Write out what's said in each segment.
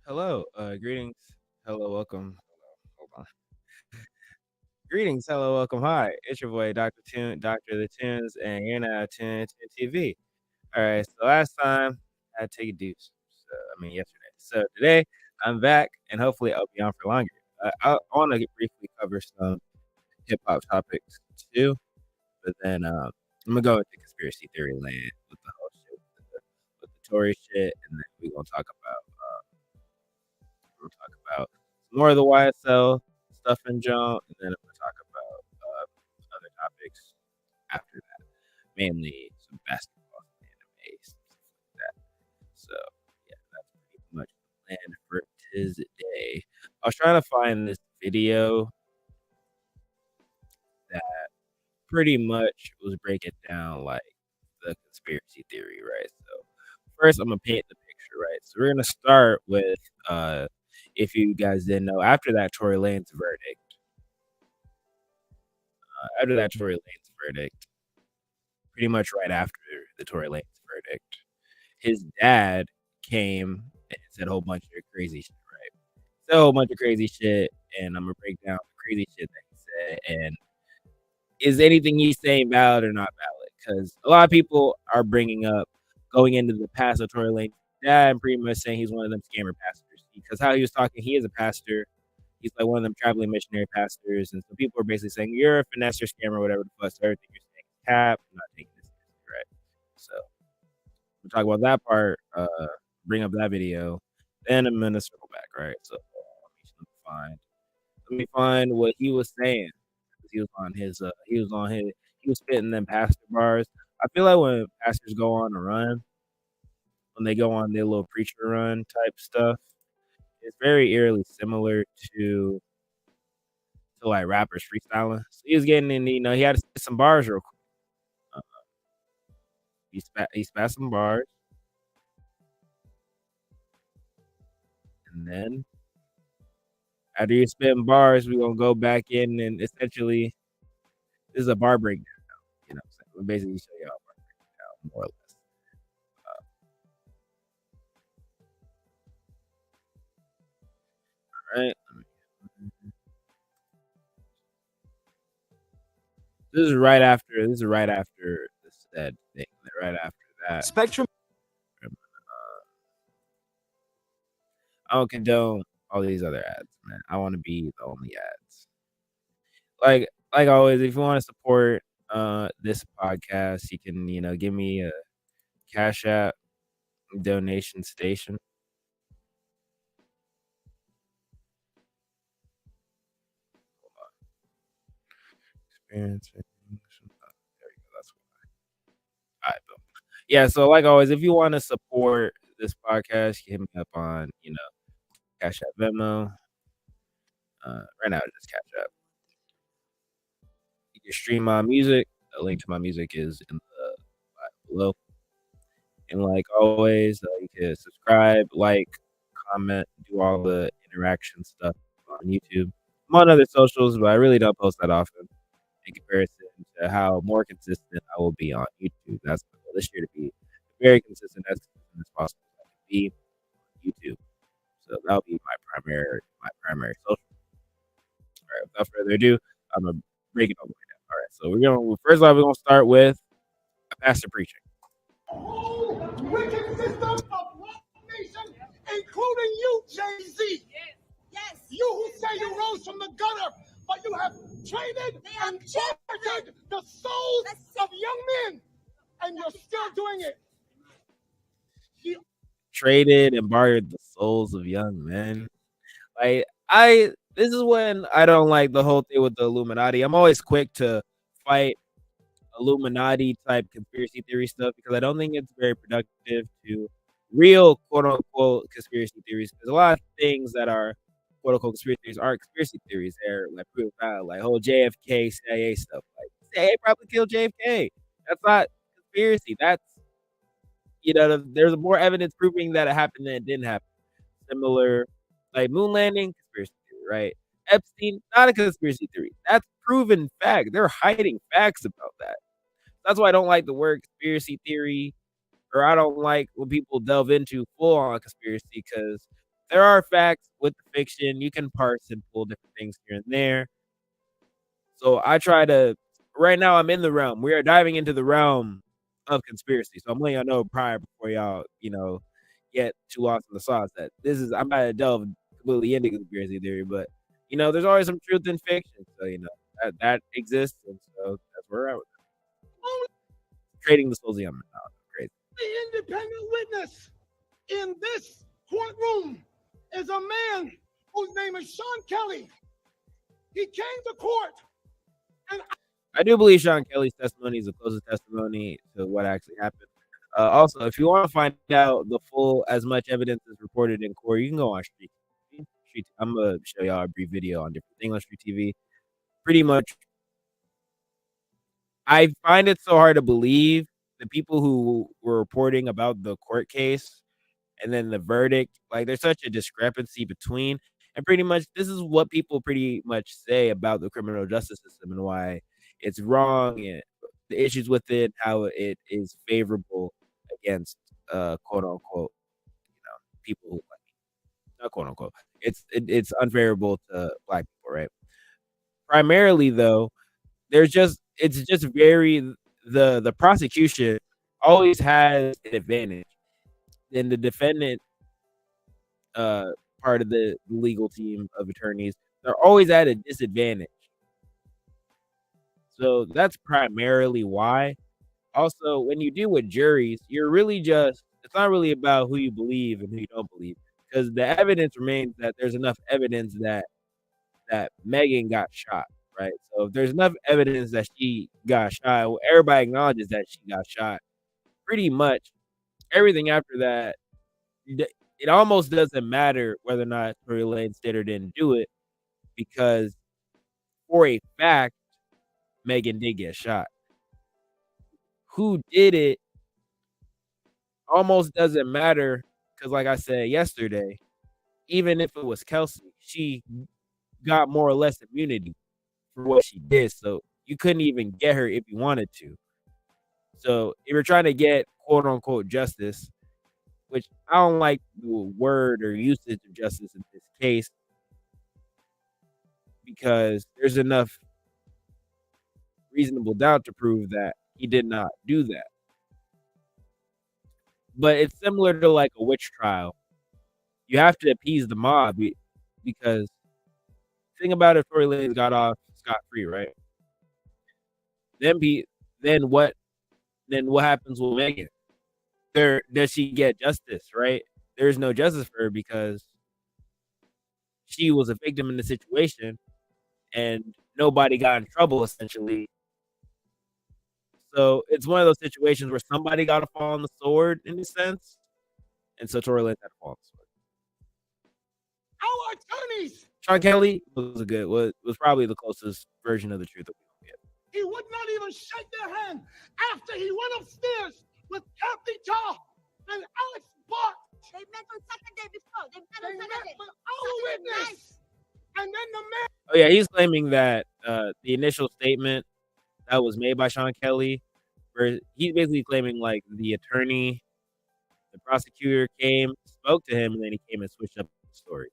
Hello, greetings. Hello, welcome. Hold on. Greetings, hello, welcome. Hi, it's your boy, Dr. Tune, Doctor of the Tunes, and you're now tuned to TV. All right, so last time I had to take a deuce. Yesterday. So today I'm back, and hopefully I'll be on for longer. I want to briefly cover some hip hop topics too, but then I'm gonna go into conspiracy theory land with the whole shit, with the Tory shit, and then we're gonna talk about some more of the YSL stuff in Joan, and then I'm gonna talk about other topics after that, mainly some basketball and anime, stuff like that. So yeah, that's pretty much the plan for today. I was trying to find this video that pretty much was breaking down like the conspiracy theory, right? So first, I'm gonna paint the picture, right? So we're gonna start with if you guys didn't know, after that Tory Lanez verdict, pretty much right after the Tory Lanez verdict, his dad came and said a whole bunch of crazy shit, right? Said a whole bunch of crazy shit, and I'm gonna break down the crazy shit that he said, and is anything he's saying valid or not valid? Because a lot of people are bringing up going into the past of Tory Lanez dad and pretty much saying he's one of them scammer pastors. Because how he was talking, he is a pastor. He's like one of them traveling missionary pastors, and so people are basically saying you're a finesser, scammer, whatever the fuck. So everything you're saying is cap. I'm not taking this seriously, right? So we'll talk about that part. Bring up that video, then I'm gonna circle back, right? So let me find what he was saying. He was on his. He was on his. He was spitting them pastor bars. I feel like when pastors go on a run, when they go on their little preacher run type stuff, it's very eerily similar to like rappers freestyling. So he was getting in, he had to spit some bars real quick. Uh, he spat some bars, and then after you spitting bars, we're gonna go back in and essentially this is a bar breakdown. You know, what I'm saying? We basically show y'all a bar breakdown more or less. All right. This is right after the said thing. Right after that. Spectrum. I don't condone all these other ads, man. I want to be the only ads. Like always, if you want to support this podcast, you can give me a Cash App donation station. Experiencing. There you go. That's why. All right, boom. Yeah. So like always, if you want to support this podcast, you hit me up on Cash App Venmo. Right now, it's just Cash App. You can stream my music. A link to my music is in the bio below. And like always, you can subscribe, like, comment, do all the interaction stuff on YouTube. I'm on other socials, but I really don't post that often in comparison to how more consistent I will be on YouTube. That's my goal this year to be very consistent as possible as I can be on YouTube. So that'll be my primary social. All right, without further ado, I'm gonna break it all the way down. All right, so we're gonna start with a pastor preaching. Wicked system of Rock Nation, including you, Jay-Z. Yes. You who say you rose from the gutter, but you have traded and bartered the souls of young men, and you're still doing it. Traded and bartered the souls of young men. Like this is when I don't like the whole thing with the Illuminati. I'm always quick to fight Illuminati type conspiracy theory stuff because I don't think it's very productive to real quote unquote conspiracy theories. There's a lot of things that are quote unquote conspiracy theories aren't conspiracy theories. They're like proof valid, like whole JFK CIA stuff. Like CIA probably killed JFK. That's not conspiracy. That's there's more evidence proving that it happened than it didn't happen. Similar, like moon landing, conspiracy theory, right? Epstein, not a conspiracy theory. That's proven fact. They're hiding facts about that. That's why I don't like the word conspiracy theory, or I don't like when people delve into full on conspiracy because there are facts with the fiction. You can parse and pull different things here and there. So I try to right now I'm in the realm. We are diving into the realm of conspiracy. So I'm letting y'all know prior before y'all, get too lost in the sauce that this is I'm about to delve completely into conspiracy theory, but there's always some truth in fiction. So that exists, and so that's where we're at with it. Trading the souls of young men. Oh, great. The independent witness in this courtroom is a man whose name is Sean Kelly. He came to court, and I do believe Sean Kelly's testimony is the closest testimony to what actually happened. Also, if you want to find out the full, as much evidence as reported in court, you can go on Street TV. I'm gonna show y'all a brief video on different things on Street TV. Pretty much, I find it so hard to believe the people who were reporting about the court case and then the verdict. Like, there's such a discrepancy between, and pretty much this is what people pretty much say about the criminal justice system and why it's wrong and the issues with it, how it is favorable against quote unquote, people who not quote unquote. It's unfavorable to black people, right? Primarily though, it's just very the prosecution always has an advantage. And the defendant part of the legal team of attorneys, they're always at a disadvantage. So that's primarily why. Also, when you deal with juries, you're really it's not really about who you believe and who you don't believe, because the evidence remains that there's enough evidence that Megan got shot, right? So if there's enough evidence that she got shot, well, everybody acknowledges that she got shot. Pretty much everything after that, it almost doesn't matter whether or not Tory Lanez did or didn't do it, because for a fact, Megan did get shot. Who did it almost doesn't matter, because like I said yesterday, even if it was Kelsey, she got more or less immunity for what she did. So you couldn't even get her if you wanted to. So if you're trying to get quote unquote justice, which I don't like the word or usage of justice in this case, because there's enough reasonable doubt to prove that he did not do that. But it's similar to like a witch trial. You have to appease the mob, because think about it, Tory Lanez got off scot-free, right? Then what happens with Megan? Does she get justice, right? There's no justice for her because she was a victim in the situation and nobody got in trouble, essentially. So it's one of those situations where somebody got to fall on the sword in a sense. And so Tory Lanez had to fall on the sword. our attorneys, Sean Kelly was probably the closest version of the truth that we can get. he would not even shake their hand after he went upstairs with Kathy Tar and Alex Bart. They met on Saturday before. They met They on met Saturday. with our witness. And then the man. Oh yeah, he's claiming that the initial statement that was made by Sean Kelly, where he's basically claiming like the attorney, the prosecutor came, spoke to him, and then he came and switched up the story.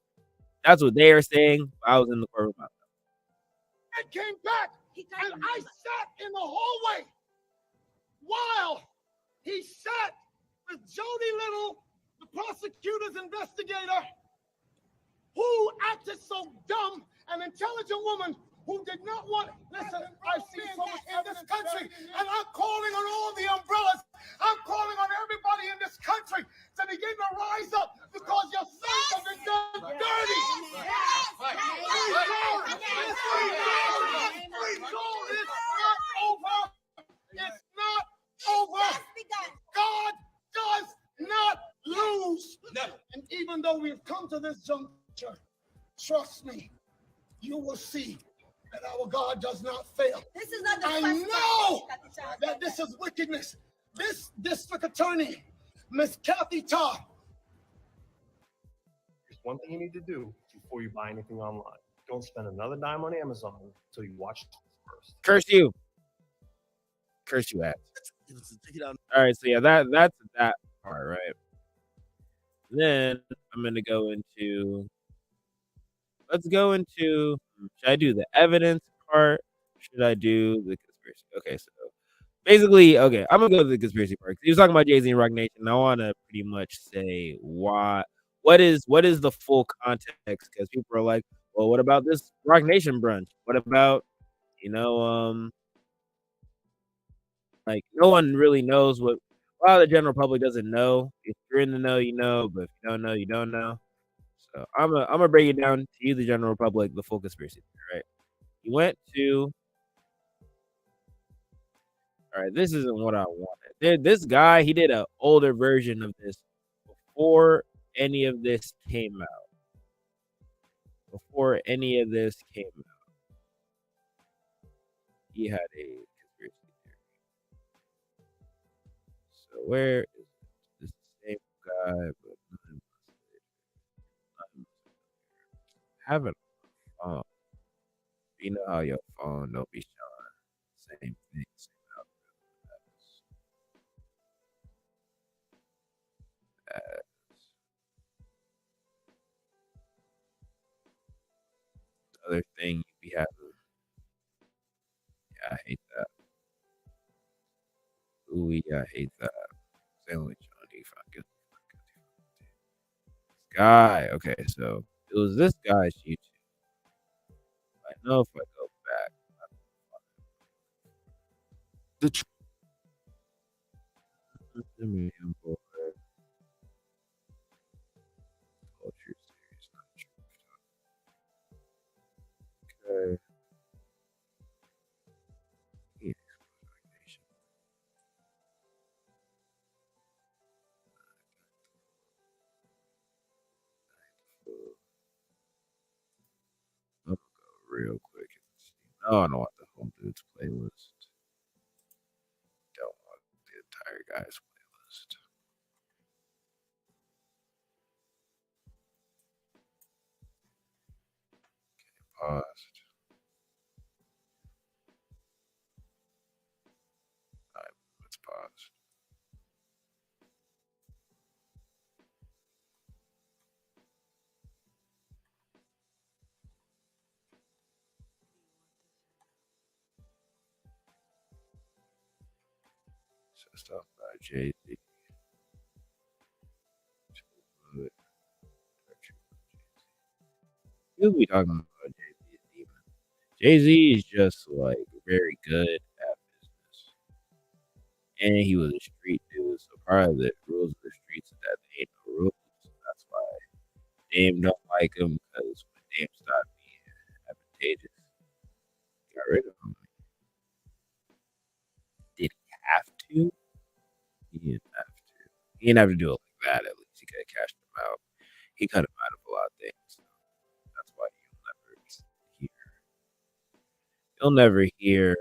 That's what they are saying. I was in the courtroom. I came back and I sat in the hallway while he sat with Jody Little, the prosecutor's investigator, who acted so dumb, an intelligent woman who did not want. Listen, I've seen so much in this country, and I'm calling on all the umbrellas. I'm calling on everybody in this country to begin to rise up, because your sons have been done dirty. It's not over. It's not over. God does not lose. Never. And even though we've come to this juncture, trust me, you will see that our God does not fail. This is not the I first know time that this is wickedness. This district attorney, Miss Kathy Tar. There's one thing you need to do before you buy anything online. Don't spend another dime on Amazon until you watch it first. Curse you. Curse you, ass. All right, so yeah, that's that part, right? Then I'm gonna go into. Let's go into. Should I do the evidence part? Should I do the conspiracy? Okay, so basically, okay, I'm gonna go to the conspiracy part. He was talking about Jay-Z and Rock Nation. And I want to pretty much say why. What is the full context? Because people are like, well, what about this Rock Nation brunch? What about you know, like no one really knows what. A lot of the general public doesn't know. If you're in the know, you know, but if you don't know, you don't know. So I'm gonna break it down to you, the general public, the full conspiracy theory, right? He went to. All right, this isn't what I wanted. This guy, he did an older version of this before any of this came out. Before any of this came out, he had a conspiracy theory. So where is this same guy? But have it on. You know how your phone don't be showing same thing, same as the other thing you be having. Yeah, I hate that. Ooh, yeah, I hate that. Only Johnny fucking guy. Okay, so it was this guy's YouTube. I know if I go back, the million boy culture series. Okay. Yeah, exploitation. I'm gonna go real quick and see. No, I don't want the whole dude's playlist. Don't want the entire guy's playlist. Paused. Alright, let's pause. So stuff by Jay Z. We'll be talking about Jay Z demon. Jay Z is just like very good at business, and he was a street dude. So part of the rules of the streets is that they ain't no rules. That's why Dame don't like him because when Dame stopped being advantageous, he got rid of him. Did he have to? He didn't have to. He didn't have to do it like that. At least he could have cashed him out. He cut him out of a lot of things. That's why hear. You'll never hear.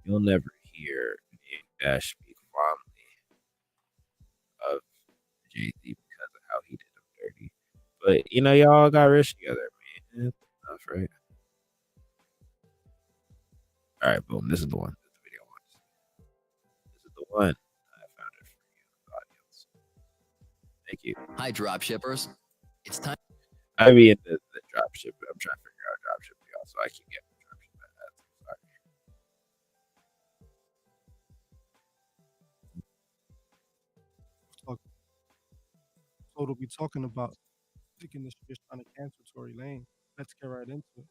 You'll never hear Dash speak fondly of Jay Z because of how he did him dirty. But you know, y'all got rich together, man. That's enough, right? All right, boom. This is the one. This is the video I want to see. This is the one. I found it for you, audience. Thank you. Hi, drop shippers. It's time. I be in the drop ship. I'm trying to figure out drop ship, y'all, so I keep getting drop ship ads. Sorry. So to be talking about picking this fish on a cancel Tory Lane. Let's get right into it.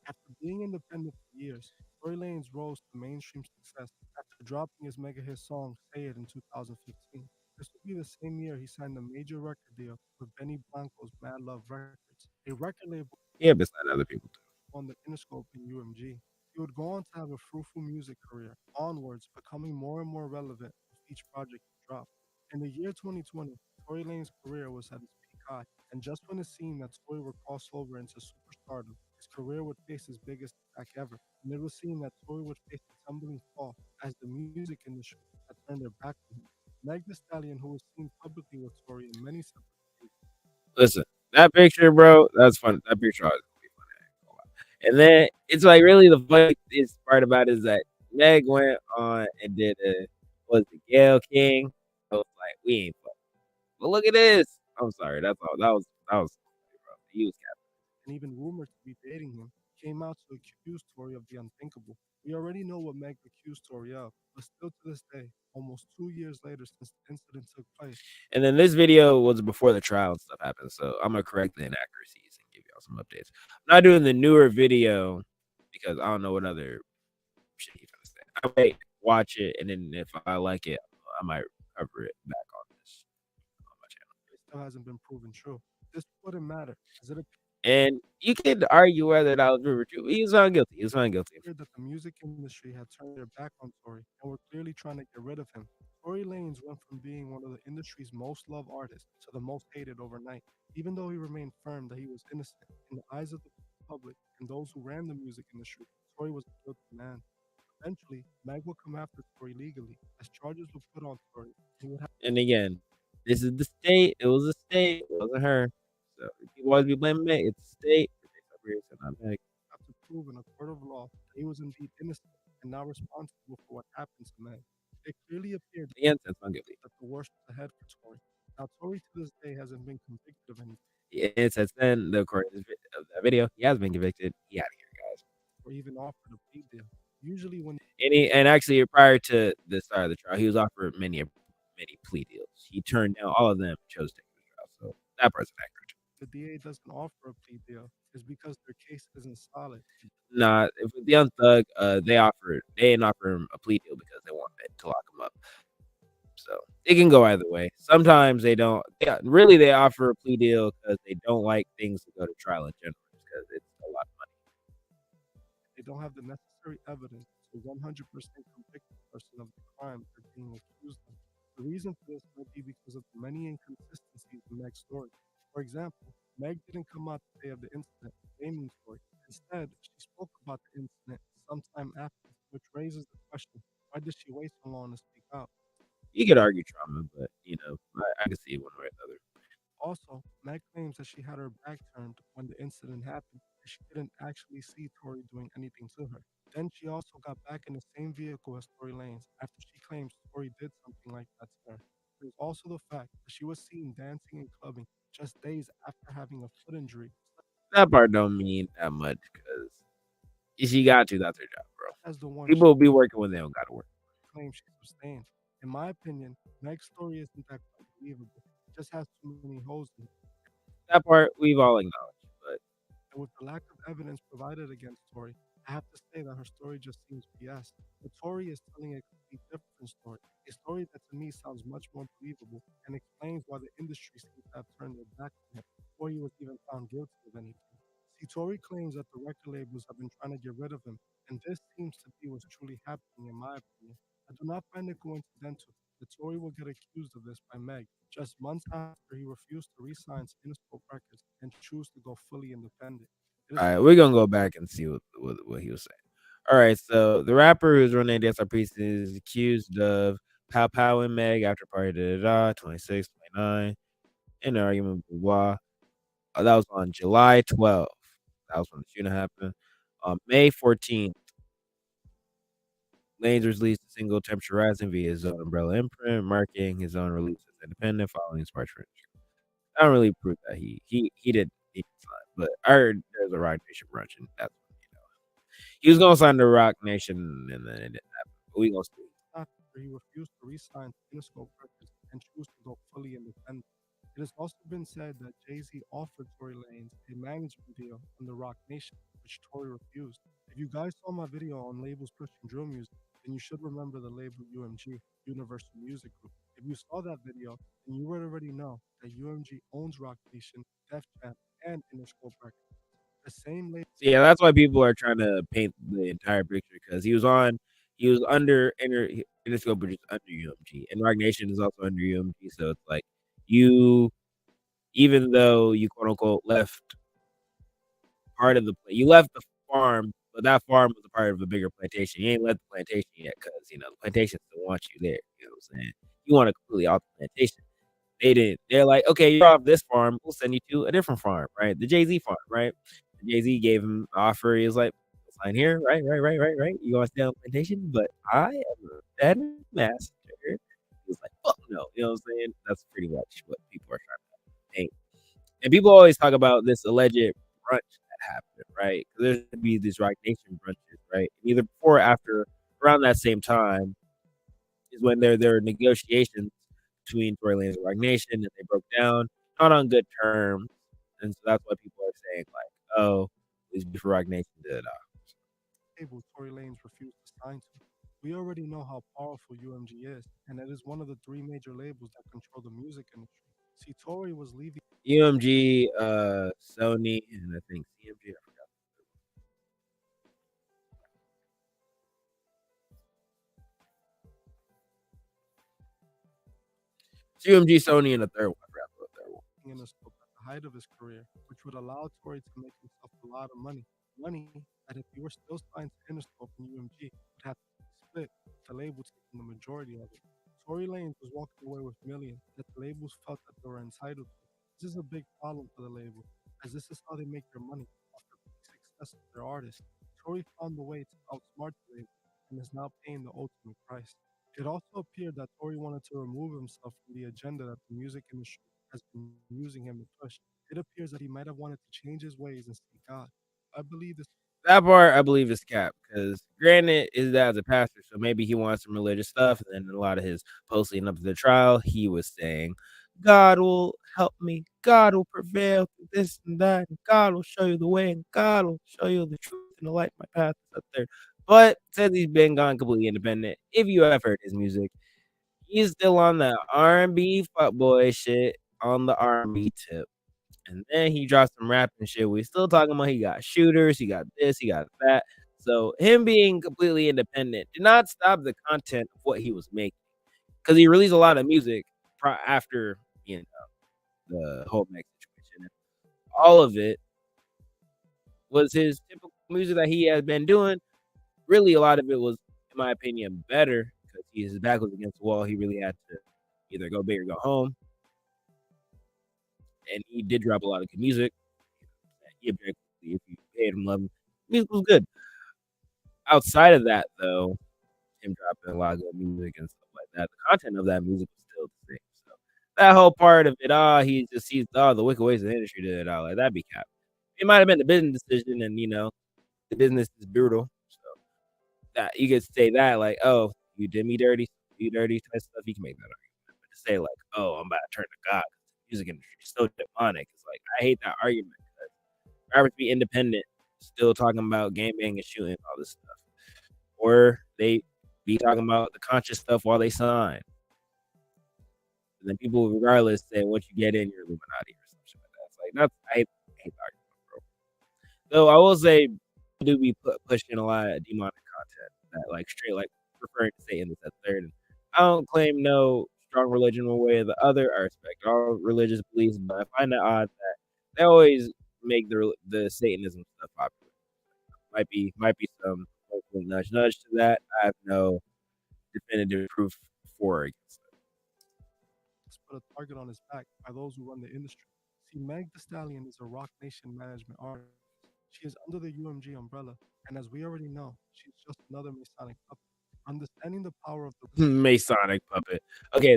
After being independent for years, Tory Lanez rose to mainstream success after dropping his mega hit song Say It in 2015. This would be the same year he signed a major record deal with Benny Blanco's Mad Love Records, a record label Yeah, besides other people too. on the Interscope in UMG. He would go on to have a fruitful music career, onwards becoming more and more relevant with each project he dropped. In the year 2020, Tory Lane's career was at its peak high, and just when it seemed that Tory would cross over into superstardom, his career would face his biggest attack ever, and it would seem that Tory would face a tumbling fall as the music industry had turned their back on him. Meg Thee Stallion, who was seen publicly with Tory in many separate Listen, that picture, bro, that's fun. That picture always gonna be funny. And then it's like really the funniest part about it is that Meg went on and did was the Gail King. we ain't fucking. But look at this. I'm sorry. That's all. That was bro. He was and even rumored to be dating him, came out to accuse Tory of the unthinkable. We already know what Meg accused Tory of, but still to this day, almost 2 years later since the incident took place, And then this video was before the trial and stuff happened. So I'm gonna correct the inaccuracies and give y'all some updates. I'm not doing the newer video because I don't know what other shit he's gonna say. I might watch it, and then if I like it, I might cover it back on this on my channel. it still hasn't been proven true. This wouldn't matter, as it And you could argue whether that was true. He was found guilty. He was found guilty. appeared that the music industry had turned their back on Tory and were clearly trying to get rid of him. Tory Lanez went from being one of the industry's most loved artists to the most hated overnight, even though he remained firm that he was innocent. In the eyes of the public and those who ran the music industry, Tory was a guilty man. Eventually, Meg would come after Tory legally, as charges were put on Tory. He would have And again, this is the state. It was the state. It wasn't her. So people always be blaming me. It's the state. Not Meg. to prove in a court of law that he was indeed innocent and not responsible for what happened to Meg. It clearly appeared Again, since I'm guilty. that the worst was ahead for Tory. Now, Tory to this day hasn't been convicted of anything And since then, of course, of that video, he has been convicted. He out of here, guys. or even offered a plea deal. Usually, when And actually, prior to the start of the trial, he was offered many plea deals. He turned down all of them, chose to take the trial. So that part's accurate. the DA doesn't offer a plea deal, is because their case isn't solid. Nah, if with the Young Thug, they didn't offer him a plea deal because they wanted to lock him up. So it can go either way. Sometimes they don't. Yeah, really, they offer a plea deal because they don't like things to go to trial in general because it's a lot of money. They don't have the necessary evidence to 100% convict the person of the crime they're being accused of. The reason for this might be because of the many inconsistencies in Meg's story. For example, Meg didn't come out the day of the incident blaming Tory. Instead, she spoke about the incident sometime after, which raises the question, why did she wait so long to speak out? You could argue trauma, but I can see it one way or the other. Also, Meg claims that she had her back turned when the incident happened and she didn't actually see Tory doing anything to her. Then she also got back in the same vehicle as Tory Lanez after she claims Tory did something like that to her. There's also the fact that she was seen dancing and clubbing just days after having a foot injury. That part don't mean that much because if she got to, that's her job, bro. As the one People will be working when they don't got to work. she claims she sustained. In my opinion, Meg's story isn't that quite believable. It just has too many holes in it. That part we've all acknowledged, but And with the lack of evidence provided against Tory, I have to say that her story just seems BS. But Tory is telling a complete different story, a story that to me sounds much more believable and explains why the industry seems to have turned their back on him before he was even found guilty of anything. See, Tory claims that the record labels have been trying to get rid of him, and this seems to be what's truly happening in my opinion. I do not find it coincidental that Tory will get accused of this by Meg just months after he refused to re-sign to Interscope Records and choose to go fully independent. It is all right, we're gonna go back and see what he was saying. All right, so the rapper who's running DSR Priest is accused of Pow Pow and Meg after party 26, 29, in an argument with blah. That was on July 12th. That was when the shooting happened. On May 14th, Lanez released a single Temperature Rising via his own umbrella imprint, marking his own release as independent following his departure. I don't really prove that he did sign, but I heard there's a Rock Nation brunch, and that's he was gonna sign the Rock Nation, and then it didn't happen. But we gonna see. after he refused to re-sign to Interscope Records and choose to go fully independent. It has also been said that Jay-Z offered Tory Lanez a management deal on the Rock Nation, which Tory refused. If you guys saw my video on labels pushing drill music, then you should remember the label UMG, Universal Music Group. If you saw that video, then you would already know that UMG owns Rock Nation, Def Jam, and Interscope Records. The same label. So yeah, that's why people are trying to paint the entire picture because he was under Interscope, but just under UMG, and Rock Nation is also under UMG. So it's like even though you quote unquote left part of you left the farm, but that farm was a part of a bigger plantation. You ain't left the plantation yet because the plantation still wants you there. You know what I'm saying? You want to completely off the plantation. They didn't. They're like, okay, you're off this farm. We'll send you to a different farm, right? The Jay-Z farm, right? Jay-Z gave him an offer. He was like, sign here, right? You want to stay on the plantation, but I am a bad master. He was like, fuck no. You know what I'm saying? That's pretty much what people are trying to paint. And people always talk about this alleged brunch that happened, right? 'Cause there's gonna be these Rock Nation brunches, right? Either before or after, around that same time, is when there are negotiations between Tory Lanez and Rock Nation, and they broke down, not on good terms, and so that's why people are saying like, "Oh, it's before Rock Nation did it." label Tory Lanez refused to sign to. We already know how powerful UMG is, and it is one of the three major labels that control the music industry. See, Tory was leaving UMG, Sony, and I think CMG. I forgot. UMG, Sony, and the third one. I forgot the third one. Interscope at the height of his career, which would allow Tory to make himself a lot of money. Money that if he were still signed to Interscope and UMG would have to be split, with the label taking the majority of it. Tory Lanez was walking away with millions that the labels felt that they were entitled to. This is a big problem for the label, as this is how they make their money off the big success of their artists. Tory found a way to outsmart the label and is now paying the ultimate price. It also appeared that Tory wanted to remove himself from the agenda that the music industry has been using him to push. It appears that he might have wanted to change his ways and seek God. I believe this. That part I believe is cap because granted his dad's a pastor, so maybe he wants some religious stuff. And then a lot of his posts leading up to the trial, he was saying, "God will help me, God will prevail through this and that, and God will show you the way, and God will show you the truth and the light. My path is up there." But since he's been gone completely independent, if you have heard his music, he's still on that R&B fuckboy shit on the R&B tip. And then he dropped some rap and shit. We still talking about he got shooters, he got this, he got that. So him being completely independent did not stop the content of what he was making because he released a lot of music after the whole Meg situation. All of it was his typical music that he has been doing. Really, a lot of it was, in my opinion, better because his back was against the wall. He really had to either go big or go home. And he did drop a lot of good music. He objectively, if you paid him love, music was good. Outside of that, though, him dropping a lot of good music and stuff like that, the content of that music was still the same. So that whole part of it, he just sees the wicked ways of the industry did it all. Like that'd be cap. It might have been the business decision, and the business is brutal. So that you could say that, like, oh, you did me dirty, you dirty type stuff. You can make that argument. But to say like, oh, I'm about to turn to God, the music industry is so demonic. It's like I hate that argument because rappers be independent, still talking about gang bang and shooting all this stuff, or they be talking about the conscious stuff while they sign. And then people, regardless, say once you get in, you're Illuminati or something like that. It's like that's I hate the argument, bro. Though I will say, do be pushing a lot of demonic content that like straight like referring to Satan as that third. And I don't claim no strong religion one way or the other. I respect all religious beliefs, but I find it odd that they always make the Satanism stuff popular. Might be some nudge to that. I have no definitive proof for or against it. Let's put a target on his back by those who run the industry. See, Meg Thee Stallion is a Rock Nation management artist. She is under the UMG umbrella, and as we already know, she's just another Masonic puppet. Understanding the power of the Masonic puppet. Okay,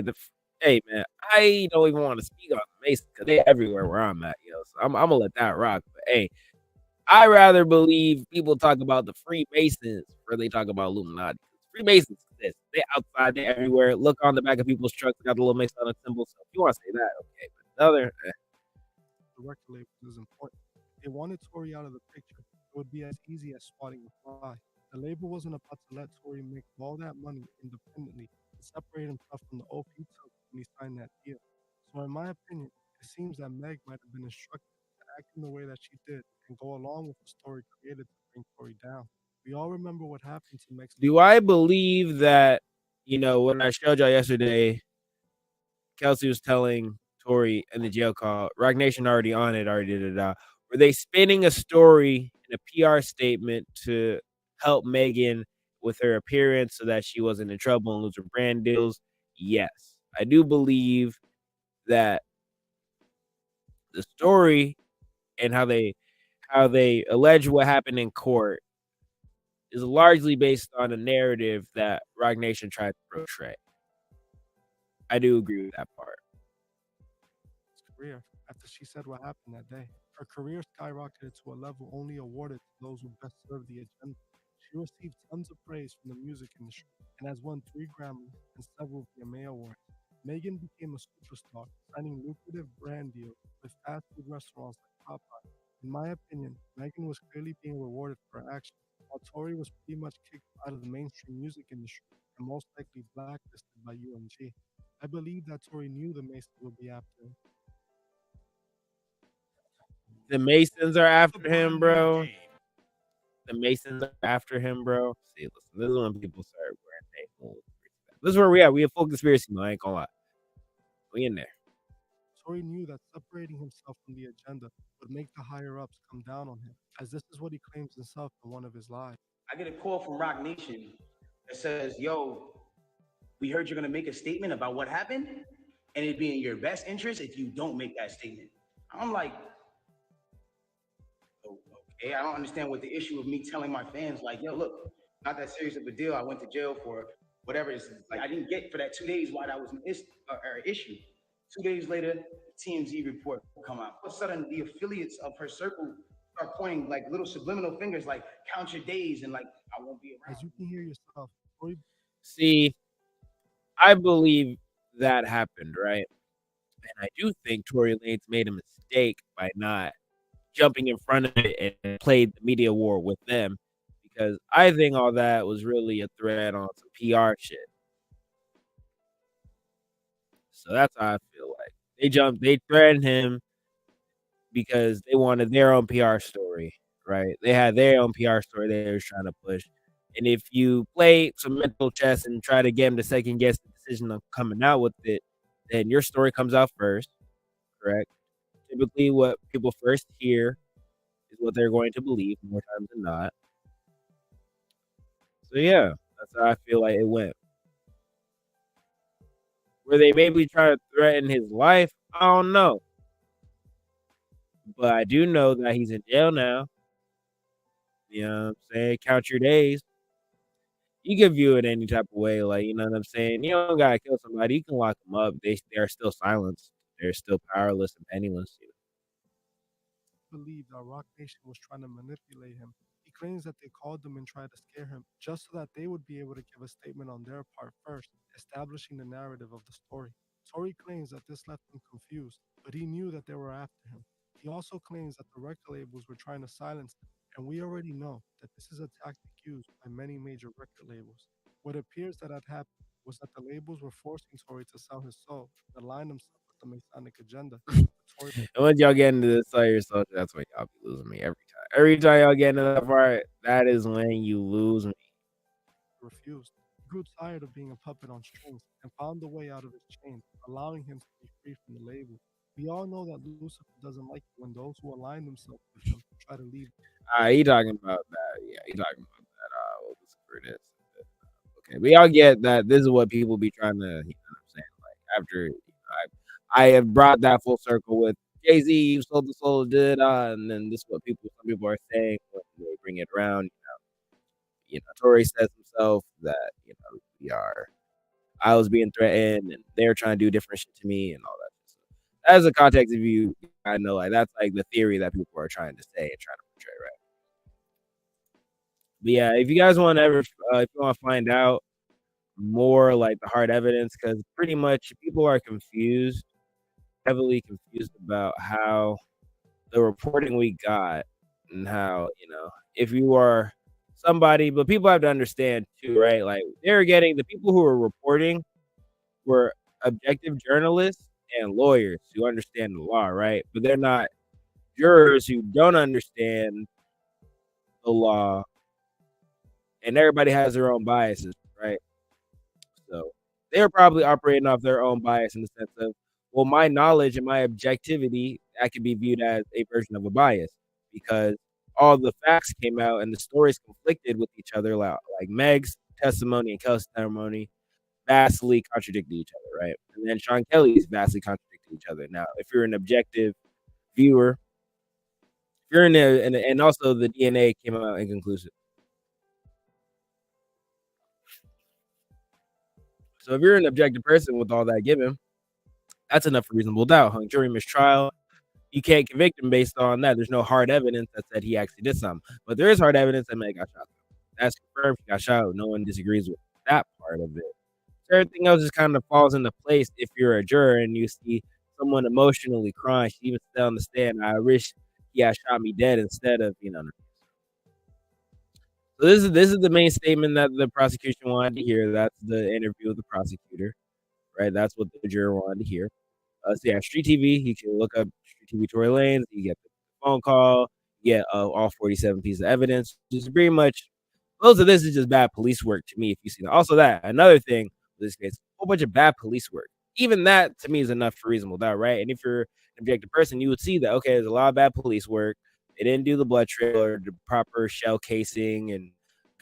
hey man, I don't even want to speak on the Masons because they're everywhere where I'm at, So I'm gonna let that rock. But hey, I rather believe people talk about the Freemasons before they talk about Illuminati. Freemasons exist. They outside, they everywhere. Look on the back of people's trucks, they got the little Masonic symbol. So if you want to say that, okay. But the other, the record label is important. If they wanted Tory out of the picture, it would be as easy as spotting a fly. The label wasn't about to let Tory make all that money independently and separate himself from the oath he took when he signed that deal. So in my opinion, it seems that Meg might have been instructed to act in the way that she did and go along with the story created to bring Tory down. We all remember what happened to Meg. do I believe that, what I showed y'all yesterday, Kelsey was telling Tory in the jail call, Rock Nation already on it, already did it out. Were they spinning a story in a PR statement to help Megan with her appearance so that she wasn't in trouble and lose her brand deals? Yes. I do believe that the story and how they allege what happened in court is largely based on a narrative that Rock Nation tried to portray. I do agree with that part. Career after she said what happened that day. Her career skyrocketed to a level only awarded to those who best serve the agenda. She received tons of praise from the music industry and has won 3 Grammys and several VMA awards. Megan became a superstar, signing lucrative brand deals with fast food restaurants like Popeye. In my opinion, Megan was clearly being rewarded for her action, while Tori was pretty much kicked out of the mainstream music industry and most likely blacklisted by UMG. I believe that Tori knew the Masons would be after him. The Masons are after him, bro. The Masons are after him, bro. See, listen, this is when people start wearing full. This is where we at. We have full conspiracy, man. I ain't gonna lie. We in there. Tori knew that separating himself from the agenda would make the higher ups come down on him, as this is what he claims himself in one of his lives. I get a call from Rock Nation that says, yo, we heard you're gonna make a statement about what happened, and it'd be in your best interest if you don't make that statement. I'm like, oh, okay, I don't understand what the issue of me telling my fans, like, yo, look, not that serious of a deal. I went to jail for whatever. It's like I didn't get for that 2 days why that was an issue. 2 days later, the TMZ report will come out. All of a sudden, the affiliates of her circle start pointing like little subliminal fingers, like count your days, and like I won't be around. As you can hear yourself, Tori See, I believe that happened, right? And I do think Tory Lanez made a mistake by not jumping in front of it and played the media war with them, because I think all that was really a threat on some PR shit. So that's how I feel like they threatened him because they wanted their own PR story, right? They had their own PR story they were trying to push. And if you play some mental chess and try to get him to second guess the decision of coming out with it, then your story comes out first, correct? Typically, what people first hear is what they're going to believe more times than not. So yeah, that's how I feel like it went. Were they maybe trying to threaten his life? I don't know. But I do know that he's in jail now. You know what I'm saying? Count your days. You can view it any type of way, like, you know what I'm saying? You don't gotta kill somebody. You can lock them up. They're still silenced. They're still powerless and penniless. You know? believed that Rock Nation was trying to manipulate him. He claims that they called them and tried to scare him just so that they would be able to give a statement on their part first, establishing the narrative of the story. Tori claims that this left him confused, but he knew that they were after him. He also claims that the record labels were trying to silence him, and we already know that this is a tactic used by many major record labels. What appears that had happened was that the labels were forcing Tori to sell his soul and align himself with the Masonic agenda. Tori And once y'all get into the sell your soldier, that's when y'all be losing me every time. Every time y'all get into that part, that is when you lose me. refused. He grew tired of being a puppet on strings and found a way out of his chains, allowing him to be free from the label. We all know that Lucifer doesn't like it when those who align themselves with him try to leave. He talking about that. Yeah, he talking about that. What was for this? Okay, but y'all get that this is what people be trying to, you know what I'm saying? Like after I have brought that full circle with Jay-Z, you sold the soul, and then this is what some people are saying when they bring it around. Tory says himself that I was being threatened and they're trying to do different shit to me and all that. So as a context of you, I know like that's like the theory that people are trying to say and trying to portray, right? But yeah, if you guys want to if you want to find out more like the hard evidence, because pretty much people are confused, heavily confused about how the reporting we got and how, if you are somebody, but people have to understand too, right? Like they're getting the people who are reporting were objective journalists and lawyers who understand the law, right? But they're not jurors who don't understand the law, and everybody has their own biases, right? So they're probably operating off their own bias in the sense of, well, my knowledge and my objectivity, that could be viewed as a version of a bias because all the facts came out and the stories conflicted with each other, like Meg's testimony and Kelly's testimony vastly contradicted each other, right? And then Sean Kelly's vastly contradicted each other. Now, if you're an objective viewer, if you're and also the DNA came out inconclusive. So if you're an objective person with all that given, that's enough for reasonable doubt. Hung jury mistrial. You can't convict him based on that. There's no hard evidence that said he actually did something. But there is hard evidence that man got shot. That's confirmed. He got shot. No one disagrees with that part of it. Everything else just kind of falls into place if you're a juror and you see someone emotionally crying. She even said on the stand, "I wish he had shot me dead instead of." So this is the main statement that the prosecution wanted to hear. That's the interview with the prosecutor, right? That's what the juror wanted to hear. So yeah, Street TV. You can look up Street TV Tory Lanez. You get the phone call. You get all 47 pieces of evidence. Just pretty much, most of this is just bad police work to me. If you see that, also that another thing with this case, a whole bunch of bad police work. Even that to me is enough for reasonable doubt, right? And if you're an objective person, you would see that okay, there's a lot of bad police work. They didn't do the blood trail or the proper shell casing and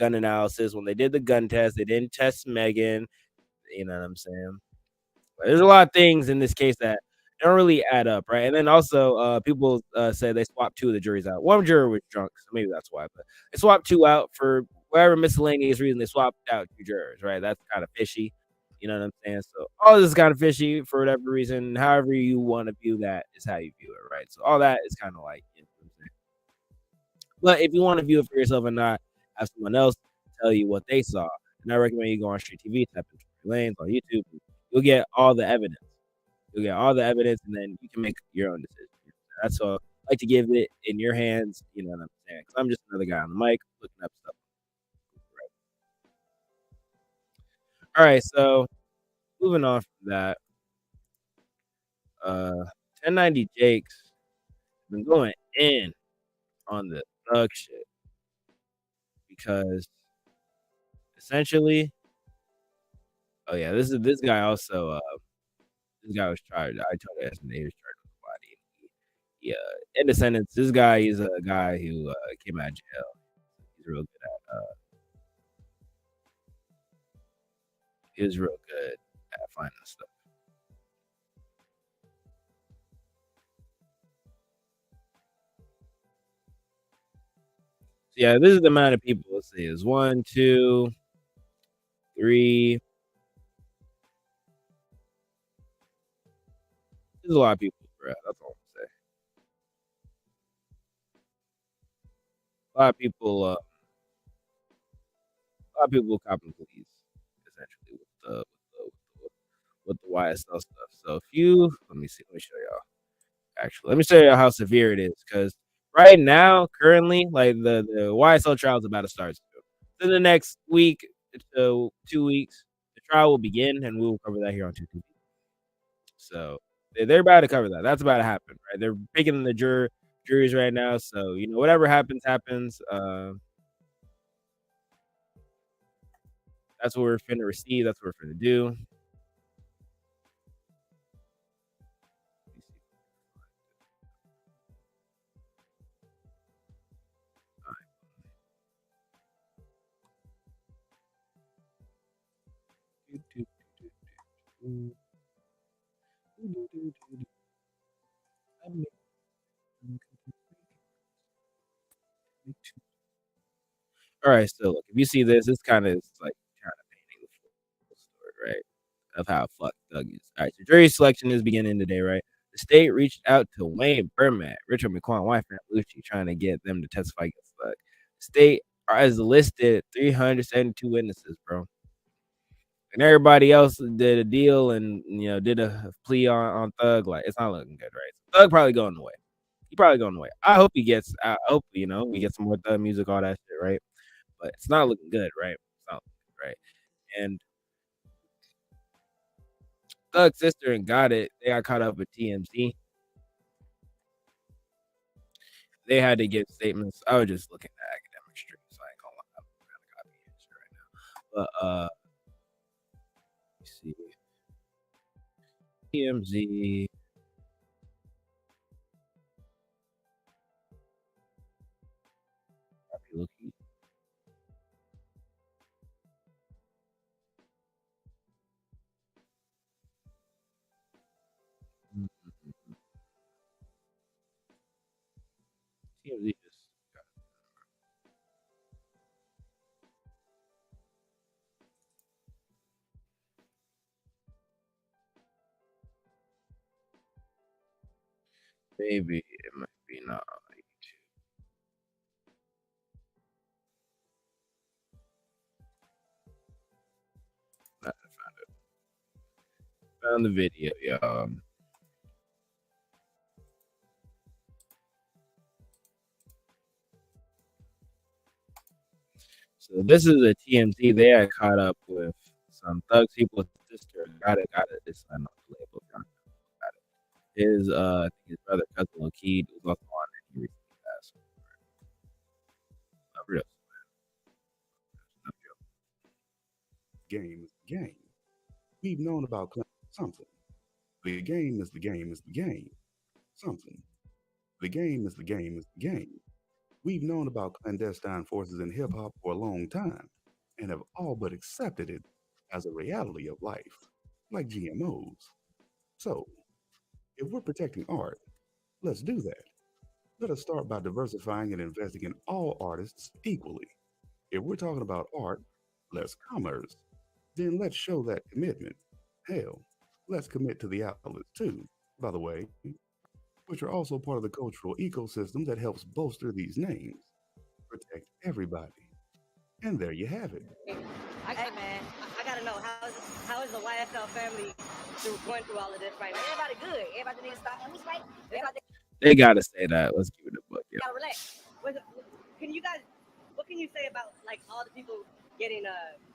gun analysis. When they did the gun test, they didn't test Megan. You know what I'm saying? But there's a lot of things in this case that don't really add up, right? And then also, people say they swapped two of the juries out. One juror was drunk, so maybe that's why. But they swapped two out for whatever miscellaneous reason. They swapped out two jurors, right? That's kind of fishy. You know what I'm saying? So all this is kind of fishy for whatever reason. However you want to view that is how you view it, right? So all that is kind of like, you know what I'm saying? But if you want to view it for yourself and not have someone else tell you what they saw, and I recommend you go on Street TV, type in Tory Lanez on YouTube. You'll get all the evidence. You'll get all the evidence, and then you can make your own decision. That's all. I like to give it in your hands. You know what I'm saying? Because I'm just another guy on the mic looking up stuff. Right. All right. So moving on from that, 1090 Jake's been going in on the thug shit because essentially, oh yeah, this guy also this guy was charged. I told you yesterday he was charged with body. In the sentence, this guy is a guy who came out of jail. He's real good at he was real good at finding stuff. So yeah, this is the amount of people. Let's see, it's 1, 2, 3. There's a lot of people, bro. That's all I'm saying. A lot of people, copping pleas, essentially with the YSL stuff. So if you let me see, let me show y'all. Actually, let me show you how severe it is because right now, currently, like the YSL trial is about to start. So in the next week to 2 weeks, the trial will begin, and we will cover that here on 2TV. So they're about to cover that. That's about to happen, right? They're picking the juries right now. So you know, whatever happens, happens. That's what we're finna receive. That's what we're finna do. All right, so look, if you see this, it's kind of like painting the full story, right? Of how fucked Doug is. All right, so jury selection is beginning today, right? The state reached out to Wayne Bermat, Richard McQuan, wife, and Lucci, trying to get them to testify against Doug. The state has listed 372 witnesses, bro. And everybody else did a deal and did a plea on Thug. Like it's not looking good, right? So Thug probably going away. He probably going away. I hope he gets. I hope we get some more Thug music, all that shit, right? But it's not looking good, right? It's not looking good, right? And Thug's sister and Got It, they got caught up with TMZ. They had to give statements. I was just looking at academic streams, so I ain't gonna lie. I'm kind of copying shit right now. But let me see. TMZ. Looking. TMZ just Maybe it might be not on YouTube. I found the video, y'all. So this is a TMZ. They had caught up with some Thug People's sister. Got it. This I know the label. Got it. His I think his brother cousin Lokid was also on it. He recently passed. Not real. Not real. Game is the game. We've known about something. The game is the game is the game. Something. The game is the game is the game. We've known about clandestine forces in hip hop for a long time and have all but accepted it as a reality of life, like GMOs. So, if we're protecting art, let's do that. Let us start by diversifying and investing in all artists equally. If we're talking about art, less commerce, then let's show that commitment. Hell, let's commit to the outlets too, by the way, which are also part of the cultural ecosystem that helps bolster these names. Protect everybody. And there you have it. Hey man, I gotta know how is the YSL family going through all of this right now? Everybody good. Everybody needs to stop. And we straight. They gotta say that. Let's give it a book. Yeah. Gotta relax. What can you say about like all the people getting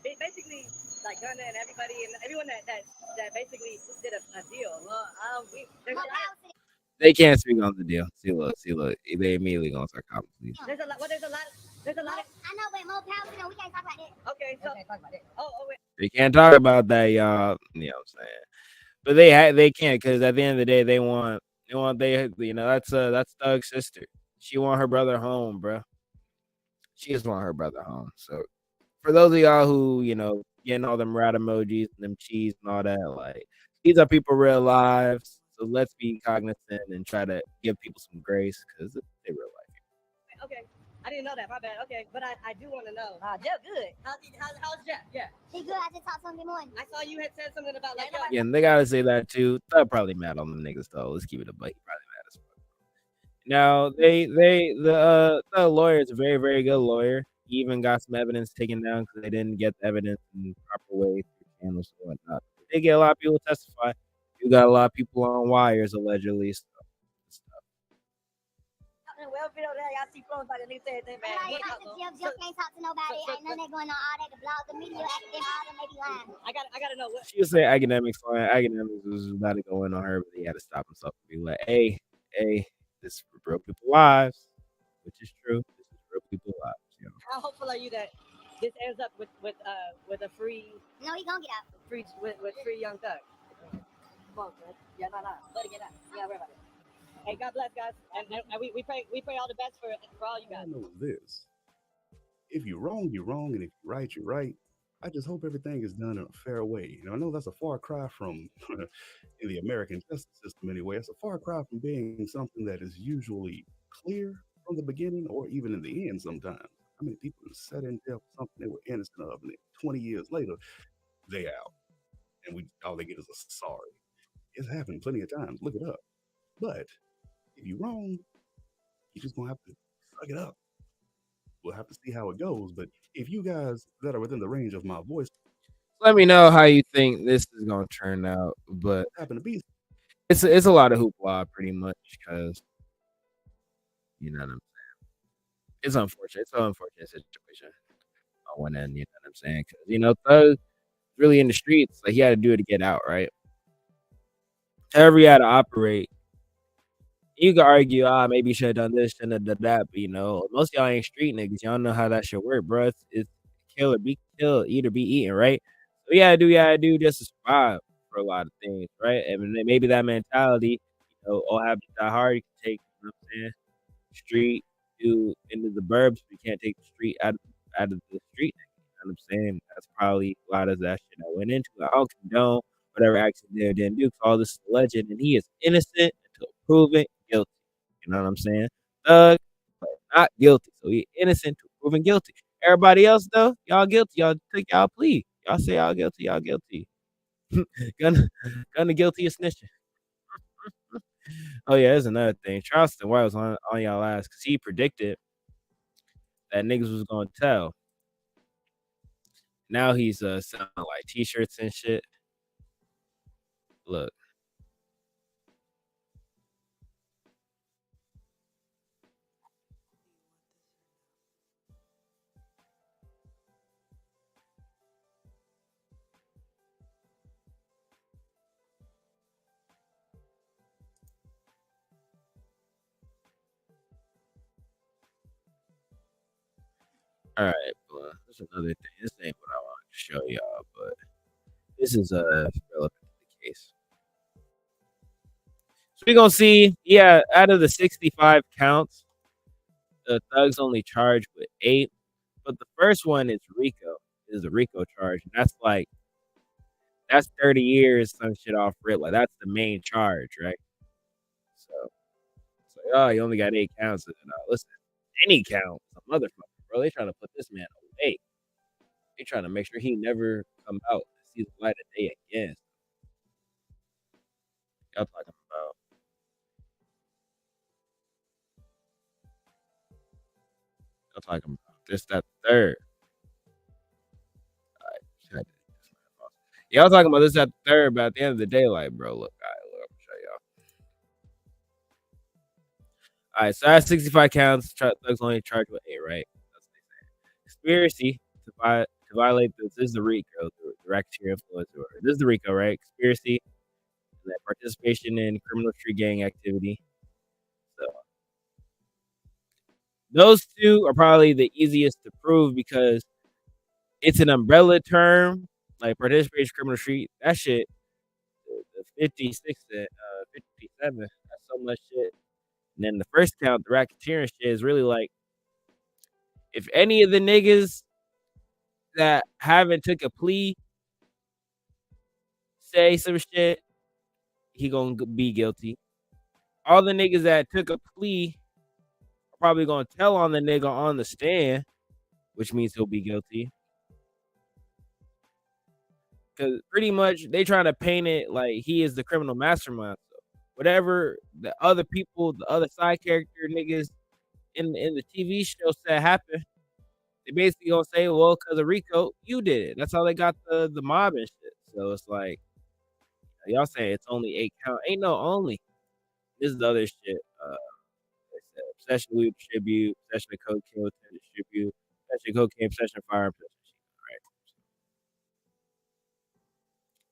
basically like Gunna and everybody and everyone that basically did a deal? Well, They can't speak on the deal. See, look. They immediately gonna start commenting. there's a lot. I know, but more power, we can't talk about that. Okay, so wait. They can't talk about that, y'all. You know what I'm saying? But they can't, because at the end of the day, they want that's Thug's sister. She want her brother home, bro. She just want her brother home. So for those of y'all who getting all them rat emojis and them cheese and all that, like these are people real lives. So let's be cognizant and try to give people some grace because they real life. Okay. I didn't know that. My bad. Okay, but I do want to know. Jeff, good. How's Jeff? Yeah. He good. I just talked to him this morning. I saw you had said something about like. Yeah, and they gotta say that too. They're probably mad on them niggas though. Let's keep it a buck. Probably mad as fuck. Now the lawyer is a very, very good lawyer. He even got some evidence taken down because they didn't get the evidence in the proper way through channels and whatnot. They get a lot of people to testify. You got a lot of people on wires allegedly. So. Well, video there, y'all see Flo's like a nigga said that, man. I talk to Jeff can't talk to nobody. Ain't none of that going on. All that, the blog, the media, academic, all that may be lying. I gotta know what. She was saying academics fine. Academics was about to go in on her, but he had to stop himself and be like, hey, this is for real people lives, which is true. This is real people lives. You know? How hopeful are you that this ends up with a free? No, he gonna get out. Free with free Young Thug. Come on, man. Yeah, no. Let it get out. Yeah, worry about it. Hey, God bless, guys, and we pray all the best for all you guys. I know this. If you're wrong, you're wrong, and if you're right, you're right. I just hope everything is done in a fair way. I know that's a far cry from, in the American justice system anyway, it's a far cry from being something that is usually clear from the beginning or even in the end sometimes. How many people have sat in jail for something they were innocent of, and then 20 years later, they out. And all they get is a sorry. It's happened plenty of times. Look it up. But if you're wrong, you're just gonna have to suck it up. We'll have to see how it goes. But if you guys that are within the range of my voice, let me know how you think this is gonna turn out. But happen to be, it's a lot of hoopla, pretty much, because you know what I'm saying. It's unfortunate. It's an unfortunate situation on one end. You know what I'm saying? Because Thug really in the streets. Like he had to do it to get out, right? However, he had to operate. You could argue, maybe you should have done this, shouldn't have done that, but most of y'all ain't street niggas. Y'all know how that should work, bro. It's kill or be killed, eat or be eaten, right? So you gotta do just to survive for a lot of things, right? And maybe that mentality, all have to die hard. You can take, you know what I'm saying, street into the burbs, but you can't take the street out of the street. You know what I'm saying? That's probably a lot of that shit I went into. I don't condone whatever action they didn't do. All this is a legend, and he is innocent until proven guilty. You know what I'm saying? Thug, but not guilty. So he innocent to proven guilty. Everybody else though, y'all guilty. Y'all take y'all plea. Y'all say y'all guilty. Y'all guilty. Gonna guilty of snitching. Oh yeah, there's another thing. Charleston White was on y'all ass because he predicted that niggas was gonna tell. Now he's selling like t-shirts and shit. Look. All right, but there's another thing. This ain't what I wanted to show y'all, but this is relevant to the case. So we're gonna see, yeah, out of the 65 counts, the thugs only charged with 8, but the first one is RICO. Is a RICO charge, and that's 30 years, some shit off rip. Like that's the main charge, right? So it's like, oh, you only got 8 counts. Listen, any count, some motherfucker, bro. They trying to put this man away. They trying to make sure he never come out and see the light of day again. Y'all talking about? Y'all talking about this, that, third. Y'all talking about this at the third, but at the end of the day, like, bro, look, all right, look, I'm gonna show y'all. All right, so that's 65 counts. Thugs only charged with 8, right? That's what they saying. Conspiracy to violate this. This is the RICO, the racketeer influence order. This is the RICO, right? Conspiracy, and then participation in criminal street gang activity. So those two are probably the easiest to prove because it's an umbrella term, like participation in criminal street. That shit, the 56 and 57, that's so much shit. And then the first count, the racketeering shit, is really like, if any of the niggas that haven't took a plea say some shit, he gonna be guilty. All the niggas that took a plea are probably gonna tell on the nigga on the stand, which means he'll be guilty. Because pretty much they trying to paint it like he is the criminal mastermind. So whatever the other people, the other side character niggas in the TV show said happened, they basically gonna say, well, because of Rico, you did it. That's how they got the mob and shit. So it's like, y'all say it's only 8 count. Ain't no only. This is the other shit. They said possession of weed, distribute, possession of cocaine, distribute, possession of cocaine, possession of firearm, right?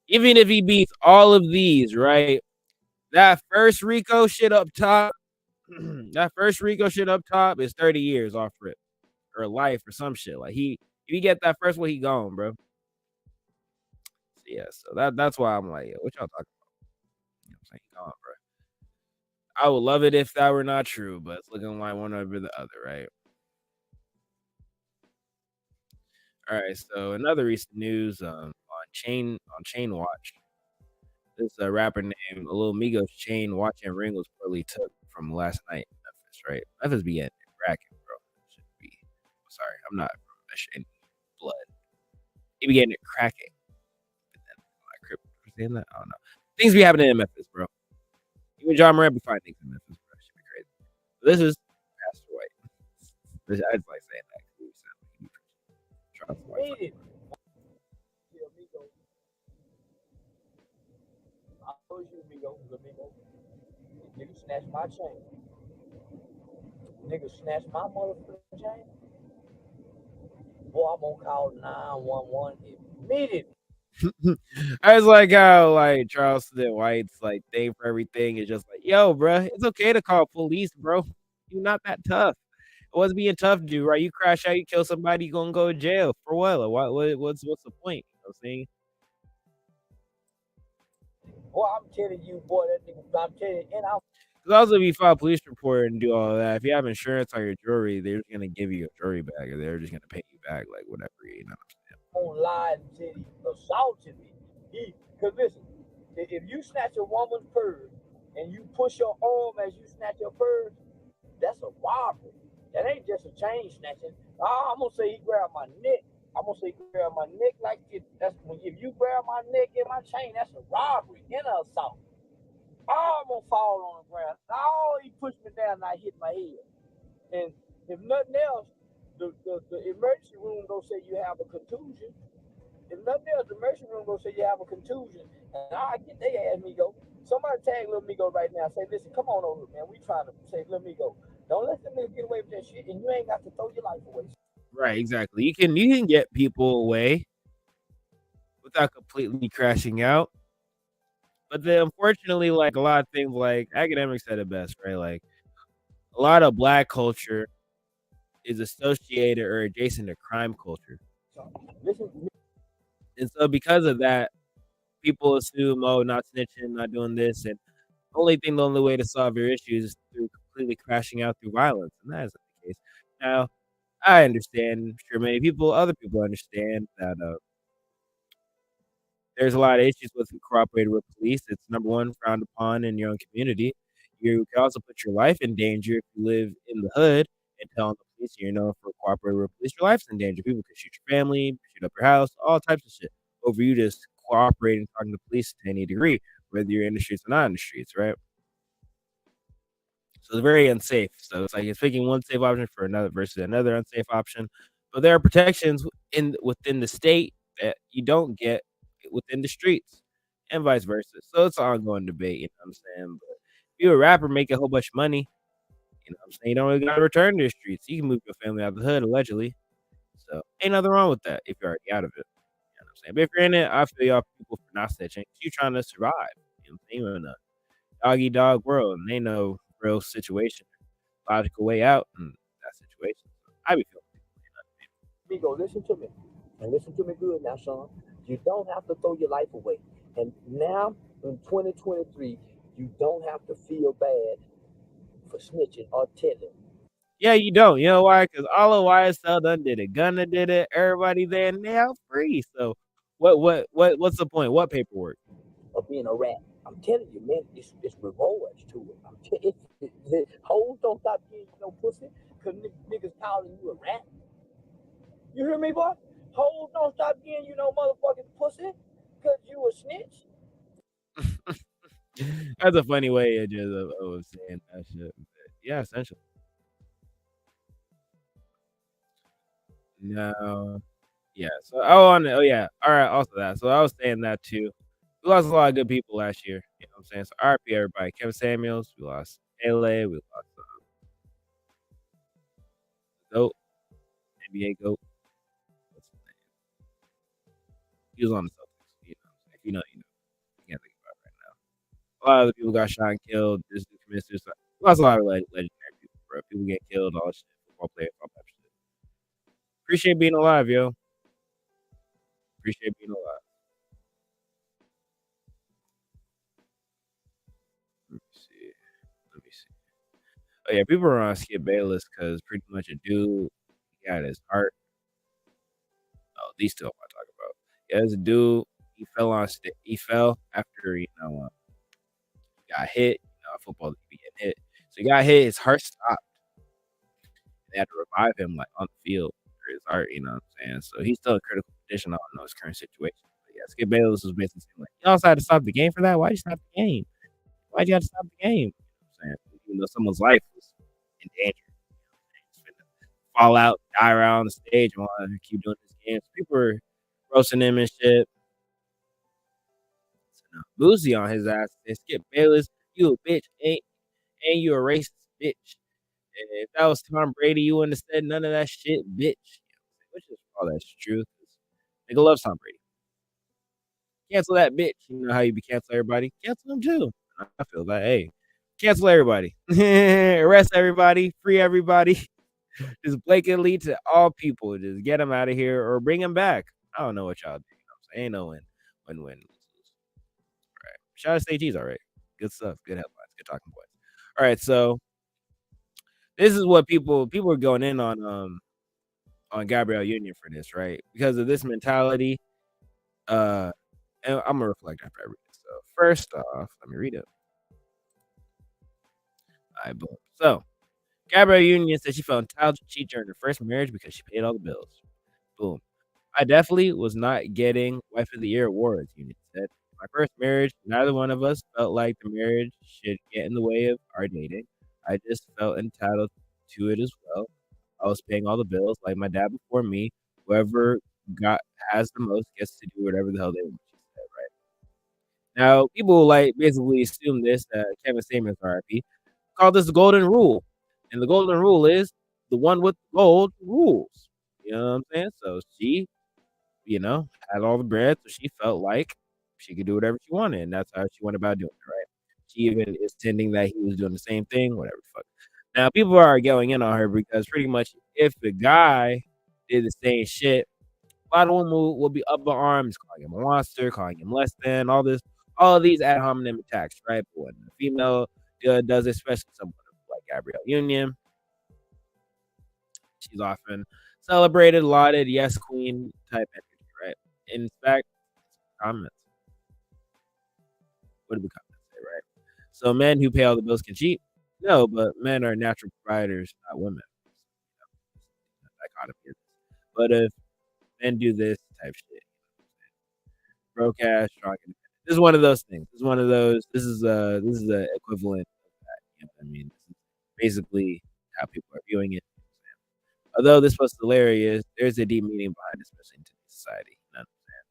Even if he beats all of these, right? That first Rico shit up top, that first Rico shit up top is 30 years off rip or life or some shit. Like if you get that first one, he gone, bro. So yeah, so that's why I'm like, what y'all talking about? You know what I'm saying? He gone, bro. I would love it if that were not true, but it's looking like one over the other, right? All right, so another recent news on Chain Watch. This rapper named Lil Migos Chain Watch and ring was poorly took from last night in Memphis, right? Memphis be getting cracking, bro. Should be. Sorry, I'm not from any blood. He be getting it cracking. But then, saying that? I don't know. Things be happening in Memphis, bro. Even John Moran be finding things in Memphis, bro. Should be crazy. But this is Pastor White. I just like saying that. Made it. I told you, Migo. Nigga snatched my chain. Nigga snatched my motherfucking chain. Boy, I'm gonna call 911 immediately. I was like how like Charleston White's like thing for everything is just like, yo, bro, it's okay to call police, bro. You're not that tough. What's being tough to do, right? You crash out, you kill somebody, you gonna go to jail for what? Like, what's the point? You know what I'm saying? Boy, I'm telling you, boy, that nigga, I'm telling you, and I'm. Because also, if you file a police report and do all of that, if you have insurance on your jewelry, they're just gonna give you a jewelry bag, or they're just gonna pay you back, like whatever. You know what I'm saying? On live and said he assaulted me. Cause listen, if you snatch a woman's purse and you push your arm as you snatch your purse, that's a robbery. That ain't just a chain snatching. I'm gonna say he grabbed my neck. I'm gonna say he grabbed my neck like this. That's when if you grab my neck and my chain, that's a robbery and an assault. I'm gonna fall on the ground. Oh, he pushed me down and I hit my head. And if nothing else, the emergency room gonna say you have a contusion. If nothing else, the emergency room gonna say you have a contusion. And I get their ass, Migo. Somebody tag Lil Migo right now. Say, listen, come on over, man. We trying to say, Lil Migo, don't let them niggas get away with that shit, and you ain't got to throw your life away. Right, exactly. You can get people away without completely crashing out. But then unfortunately, like a lot of things, like academics said it best, right? Like a lot of Black culture is associated or adjacent to crime culture. So, listen, and so because of that, people assume, oh, not snitching, not doing this, and the only way to solve your issues is through completely crashing out through violence, and that isn't the case. Now, I understand. I'm sure other people understand that there's a lot of issues with cooperating with police. It's number one, frowned upon in your own community. You can also put your life in danger if you live in the hood and telling the police you're known for cooperating with police. Your life's in danger. People can shoot your family, shoot up your house, all types of shit over you just cooperating, talking to police to any degree, whether you're in the streets or not in the streets, right? So it's very unsafe. So it's like it's picking one safe option for another versus another unsafe option. But there are protections within the state that you don't get within the streets, and vice versa. So it's an ongoing debate, you know what I'm saying? But if you're a rapper making a whole bunch of money, you know what I'm saying, you don't really gotta return to the streets. You can move your family out of the hood, allegedly. So ain't nothing wrong with that if you're already out of it. You know what I'm saying? But if you're in it, I feel y'all people for not snitching. You trying to survive. You know what I'm saying? You're in a dog-eat-dog world, and they know real situation, logical way out in that situation. So I be feeling Migo, listen to me. And listen to me good now, Sean. You don't have to throw your life away. And now, in 2023, you don't have to feel bad for snitching or telling. Yeah, you don't. You know why? Because all of YSL done did it. Gunna did it. Everybody there now free. So what's the point? What paperwork? Of being a rat. I'm telling you, man, it's rewards to it. I'm telling you, hoes don't stop getting you no pussy because niggas calling you a rat. You hear me, boy? Hoes don't stop getting you no motherfucking pussy because you a snitch. That's a funny way of saying that shit. But yeah, essentially. No. Yeah. So all right, also that. So I was saying that too. We lost a lot of good people last year. You know what I'm saying? So RP everybody. Kevin Samuels, we lost LA, we lost GOAT, NBA GOAT. What's his name? He was on the Celtics. You know, if you know, you know. I can't think about it right now. A lot of other people got shot and killed. This dude committed suicide. We lost a lot of legendary people, bro. People get killed, all shit. Football players, all that shit. Appreciate being alive, yo. Appreciate being alive. Let me see. Oh yeah, people are on Skip Bayless because pretty much a dude got his heart. Oh, these two I want to talk about. Yeah, there's a dude. He fell after got hit. Football be getting hit. So he got hit. His heart stopped. They had to revive him like on the field for his heart. You know what I'm saying? So he's still in critical condition. I don't know his current situation. But yeah, Skip Bayless was basically saying like, you also had to stop the game for that. Why'd you stop the game? Why'd you have to stop the game? You know what I'm saying? Even though someone's life was in danger. Fall out, die around the stage, and want to keep doing this game. So people were roasting him and shit. So, Boosie on his ass said, Skip Bayless, you a bitch, and you a racist bitch. And if that was Tom Brady, you wouldn't have said none of that shit, bitch. Which is all that's true. Nigga loves Tom Brady. Cancel that bitch. You know how you be cancel everybody? Cancel him too. I feel that. Hey, cancel everybody. Arrest everybody. Free everybody. Just blatantly to all people. Just get them out of here or bring them back. I don't know what y'all do. You know what I'm saying? Ain't no win. All right. Shout out to Stage G's all right. Good stuff. Good headlines. Good talking points. All right. So this is what people are going in on Gabrielle Union for this, right? Because of this mentality. And I'm gonna reflect after I read it. So first off, let me read it. All right, boom. So Gabrielle Union said she felt entitled to cheat during her first marriage because she paid all the bills. Boom. I definitely was not getting Wife of the Year awards, Union said. My first marriage, neither one of us felt like the marriage should get in the way of our dating. I just felt entitled to it as well. I was paying all the bills like my dad before me. Whoever got has the most gets to do whatever the hell they want, she said, right? Now, people like basically assume this that Kevin Samuels, RIP, called this the golden rule. And the golden rule is the one with gold rules. You know what I'm saying? So she, had all the bread, so she felt like she could do whatever she wanted, and that's how she went about doing it, right? She even is tending that he was doing the same thing, whatever the fuck. Now, people are going in on her because pretty much if the guy did the same shit, a lot of women will be up in arms, calling him a monster, calling him less than, all of these ad hominem attacks, right? But when the female does it, especially someone like Gabrielle Union, she's often celebrated, lauded, yes, queen type energy, right? In fact, comments. What do the comments say, right? So men who pay all the bills can cheat? No, but men are natural providers, not women. Dichotomy. But if men do this type shit, broke ass, strong, independent. This is one of those things. This is one of those. This is the equivalent of that. You know what I mean? This is basically how people are viewing it. Although this was hilarious, there's a deep meaning behind it, especially in today's society. You know what I'm saying?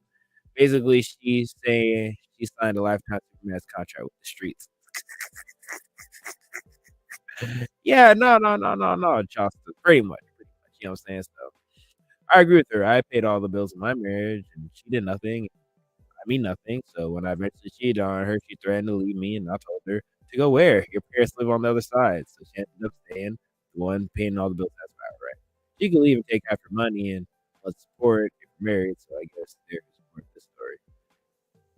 Basically, she's saying she signed a lifetime Superman's contract with the streets. Yeah, no, Charleston. Pretty much. You know what I'm saying? So I agree with her. I paid all the bills in my marriage, and she did nothing. I mean nothing. So when I eventually cheated on her, she threatened to leave me, and I told her to go where? Your parents live on the other side. So she ended up staying, the one paying all the bills. That's about right. She could leave and take half her money and let's support if you're married. So I guess there's more to this story.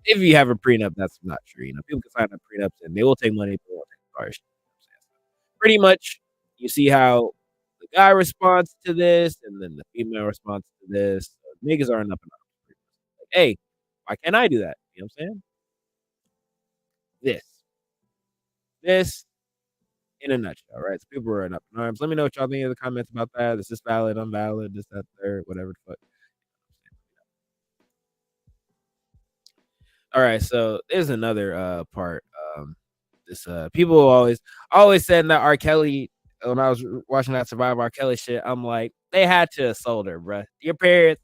If you have a prenup, that's not true. You know, people can sign up prenups and they will take money, but they won't take cars. Pretty much, you see how the guy responds to this, and then the female responds to this. So niggas aren't up and up. Like, hey, why can't I do that? You know what I'm saying? This in a nutshell, right? So people are up in arms. Let me know what y'all think in the comments about that. Is this valid, unvalid, this, that, third, whatever the fuck. All right, so there's another part. This people always said that R. Kelly, when I was watching that Survivor R. Kelly shit, I'm like, they had to have sold her, bruh. Your parents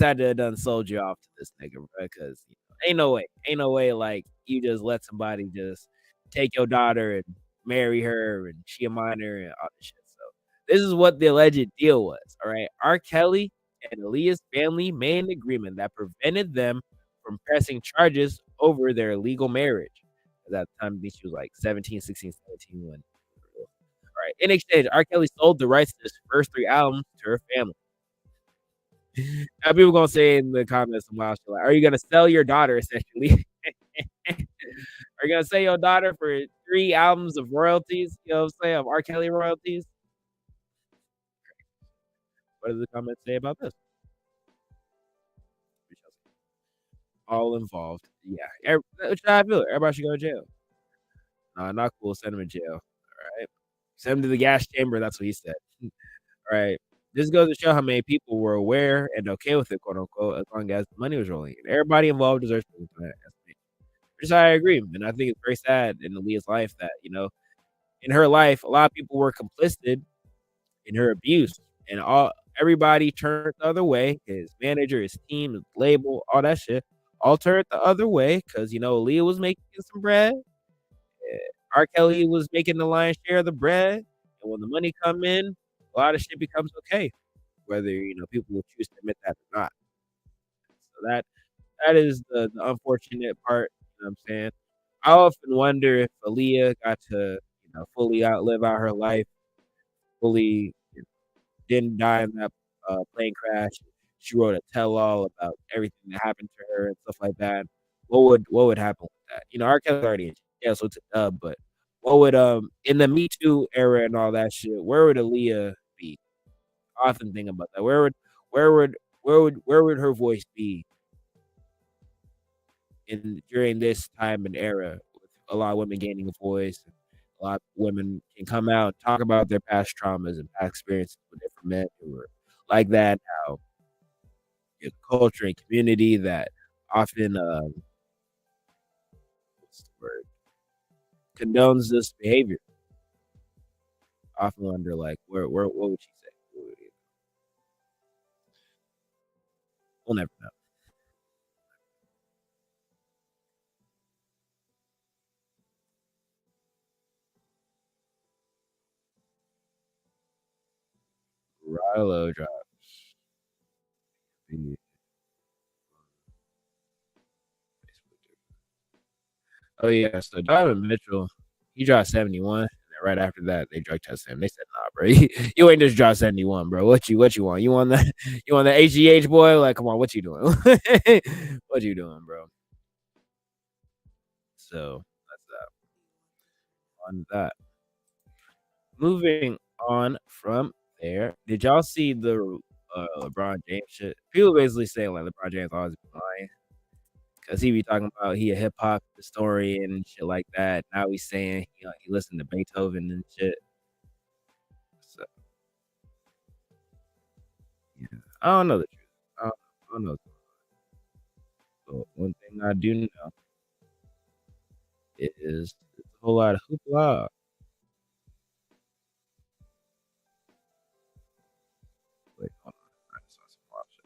had to have done sold you off to this nigga, bruh, because ain't no way like you just let somebody just take your daughter and marry her and she a minor and all this shit. So this is what the alleged deal was. All right, R. Kelly and Aaliyah's family made an agreement that prevented them from pressing charges over their legal marriage. At that time, I think she was like 17, 16, 17 when. All right. In exchange, R. Kelly sold the rights to his first 3 albums to her family. Now, people gonna say in the comments, like, "Are you gonna sell your daughter essentially? Are you gonna sell your daughter for 3 albums of royalties? You know what I'm saying, of R. Kelly royalties?" What does the comments say about this? All involved. Yeah. I feel it. Everybody should go to jail. No, not cool. Send him to jail. All right. Send him to the gas chamber. That's what he said. All right. This goes to show how many people were aware and okay with it, quote unquote, as long as the money was rolling in. Everybody involved deserves to be. Which I agree. And I think it's very sad in Aaliyah's life that, in her life, a lot of people were complicit in her abuse. And everybody turned the other way. His manager, his team, his label, all that shit. All turned the other way because, Aaliyah was making some bread. R. Kelly was making the lion's share of the bread. And when the money come in, a lot of shit becomes okay. Whether, people will choose to admit that or not. So that is the unfortunate part. You know what I'm saying? I often wonder if Aaliyah got to, fully live out her life, fully didn't die in that plane crash. She wrote a tell-all about everything that happened to her and stuff like that. What would happen with that? R. Kelly's already in jail, so it's a dub. But what would in the Me Too era and all that shit? Where would Aaliyah be? I often think about that. Where would her voice be during this time and era? With a lot of women gaining a voice, a lot of women can come out and talk about their past traumas and past experiences with different men who were like that. How culture and community that often condones this behavior. I often wonder, like, what would she say? We'll never know. Rilo drops. Oh yeah, so Donovan Mitchell, he dropped 71. And right after that, they drug tested him. They said, "Nah, bro, you ain't just dropped 71, bro. What you want? You want the HGH boy? Like, come on, what you doing? What you doing, bro?" So that's that. On that. Moving on from there, did y'all see the LeBron James shit? People basically saying like LeBron James always been lying because he be talking about he a hip hop historian and shit like that. Now he's saying he listened to Beethoven and shit. So yeah, I don't know the truth. I don't know. But one thing I do know is it's a whole lot of hoopla. Wait, hold on. I just saw some wild shit.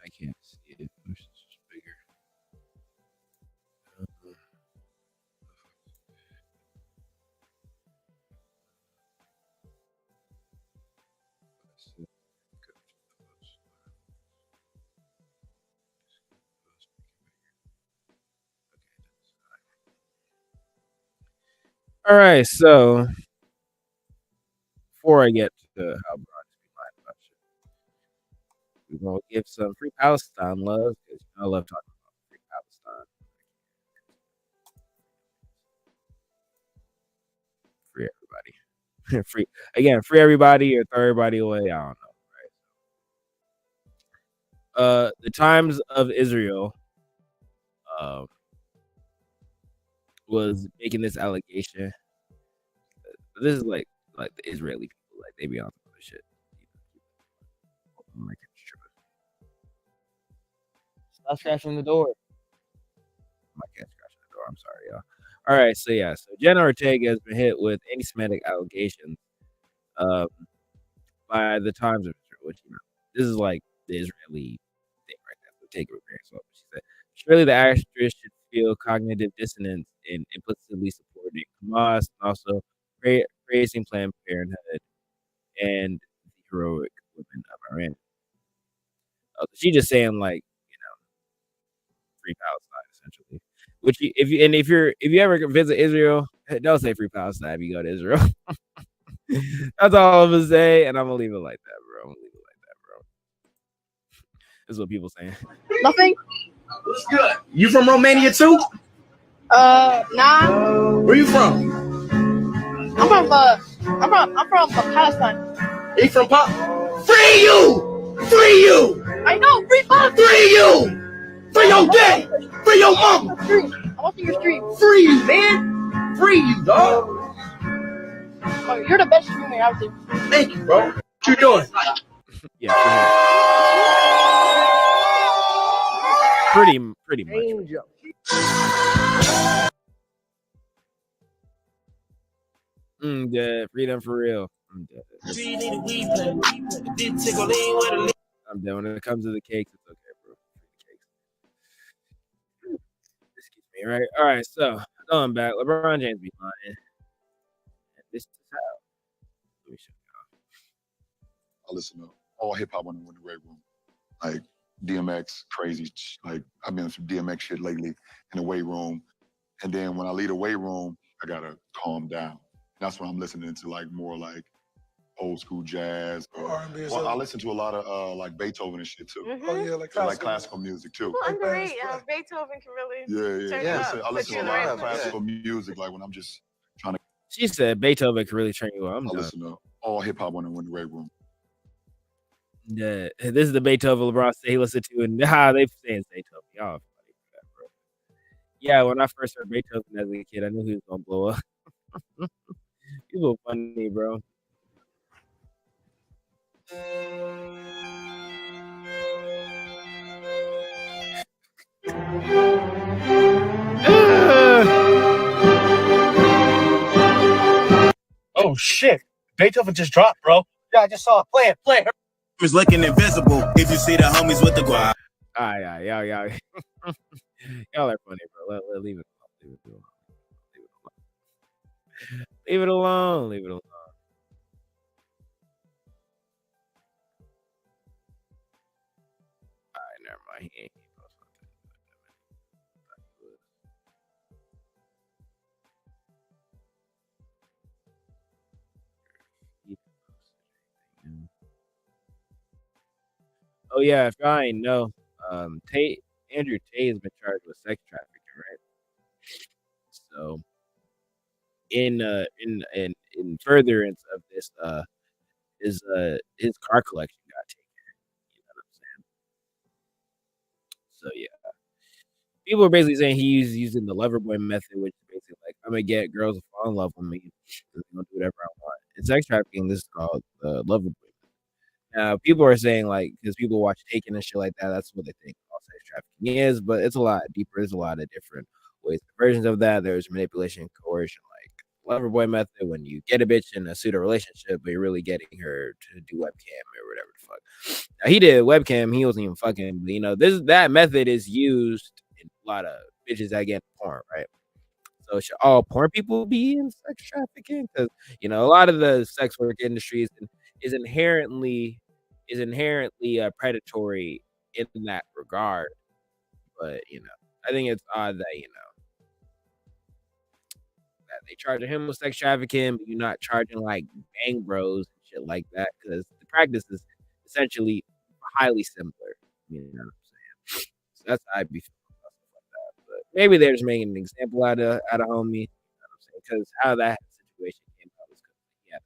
I can't see it. Wish this was bigger. All right, so before I get to how Broad is lying about shit, we're gonna give some free Palestine love because I love talking about free Palestine. Free everybody. Free again, free everybody or throw everybody away. I don't know, right? The Times of Israel was making this allegation. This is like the Israeli people, like they be on some other shit. Stop scratching the door. I can't scratch the door. I'm sorry, y'all. All right, so yeah, so Jenna Ortega has been hit with anti-Semitic allegations by the Times of Israel, which this is like the Israeli thing right now. So take it with a grain of salt. She said, surely the actress should feel cognitive dissonance in implicitly supporting Hamas and also praising Planned Parenthood and the heroic women of Iran. She's just saying like, free Palestine essentially. Which if you ever visit Israel, don't say free Palestine if you go to Israel. That's all I'm gonna say, and I'm gonna leave it like that, bro. This is what people saying. Nothing. What's good? You from Romania too? Nah. Where you from? I'm from Palestine. You from Free you! Free you! I know, free Palestine! Free you! Free your dad! Free your mama! I'm watching your stream. Free you, man! Free you, dog! Oh, you're the best streamer out there. Thank you, bro. What you doing? Yeah, pretty much. Angel. Dead. Freedom for real. I'm dead. I'm dead. When it comes to the cakes, it's okay, bro. Excuse me, right? All right, so going back, LeBron James be lying. And this is how. Let me show I listen to all hip hop when I'm in the weight room. Like DMX, crazy. Like I've been through DMX shit lately in the weight room. And then when I leave the weight room, I gotta calm down. That's when I'm listening to like more like old school jazz. R&B as Well, I well. listen to a lot of like Beethoven and shit too. Oh yeah, like I like classical. classical music too. People underrate how Beethoven can really turn you up. I put listen you to in a the lot right of place. classical music, like when I'm just trying to. She said Beethoven can really turn you on. I'm I done. listen to all hip hop when I'm in the weight room. Yeah, this is the Beethoven LeBron said he listened to, and they saying Beethoven. Y'all funny for that, bro. Yeah, when I first heard Beethoven as a kid, I knew he was gonna blow up. People funny, bro. Oh shit! Beethoven just dropped, bro. Yeah, I just saw it. Play it. Was looking invisible. If you see the homies with the guap. Y'all y'all are funny, bro. Leave it alone. Leave it alone. Leave it alone. All right, never mind. He ain't post nothing. Oh yeah, if y'all ain't know, Andrew Tate has been charged with sex trafficking, right? So in furtherance of this, his car collection got taken. You know what I'm saying? So yeah, people are basically saying he's using the Loverboy method, which is basically like I'm gonna get girls to fall in love with me, I'm gonna do whatever I want. In sex trafficking, this is called the Loverboy. Now, people are saying, like, because people watch Taken and shit like that, that's what they think all sex trafficking is, but it's a lot deeper. There's a lot of different ways, versions of that. There's manipulation, coercion, like Loverboy method, when you get a bitch in a pseudo relationship, but you're really getting her to do webcam or whatever the fuck. Now, he did webcam, he wasn't even fucking, but, you know, that method is used in a lot of bitches that get porn, right? So should all porn people be in sex trafficking? Because, you know, a lot of the sex work industry is inherently predatory in that regard. But, you know, I think it's odd that, you know, that they charge him with sex trafficking, but you're not charging like Bang Bros and shit like that, because the practice is essentially highly similar. You know what I'm saying? So that's how I'd be feeling about stuff like that. But maybe they're just making an example out of homie. You know what I'm saying? Because how that situation came out was because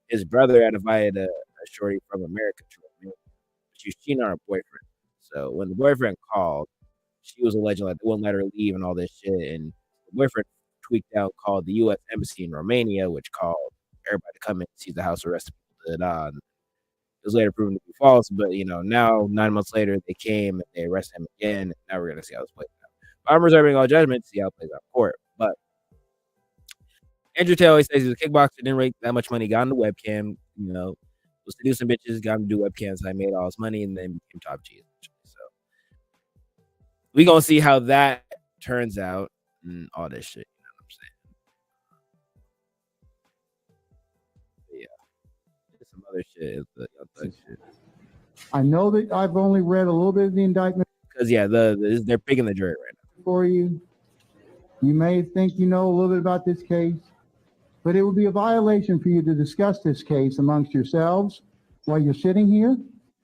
his brother had invited a shorty from America to Romania. She was cheating on her boyfriend. So when the boyfriend called, she was alleging like they wouldn't let her leave and all this shit. And the boyfriend tweaked out, called the U.S. Embassy in Romania, which called everybody to come in and see the house arrest people. It was later proven to be false, but you know, now 9 months later they came and they arrested him again. Now we're gonna see how this plays out. But I'm reserving all judgment to see how it plays out in court. But Andrew Tate always says he's a kickboxer, didn't make that much money, got on the webcam, you know, was seducing bitches, got him to do webcams, I made all his money, and then became top G. So we gonna see how that turns out and all this shit. You know what I'm saying? But yeah, some other shit is the Young Thug shit. I know that I've only read a little bit of the indictment. Because yeah, they're picking the jury right now. For you, you may think you know a little bit about this case, but it would be a violation for you to discuss this case amongst yourselves while you're sitting here,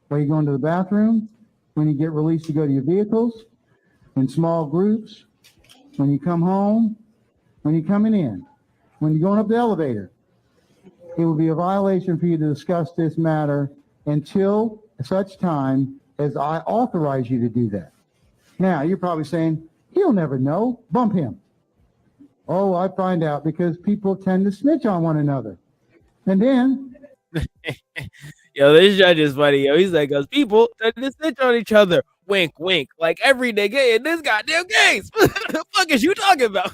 while you're going to the bathroom, when you get released to go to your vehicles, in small groups, when you come home, when you're coming in, when you're going up the elevator. It would be a violation for you to discuss this matter until such time as I authorize you to do that. Now, you're probably saying, he'll never know, bump him. Oh, I find out because people tend to snitch on one another. And then... Yo, this judge is funny. Yo, he's like, "Us people tend to snitch on each other." Wink, wink. Like every nigga in this goddamn case. What the fuck is you talking about?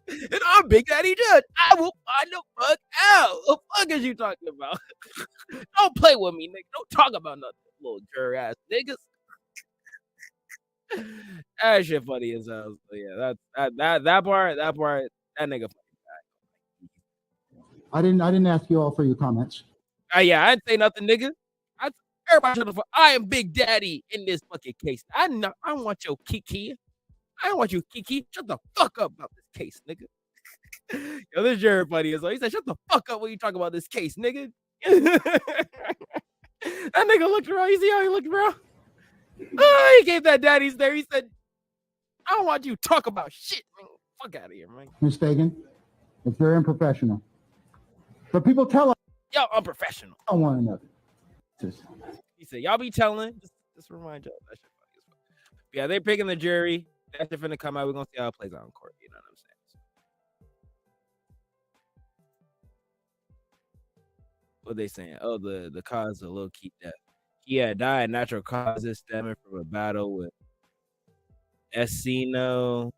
And I'm Big Daddy Judge. I will find the fuck out. What the fuck is you talking about? Don't play with me, nigga. Don't talk about nothing, little jerk ass niggas. That shit funny as hell. So yeah, that part, that nigga funny. I didn't ask you all for your comments. Yeah, I didn't say nothing, nigga. Everybody shut the fuck. I am Big Daddy in this fucking case. I want your Kiki. I don't want you, Kiki. Shut the fuck up about this case, nigga. Yo, this jury funny as well. He said, "Shut the fuck up when you talk about this case, nigga. That nigga looked around. You see how he looked around? Oh, he gave that daddy's there. He said, I don't want you to talk about shit. Man, fuck out of here, man. Ms. Fagan, it's very unprofessional. But people tell Y'all unprofessional. one another. He said, y'all be telling. Just remind y'all. That shit funny as fuck. Yeah, they picking the jury. That shit finna come out. We're gonna see how it plays out in court. You know what I'm saying? What they saying? Oh, the cause of low-key death. He had died natural causes stemming from a battle with eosinophilia,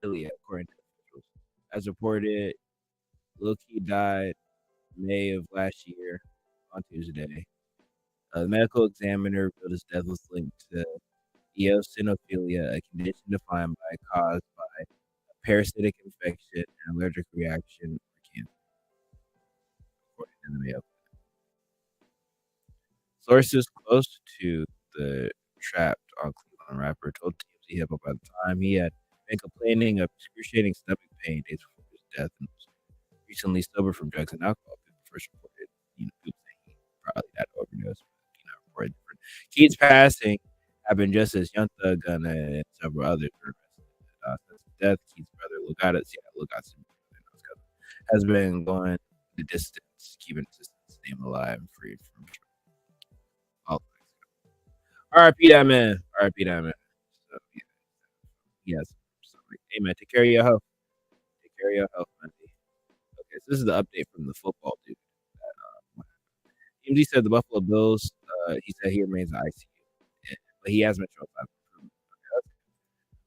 according to officials. As reported, low-key died May of last year on Tuesday. The medical examiner revealed his death was linked to eosinophilia, a condition defined by caused by a parasitic infection and allergic reaction or cancer, according to the Mayo. Sources close to the trapped on Cleveland rapper told TMZ Hip Hop at the time he had been complaining of excruciating stomach pain days before his death and was recently sober from drugs and alcohol. People first reported, people saying he probably had overdose, but reported different. Keith's passing happened just as Young Thug Gunna and several others were arrested. Since his death, Keith's brother Lugatis, has been going the distance, keeping his name alive and free from drugs. R.I.P. that man. R.I.P. that man. So, yeah. Yes. So, hey, man, take care of your health. Take care of your health, man. Okay, so this is the update from the football dude. TMZ said the Buffalo Bills, he said he remains in ICU. But he has been shown signs of improvement. Okay,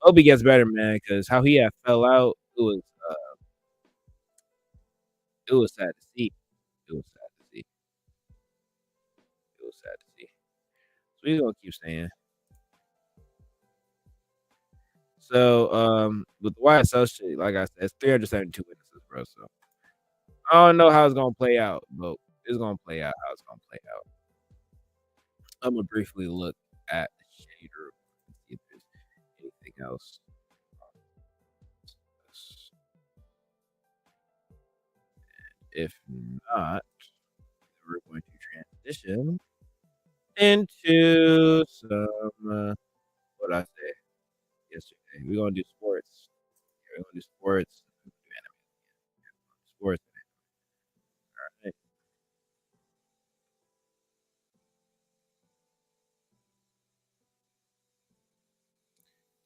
hope he gets better, man, because how he had fell out, it was sad to see. It was sad to see. It was sad to see. So we're gonna keep saying. So with the YSL shit, like I said, it's 372 witnesses, bro. So I don't know how it's gonna play out, but it's gonna play out how it's gonna play out. I'm gonna briefly look at the shader and see if there's anything else. And if not, we're going to transition into some what I say yesterday. We're gonna do sports. We're gonna do sports. Do anime. Sports. All right.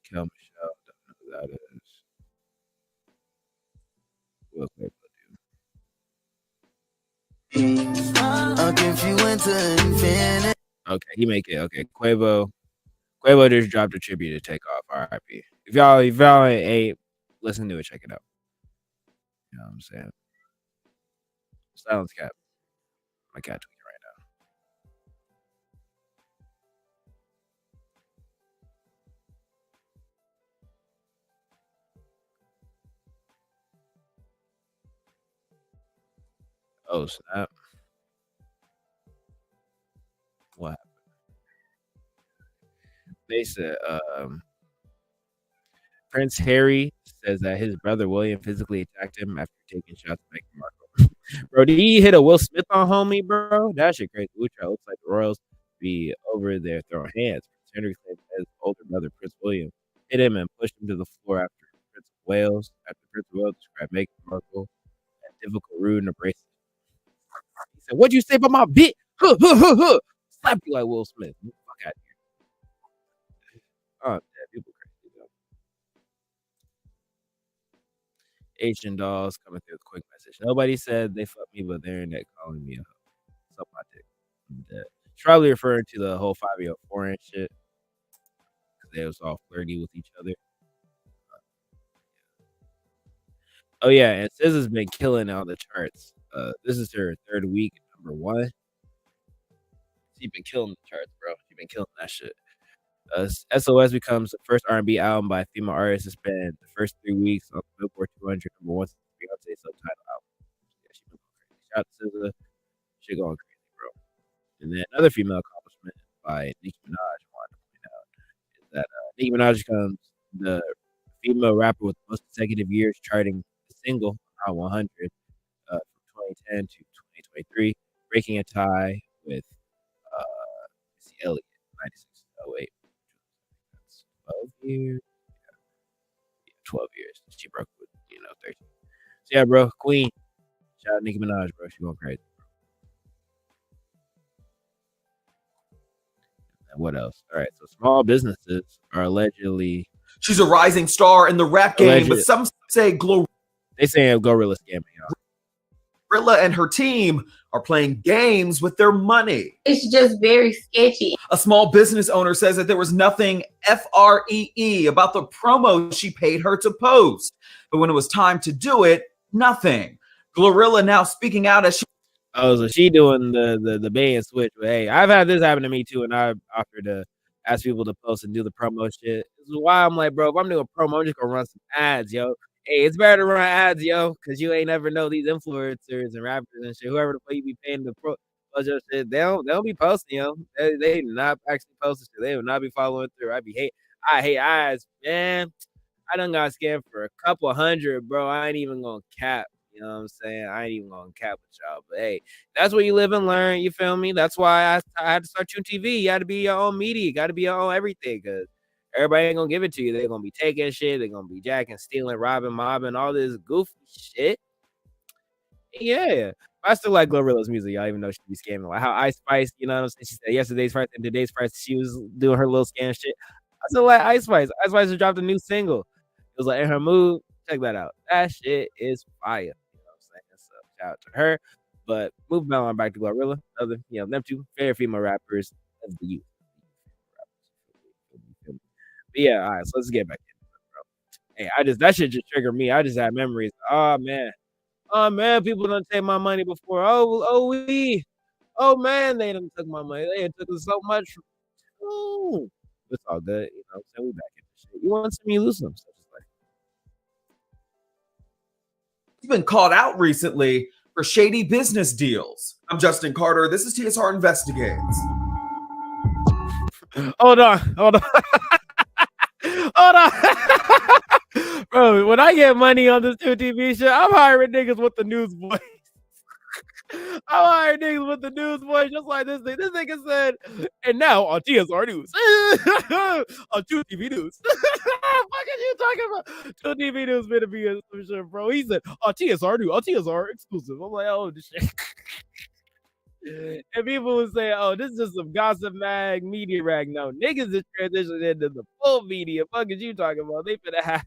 Kel Michelle, don't know who that is. Will Okay, he make it. Okay, Quavo just dropped a tribute to Takeoff. R.I.P. If y'all ain't listen to it, check it out. You know what I'm saying? Silence Cap. My cat tweeting right now. Oh snap! What happened? They said Prince Harry says that his brother William physically attacked him after taking shots at Meghan Markle. Bro, did he hit a Will Smith on homie, bro? That shit crazy. Ucha looks like the Royals be over there throwing hands. Prince Henry claims that his older brother, Prince William, hit him and pushed him to the floor after Prince of Wales described Meghan Markle as difficult, rude, and abrasive. He said, "What'd you say about my bitch? Huh, huh, huh, huh. Slap you like Will Smith. Fuck out of here." Oh, yeah, people crazy, though. Asian dolls coming through with a quick message. Nobody said they fucked me, but they're in that calling me a hoe. Suck my dick. I'm dead. She's probably referring to the whole 5-year-old and shit. Because they was all flirty with each other. Oh, yeah, and SZA's been killing on the charts. This is her third week, #1. She's been killing the charts, bro. She's been killing that shit. SOS becomes the first R&B album by a female artist to spend the first 3 weeks on the Billboard 200 #1 since Beyonce's subtitle album. Yeah, she's been going crazy. Shout out to SZA. She going crazy, bro. And then another female accomplishment by Nicki Minaj I wanted to point out is that Nicki Minaj becomes the female rapper with the most consecutive years charting a single on 100 from 2010 to 2023, breaking a tie with Missy Elliott, 96-08. That's 12 years. Yeah, 12 years. She broke with 13. So yeah, bro, Queen. Shout out Nicki Minaj, bro. She going crazy. And what else? All right, so small businesses are allegedly. She's a rising star in the rap game, but some say They saying Glorilla scamming y'all. Glorilla and her team are playing games with their money. It's just very sketchy. A small business owner says that there was nothing FREE about the promo she paid her to post. But when it was time to do it, nothing. Glorilla now speaking out as she... Oh, so she doing the bait and switch. But hey, I've had this happen to me too, and I offered to ask people to post and do the promo shit. This is why I'm like, bro, if I'm doing promo, I'm just gonna run some ads, yo. Hey, it's better to run ads, yo, because you ain't never know these influencers and rappers and shit. Whoever the fuck you be paying to post your shit, they don't be posting, yo. They not actually posting shit. They will not be following through. I hate ads, man. I done got scammed for a couple hundred, bro. I ain't even gonna cap. You know what I'm saying? I ain't even gonna cap with y'all. But hey, that's where you live and learn. You feel me? That's why I had to start Tune TV. You got to be your own media. You got to be your own everything, because everybody ain't gonna give it to you. They're gonna be taking shit. They're gonna be jacking, stealing, robbing, mobbing, all this goofy shit. Yeah. I still like Glorilla's music, y'all, even though she be scamming. Like how Ice Spice, you know what I'm saying? She said yesterday's price and today's price, she was doing her little scam shit. I still like Ice Spice. Ice Spice has dropped a new single. It was like In Her Mood. Check that out. That shit is fire. You know what I'm saying? So shout out to her. But moving on back to Glorilla, other, them two fair female rappers of the youth. But yeah, all right, so let's get back into it, bro. Hey, that shit just triggered me. I just had memories. Oh man, people done take my money before. Oh man, they done took my money. They took so much. Ooh. It's all good, you know what I'm saying? We back in the shit. You want some, you lose some. So just like He's been called out recently for shady business deals. I'm Justin Carter. This is TSR Investigates. Hold on. Hold on. Bro, when I get money on this 2TV shit, I'm hiring niggas with the news voice. I'm hiring niggas with the news voice just like this thing. This nigga said, and now on TSR News. On 2TV News. What are you talking about? 2TV News better be some shit, bro. He said, on TSR News, on TSR exclusive. I'm like, oh, this shit. And people would say, oh, this is just some gossip mag, media rag. No, niggas is transitioning into the full media. Fuck is you talking about? They finna have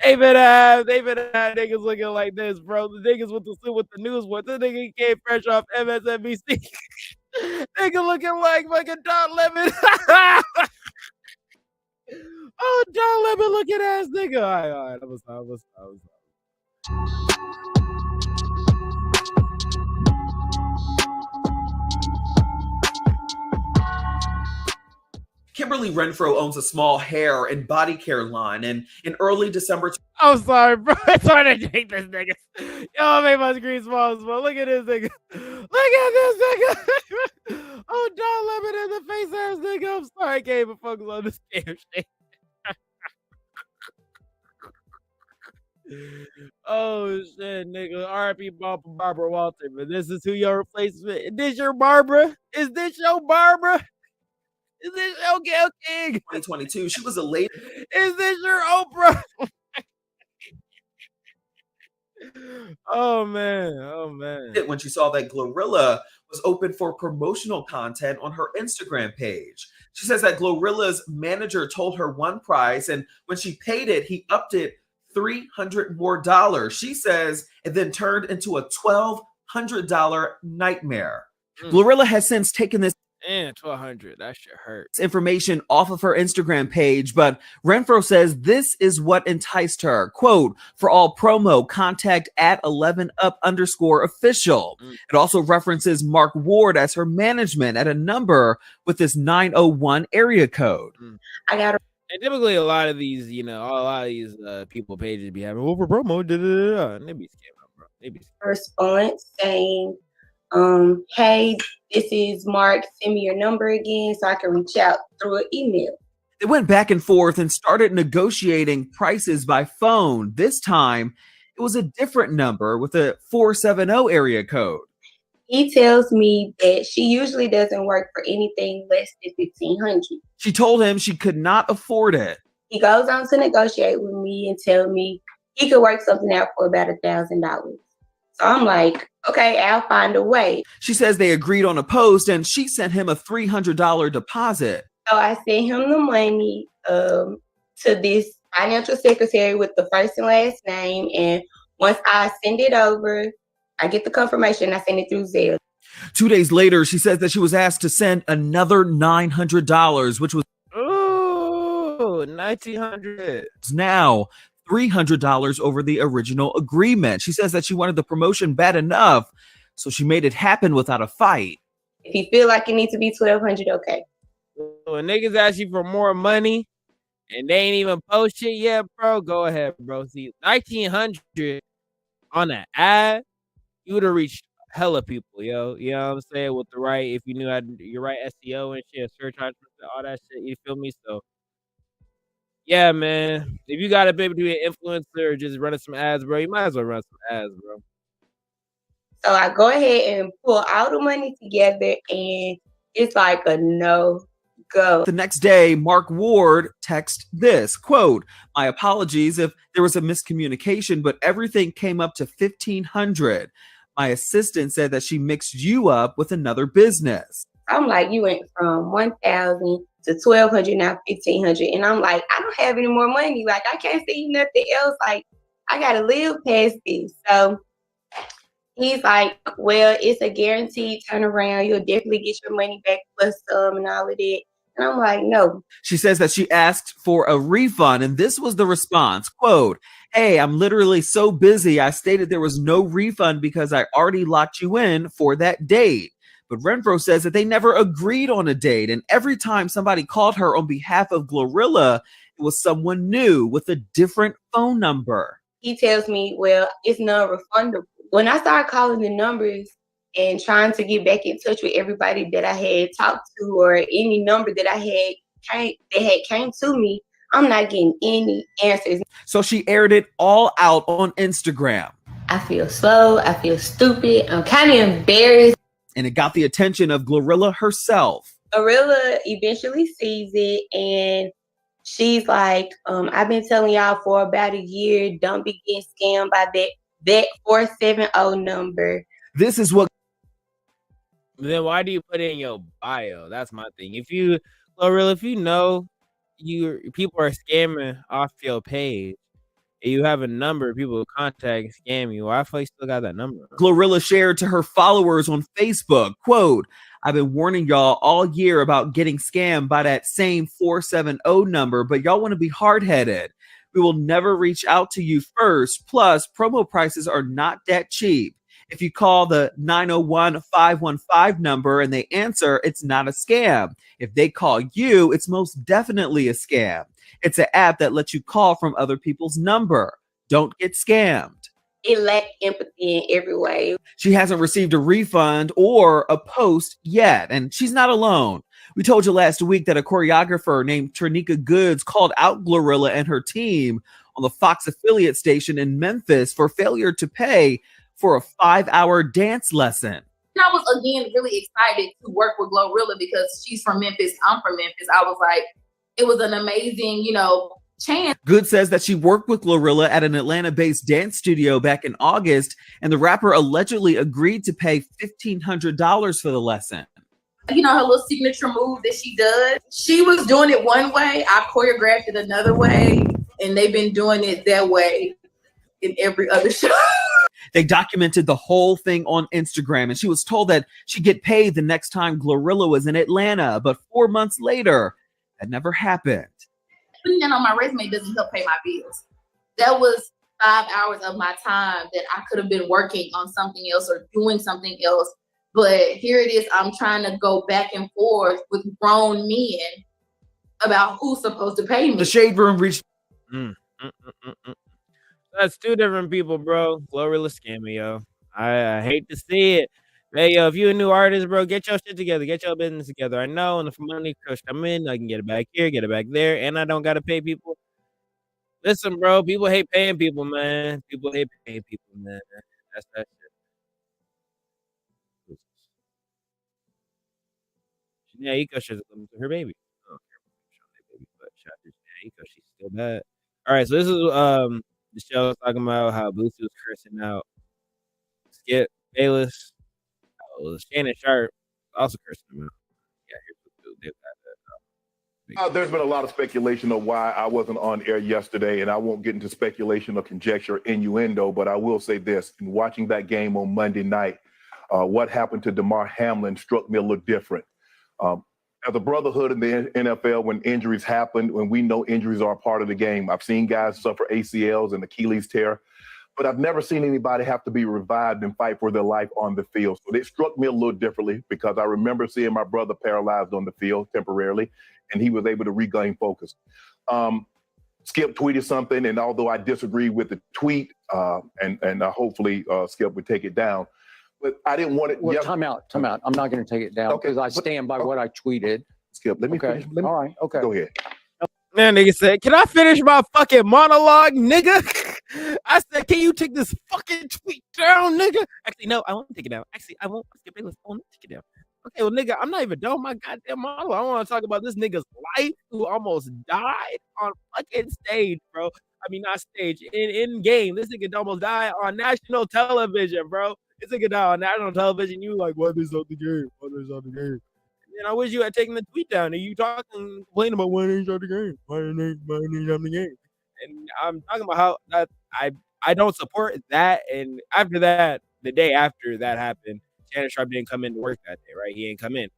they better have niggas looking like this, bro. The niggas with the suit with the news voice. This nigga came fresh off MSNBC. Nigga looking like fucking Don Lemon. Oh, Don Lemon looking ass nigga. All right. I was. Kimberly Renfro owns a small hair and body care line, and in early December... I'm sorry, bro. It's hard to take this nigga. Yo, I made my screen small. Look at this nigga. Look at this nigga. Oh, Don Lemon in the face ass nigga. I'm sorry, I can't even focus on this damn shit. Oh, shit, nigga. R.I.P. Barbara Walter, but this is who your replacement. Is this your Barbara? Is this your Barbara? Is this your Gayle King? 2022, she was a lady. Is this your Oprah? Oh man. When she saw that Glorilla was open for promotional content on her Instagram page. She says that Glorilla's manager told her one price, and when she paid it, he upped it $300 more. She says it then turned into a $1,200 nightmare. Glorilla has since taken this And $1,200, that shit hurts. information off of her Instagram page, but Renfro says this is what enticed her. Quote, for all promo, contact at 11up_official. It also references Mark Ward as her management at a number with this 901 area code. I got And typically a lot of these, people pages be having over promo, and they be scamming, bro. They be a response saying, hey, this is Mark. Send me your number again so I can reach out through an email. They went back and forth and started negotiating prices by phone. This time, it was a different number with a 470 area code. He tells me that she usually doesn't work for anything less than $1,500. She told him she could not afford it. He goes on to negotiate with me and tell me he could work something out for about $1,000. So I'm like, okay, I'll find a way. She says they agreed on a post and she sent him a $300 deposit. So I sent him the money to this financial secretary with the first and last name. And once I send it over, I get the confirmation. I send it through Zelle. 2 days later, she says that she was asked to send another $900, which was $1,900. Now $300 over the original agreement. She says that she wanted the promotion bad enough, so she made it happen without a fight. If you feel like it needs to be $1,200, okay. When niggas ask you for more money and they ain't even post shit yet, bro, go ahead, bro. See, $1,900 on an ad, you would have reached hella people, yo. You know what I'm saying? With the right, if you knew how to, your right SEO and shit, search engine, all that shit, you feel me? So, yeah, man. If you got to be able to be an influencer or just running some ads, bro, you might as well run some ads, bro. So I go ahead and pull all the money together, and it's like a no-go. The next day, Mark Ward texted this, quote, "My apologies if there was a miscommunication, but everything came up to $1,500. My assistant said that she mixed you up with another business." I'm like, you went from 1,000 to 1,200, now 1,500. And I'm like, I don't have any more money. Like, I can't see nothing else. Like, I got to live past this. So he's like, well, it's a guaranteed turnaround. You'll definitely get your money back plus some and all of that. And I'm like, no. She says that she asked for a refund, and this was the response, quote, "Hey, I'm literally so busy. I stated there was no refund because I already locked you in for that date." But Renfro says that they never agreed on a date, and every time somebody called her on behalf of Glorilla, it was someone new with a different phone number. He tells me, well, it's non-refundable. When I started calling the numbers and trying to get back in touch with everybody that I had talked to or any number that I had came to me, I'm not getting any answers. So she aired it all out on Instagram. I feel slow. I feel stupid. I'm kind of embarrassed. And it got the attention of Glorilla herself. Glorilla eventually sees it, and she's like, I've been telling y'all for about a year, don't be getting scammed by that 470 number. This is what. Then why do you put it in your bio? That's my thing. If you, Glorilla, if you know people are scamming off your page, and you have a number people will contact and scam you, well, I feel like you still got that number. Glorilla shared to her followers on Facebook, quote, "I've been warning y'all all year about getting scammed by that same 470 number, but y'all want to be hard-headed. We will never reach out to you first. Plus, promo prices are not that cheap. If you call the 901-515 number and they answer, it's not a scam. If they call you, it's most definitely a scam. It's an app that lets you call from other people's number. Don't get scammed." It lacked empathy in every way. She hasn't received a refund or a post yet, and she's not alone. We told you last week that a choreographer named Trinika Goods called out Glorilla and her team on the Fox affiliate station in Memphis for failure to pay for a 5-hour dance lesson. And I was, again, really excited to work with Glorilla because she's from Memphis. I'm from Memphis. I was like, it was an amazing, chance. Good says that she worked with Glorilla at an Atlanta-based dance studio back in August, and the rapper allegedly agreed to pay $1,500 for the lesson. Her little signature move that she does. She was doing it one way. I choreographed it another way, and they've been doing it that way in every other show. They documented the whole thing on Instagram, and she was told that she'd get paid the next time Glorilla was in Atlanta, but 4 months later, that never happened. Putting that on my resume doesn't help pay my bills. That was 5 hours of my time that I could have been working on something else or doing something else. But here it is, I'm trying to go back and forth with grown men about who's supposed to pay me. The Shade Room reached... That's two different people, bro. Glorilla scamming, yo. I hate to see it. Hey, yo, if you a new artist, bro, get your shit together. Get your business together. I know, and if money come in, I can get it back here, get it back there, and I don't got to pay people. Listen, bro, people hate paying people, man. People hate paying people, man. That's that shit. Shanae Iko should have come to her baby. I don't care about Shanae baby, but shout out to Shanae Iko. She's still bad. All right, so this is the show is talking about how Boosie was cursing out Skip Bayless. Shannon Sharp also cursing him out. Yeah, here's what they got that. There's been a lot of speculation of why I wasn't on air yesterday, and I won't get into speculation or conjecture, innuendo, but I will say this. In watching that game on Monday night, what happened to Damar Hamlin struck me a little different. As a brotherhood in the NFL, when injuries happen, when we know injuries are a part of the game, I've seen guys suffer ACLs and Achilles tear, but I've never seen anybody have to be revived and fight for their life on the field. So it struck me a little differently because I remember seeing my brother paralyzed on the field temporarily, and he was able to regain focus. Skip tweeted something, and although I disagree with the tweet, and hopefully Skip would take it down, but I didn't want it. Well, time out. I'm not going to take it down because I stand by what I tweeted. Skip, let me finish. All right. Okay. Go ahead. Man, nigga said, can I finish my fucking monologue, nigga? I said, can you take this fucking tweet down, nigga? Actually, no, I won't take it down. Actually, I won't. Skip Bayless, I won't take it down. Okay, well, nigga, I'm not even done with my goddamn monologue. I want to talk about this nigga's life who almost died on fucking stage, bro. I mean, not stage, in game. This nigga almost died on national television, bro. This nigga died on national television. You like, why this on the game? Why this on the game? And I wish you had taken the tweet down. And you talking, complaining about why they on the game. Why they on the game? And I'm talking about how that I don't support that. And after that, the day after that happened, Shannon Sharp didn't come in to work that day, right? He didn't come in,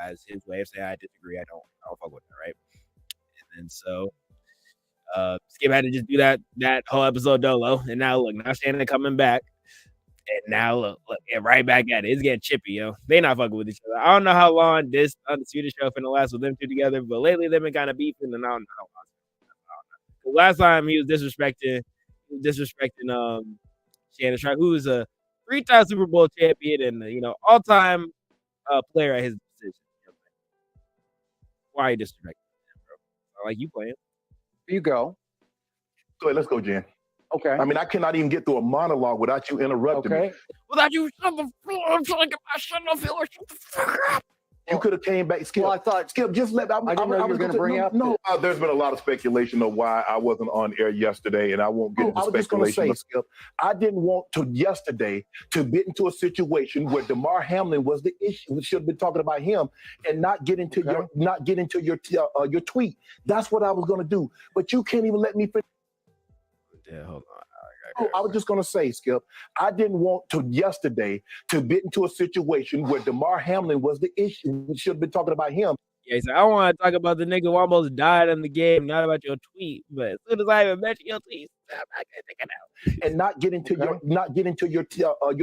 as his way of saying, I disagree. I don't fuck with that, right? And then so Skip had to just do that whole episode dolo. And now look, now Shannon coming back. And now look, and right back at it. It's getting chippy, yo. They not fucking with each other. I don't know how long this Undisputed show finna last with them two together, but lately they've been kind of beefing, and I don't know how long. The last time he was disrespecting Shannon Sharp, who was a 3-time Super Bowl champion and all-time player at his position. Why are you disrespecting him, bro? I like you playing. You go. Go ahead, let's go, Jen. Okay. I mean, I cannot even get through a monologue without you interrupting me. Without you, shut the fuck up. You could have came back, Skip. Well, I thought Skip, just let. I didn't know you were going to bring up. No, there's been a lot of speculation of why I wasn't on air yesterday, and I won't get into speculation. Skip, I didn't want to yesterday to get into a situation where Damar Hamlin was the issue. We should have been talking about him and not get into your tweet. That's what I was going to do, but you can't even let me finish. Yeah, hold on. I was just going to say, Skip, I didn't want to yesterday to get into a situation where Damar Hamlin was the issue. We should have been talking about him. Yeah, he said, I want to talk about the nigga who almost died in the game, not about your tweet. But as soon as I even mention your tweet, I'm not going to take it out. And not get into your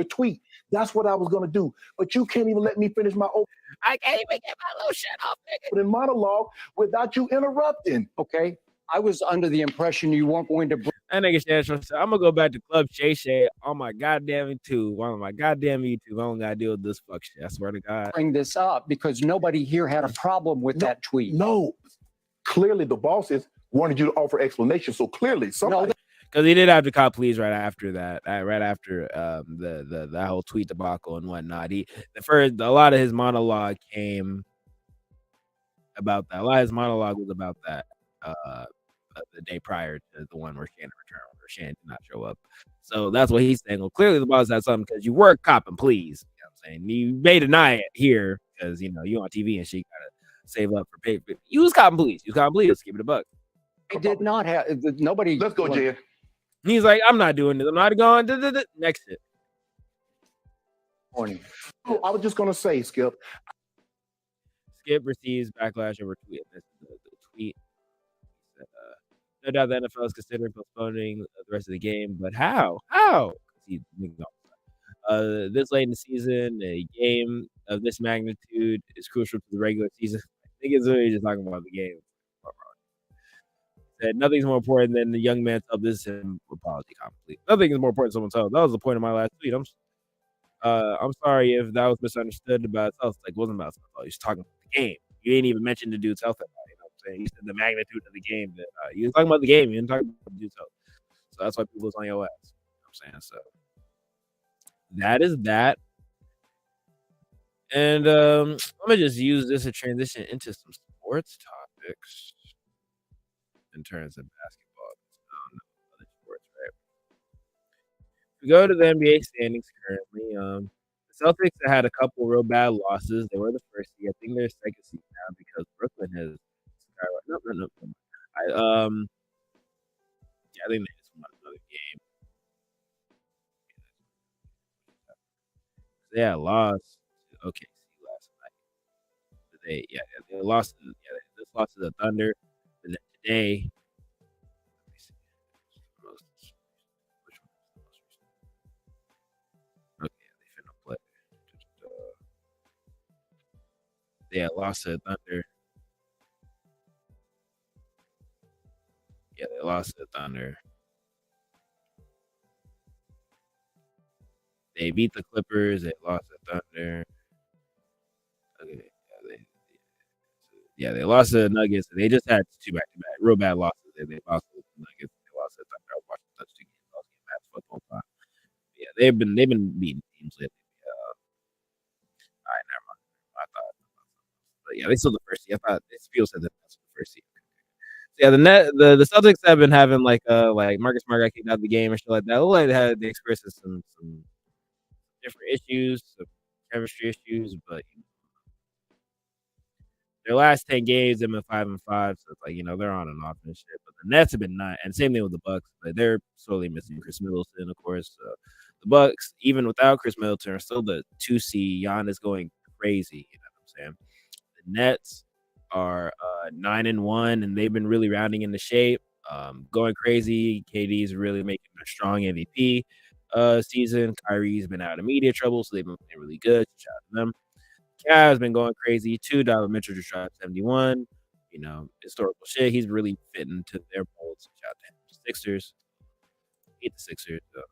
tweet. That's what I was going to do. But you can't even let me finish my own. I can't even get my little shit off, nigga. In monologue without you interrupting. Okay. I was under the impression you weren't going to. That nigga Shannon said, I'm gonna go back to Club Shay Shay on my goddamn YouTube. On my goddamn YouTube. I don't gotta deal with this fuck shit. I swear to God. Bring this up because nobody here had a problem with that tweet. No. Clearly the bosses wanted you to offer explanation. So clearly somebody. Because he did have to call police right after that. Right after the whole tweet debacle and whatnot. A lot of his monologue came about that. A lot of his monologue was about that. The day prior to the one where Shannon returned, or Shannon did not show up. So that's what he's saying. Well, clearly the boss had something because you were copping, please. You know what I'm saying? You may deny it here because, you on TV and she got to save up for pay. You was copping, please. You was copping, please. Let's give it a buck. It did not have, nobody. Let's go, Jen. He's like, I'm not doing this. I'm not going. Next shit. Morning. Oh, I was just going to say, Skip. Skip receives backlash over tweet. This is the tweet. No doubt the NFL is considering postponing the rest of the game, but how? This late in the season, a game of this magnitude is crucial to the regular season. I think it's really just talking about the game. Said nothing's more important than the young man told this in apology complete. Nothing is more important than someone told. That was the point of my last tweet. I'm sorry if that was misunderstood about itself. Like, it wasn't about itself. He was talking about the game. You didn't even mention the dude's health. saying. You said the magnitude of the game. That you was talking about the game. You didn't talk about the Utah. So that's why people was on your ass. You know what I'm saying? So that is that. And I'm gonna just use this to transition into some sports topics in terms of basketball. Other sports, right? We go to the NBA standings currently. The Celtics have had a couple real bad losses. They were the first seed. I think they're second seed now because Brooklyn has skyrocketed. No. Yeah, I think they just won another game. They had lost to OKC last night. They lost. They just lost to the Thunder. And then today, let me see. Which one is the most recent? Okay, they finna play. They had lost to the Thunder. Yeah, they lost to the Thunder. They beat the Clippers. They lost to the Thunder. Okay, they lost to the Nuggets. They just had two back-to-back real bad losses. They lost to the Nuggets. They lost to the Thunder. I was watching such two games. I was getting mad football time. Yeah, they've been beating teams lately. All right, never mind. I thought, but yeah, they still the first seed. I thought people said that that's the first seed. So yeah, the Celtics have been having like Marcus Smart got kicked out of the game and shit like that. It looked like they experienced some different issues, some chemistry issues, but their last 10 games they've been 5-5, so it's like they're on and off and shit. But the Nets have been not, and same thing with the Bucks, but they're slowly missing Chris Middleton, of course. So the Bucks, even without Chris Middleton, are still the 2 seed. Giannis going crazy. You know what I'm saying? The Nets are 9-1, and they've been really rounding into shape, going crazy. KD's really making a strong MVP season. Kyrie's been out of media trouble, so they've been playing really good. Shout out to them. Cavs been going crazy too. Donovan Mitchell just dropped 71. Historical shit. He's really fitting to their molds. Shout out to him. Sixers. Hate the Sixers. The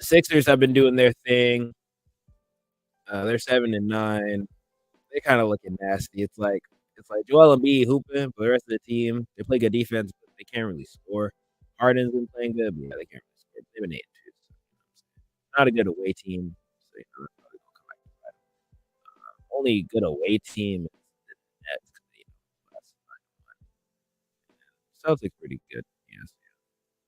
Sixers have been doing their thing. They're 7-9. They kind of looking nasty. It's like Joel Embiid hooping, but the rest of the team, they play good defense, but they can't really score. Harden's been playing good, but yeah, they can't really score. They've been 8-2. So, not a good away team. So, they're probably gonna come back to that. Only good away team is the Nets. Celtics pretty good. Yes,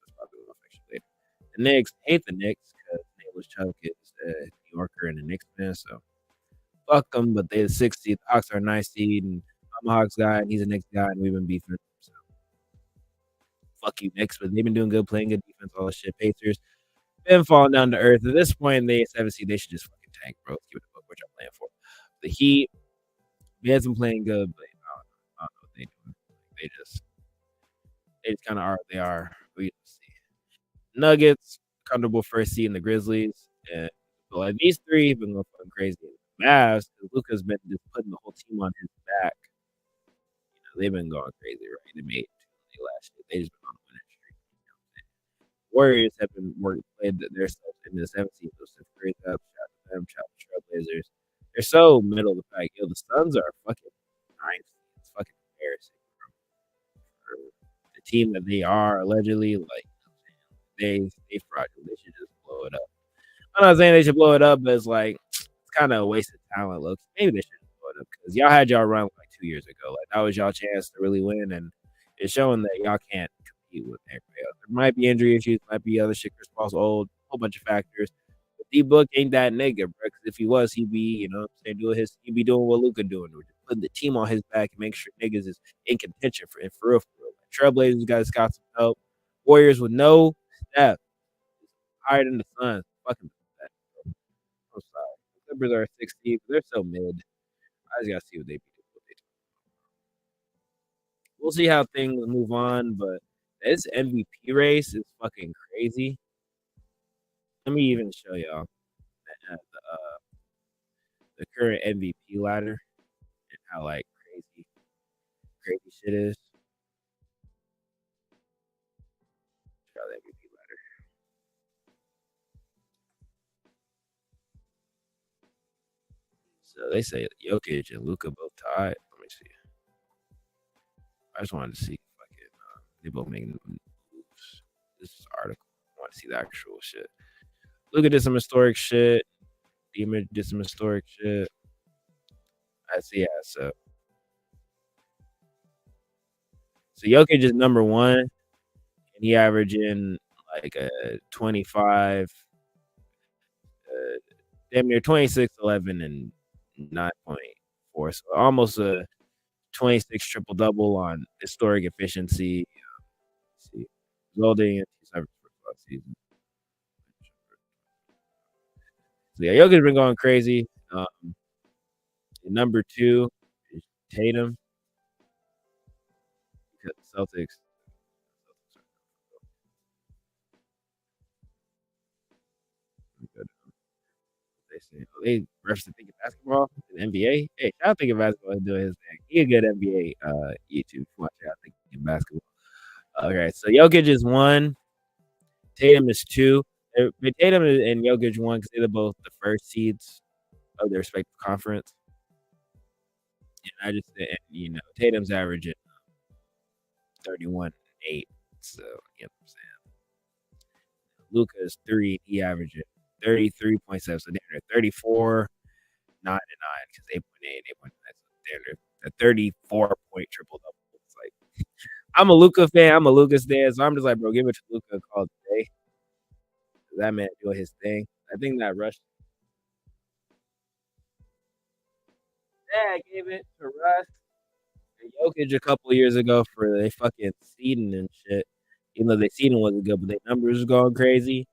that's probably what I'll fix later. The Knicks, hate the Knicks because Nicholas Chuck is a New Yorker and a Knicks fan, so fuck them. But they're the 6th seed. The Hawks are a 9th seed, and I'm a Hawks guy, and he's a Knicks guy, and we've been beefing. So fuck you, Knicks, but they've been doing good, playing good defense, all that shit. Pacers been falling down to earth. At this point, they 7th seed. They should just fucking tank, bro. Give it a fuck what y'all playing for. The Heat, they had some playing good, but I don't know what they doing. They just kind of are what they are. We see. Nuggets, comfortable first seed in the Grizzlies. And so like these three have been going fucking crazy. Mavs, Luka's been just putting the whole team on his back. They've been going crazy, right? They made 2 last year. They just been on a winning streak. Warriors have been played themselves in the 7th seed. So great up. Shout out to them. Shout out to Trailblazers. They're so middle of the pack. The Suns are fucking 9th. It's fucking embarrassing. For the team that they are allegedly, like they fraudulent. They should just blow it up. I'm not saying they should blow it up, but it's like it's kind of a waste of talent. Look, maybe they should blow it up because y'all had y'all run like 2 years ago. Like that was y'all chance to really win, and it's showing that y'all can't compete with everybody else. There might be injury issues, might be other shit. Chris Paul's old, a whole bunch of factors. But D-Book ain't that nigga, bro. Because if he was, he'd be, he'd be doing what Luka doing, putting the team on his back and make sure niggas is in contention for real. Trailblazers guys got some help. Warriors with no Steph, higher than the Suns. Fucking that. I'm sorry. The Clippers are 6th seed. They're so mid. I just gotta see what they do. We'll see how things move on, but this MVP race is fucking crazy. Let me even show y'all the current MVP ladder and how like crazy shit is. Show the MVP ladder. So they say Jokic and Luka both tied. Let me see. I just wanted to see fucking they both making moves. This article. I want to see the actual shit. Luka did some historic shit. Demon did some historic shit. I see. Yeah, so Jokic is number one, and he averaging like a 25, damn near 26, 11, and 9.4. So almost a 26 triple double on historic efficiency. Let's see, Golding and season. So yeah, Jokic's been going crazy. Number two is Tatum. Because the Celtics. They refs to think of basketball in the NBA. Hey, shout out Thinking Basketball doing his thing. He a good NBA YouTube. Watch out Thinking Basketball. Okay, so Jokic is 1. Tatum is 2. Tatum and Jokic 1 because they're both the first seeds of their respective conference. And I just said, Tatum's averaging 31.8. So, you know what I'm saying? Luka is 3. He averaging 33.7. So they're 34, 9 and 9 because 8.8, 8.9. So they're a 34-point triple double. It's like I'm a Luka fan. I'm a Luka stan. So I'm just like, bro, give it to Luka a call today. That man doing his thing. I think that rush. Yeah, I gave it to Russ and Jokic a couple of years ago for their fucking seeding and shit. Even though their seeding wasn't good, but their numbers was going crazy.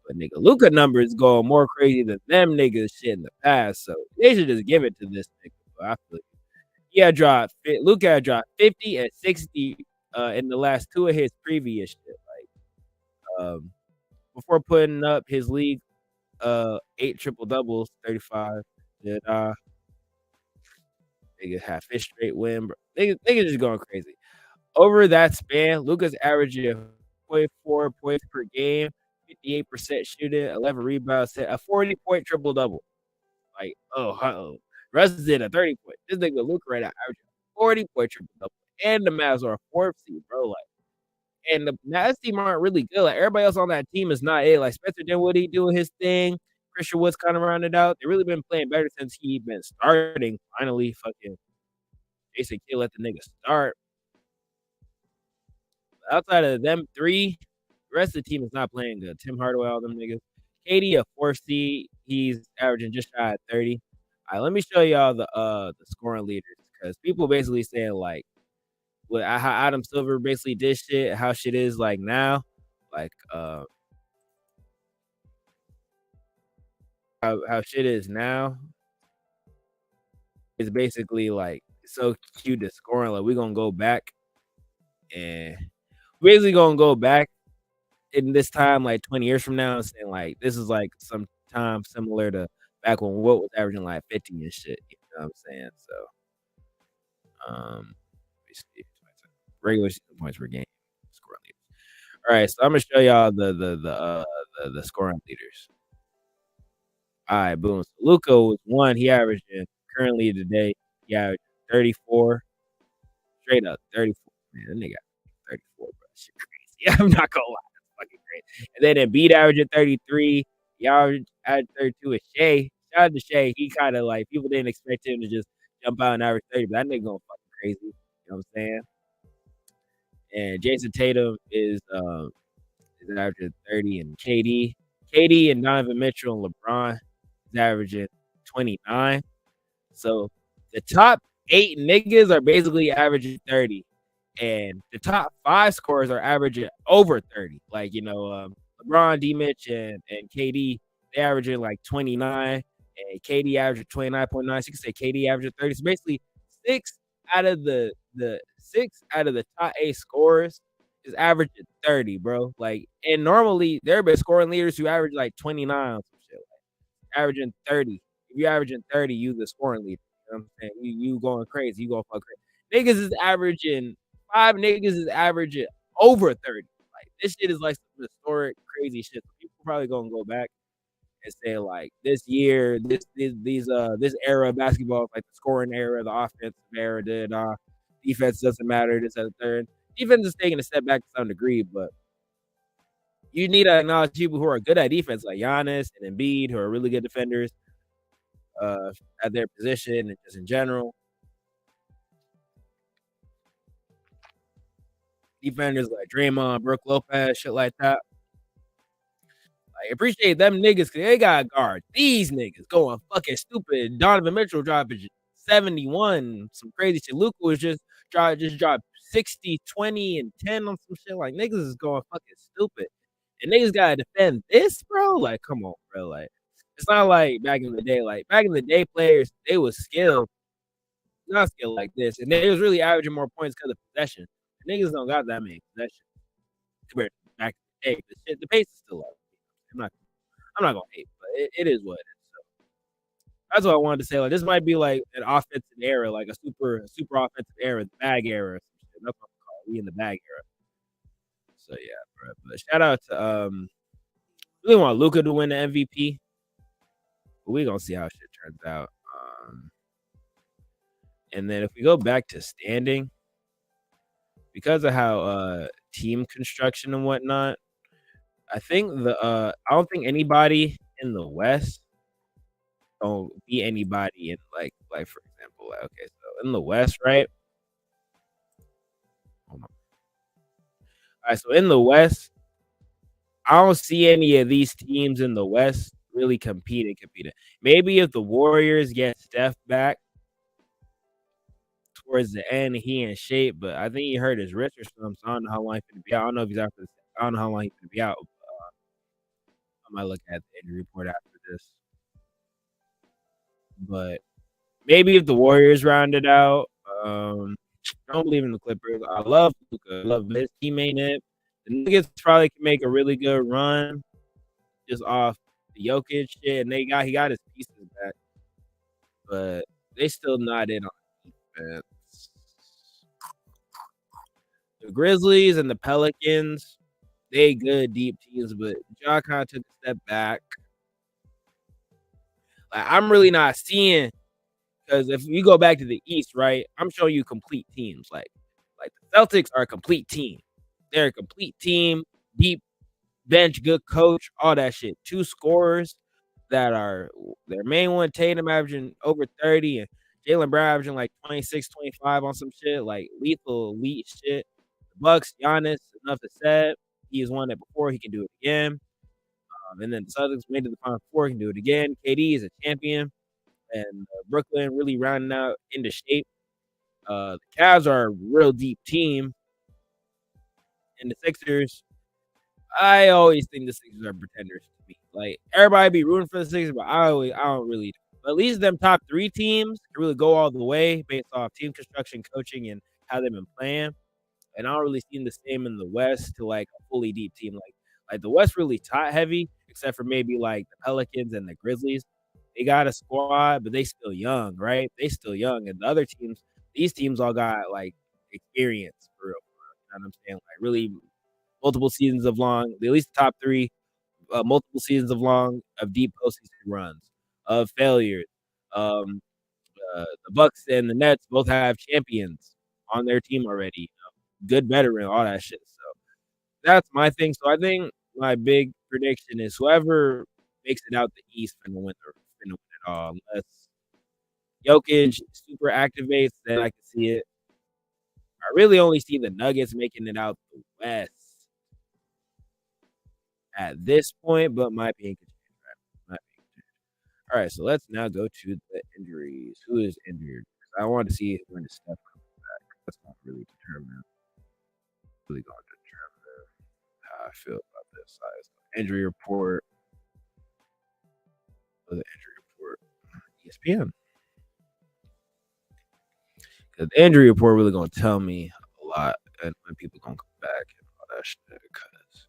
But nigga, Luka numbers going more crazy than them niggas shit in the past. So they should just give it to this nigga. But I feel like Luka had dropped 50 and 60 in the last 2 of his previous shit. Like before putting up his league 8 triple doubles, 35. Did nigga have 5th straight win, bro. Nigga just going crazy. Over that span, Luka's averaging 0.4 points per game, 58% shooting, 11 rebounds, a 40-point triple double. Like, Russ did a 30-point. This nigga Luka right now averaging 40-point triple double, and the Mavs are a 4th seed, bro. Like, and the Mavs team aren't really good. Like everybody else on that team is not it. Like Spencer Dinwiddie doing his thing. Christian Wood's kind of rounded out. They really been playing better since he been starting. Finally, fucking Jason Kidd let the nigga start. Outside of them 3, the rest of the team is not playing good. Tim Hardaway, all them niggas. KD, a 4th seed. He's averaging just shy of 30. All right, let me show y'all the scoring leaders because people basically saying like how Adam Silver basically did shit, how shit is like now, like how shit is now is basically like so cute to scoring. Like we're gonna go back and basically gonna go back in this time like 20 years from now and saying like this is like some time similar to back when Wilt was averaging like 50 and shit. You know what I'm saying? So let me see. Regular season points per game scoring leaders. All right, so I'm gonna show y'all the scoring leaders. All right, boom. So Luka was 1. He averaging currently today. He averaged 34, straight up 34. Man, that nigga 34, bro. Shit crazy. I'm not gonna lie, that's fucking crazy. And then Embiid averaging 33. Y'all averaged 32 with Shea. Shout out to Shea. He kind of like people didn't expect him to just jump out and average 30, but that nigga going fucking crazy. You know what I'm saying? And Jason Tatum is averaging 30, and KD and Donovan Mitchell and LeBron is averaging 29. So the top 8 niggas are basically averaging 30, and the top 5 scorers are averaging over 30. Like LeBron, D. Mitch, and KD, they averaging like 29, and KD averaging 29.9. So you can say KD averaging 30. So basically 6 out of the 6 out of the top 8 scorers is averaging 30, bro. Like, and normally there have been scoring leaders who average like 29 or some shit, like averaging 30. If you're averaging 30, you the scoring leader. You know what I'm saying? You going crazy. You going fuck crazy. Niggas is averaging 5 niggas is averaging over 30. Like this shit is like some historic crazy shit. People probably gonna go back and say like this year, this era of basketball, like the scoring era, the offensive era, defense doesn't matter. This and the third. Defense is taking a step back to some degree, but you need to acknowledge people who are good at defense, like Giannis and Embiid, who are really good defenders at their position and just in general. Defenders like Draymond, Brook Lopez, shit like that. I appreciate them niggas because they got to guard these niggas going fucking stupid. Donovan Mitchell dropping 71, some crazy shit. Luka was just dropped 60, 20, and 10 on some shit. Like, niggas is going fucking stupid. And niggas got to defend this, bro? Like, come on, bro. Like, it's not like back in the day. Like, back in the day, players, they was skilled. Not skilled like this. And they was really averaging more points because of possession. Niggas don't got that many possessions compared to back in the day. The pace is still up. I'm not gonna hate, but it is what it is. So that's what I wanted to say. Like, this might be like an offensive era, like a super offensive era, the bag era. Or some shit. That's what I'm calling it. We in the bag era. So yeah, bro. But shout out to really want Luka to win the MVP, but we gonna see how shit turns out. And then if we go back to standing, because of how team construction and whatnot, I think I don't think anybody in the West don't beat anybody in like for example, like, okay, so in the West, right? Hold on. All right, so in the West, I don't see any of these teams in the West really competing. Maybe if the Warriors get Steph back towards the end, he in shape, but I think he hurt his wrist or something. So I don't know how long he's gonna be out. I don't know if he's out for this. I don't know how long he's gonna be out. I might look at the injury report after this. But maybe if the Warriors round it out, I don't believe in the Clippers. I love Luka. I love his teammate Nip. The Nuggets probably can make a really good run just off the Jokic shit, and he got his pieces back, but they still not in on defense. The Grizzlies and the Pelicans, they good deep teams, but Ja kind of took a step back. Like, I'm really not seeing, because if you go back to the East, right, I'm showing you complete teams. Like the Celtics are a complete team. They're a complete team, deep bench, good coach, all that shit. 2 scorers that are their main one, Tatum averaging over 30 and Jaylen Brown averaging like 26, 25 on some shit, like lethal elite shit. The Bucks, Giannis, enough is said. He has won it before. He can do it again. And then the Celtics made it to the Final Four. Can do it again. KD is a champion. And Brooklyn really rounding out into shape. The Cavs are a real deep team. And the Sixers, I always think the Sixers are pretenders to me. Like, everybody be rooting for the Sixers, but I don't really. But at least them top 3 teams can really go all the way based off team construction, coaching, and how they've been playing. And I don't really see the same in the West to like a fully deep team. Like the West really top heavy, except for maybe like the Pelicans and the Grizzlies. They got a squad, but they still young, right? They still young. And the other teams, these teams all got like experience for real. You know what I'm saying? Like, really multiple seasons of long, at least the top 3, multiple seasons of deep postseason runs, of failures. The Bucks and the Nets both have champions on their team already. You know? Good veteran, all that shit. So that's my thing. So I think my big prediction is whoever makes it out the East finna win it all. Unless Jokic super activates, then I can see it. I really only see the Nuggets making it out the West at this point, but might be in contention. All right, so let's now go to the injuries. Who is injured? I want to see when the Steph comes back. That's not really determined. Really going to determine how I feel about this. Injury report. The injury report. ESPN. Because the injury report really going to tell me a lot and when people going to come back and all that shit. Because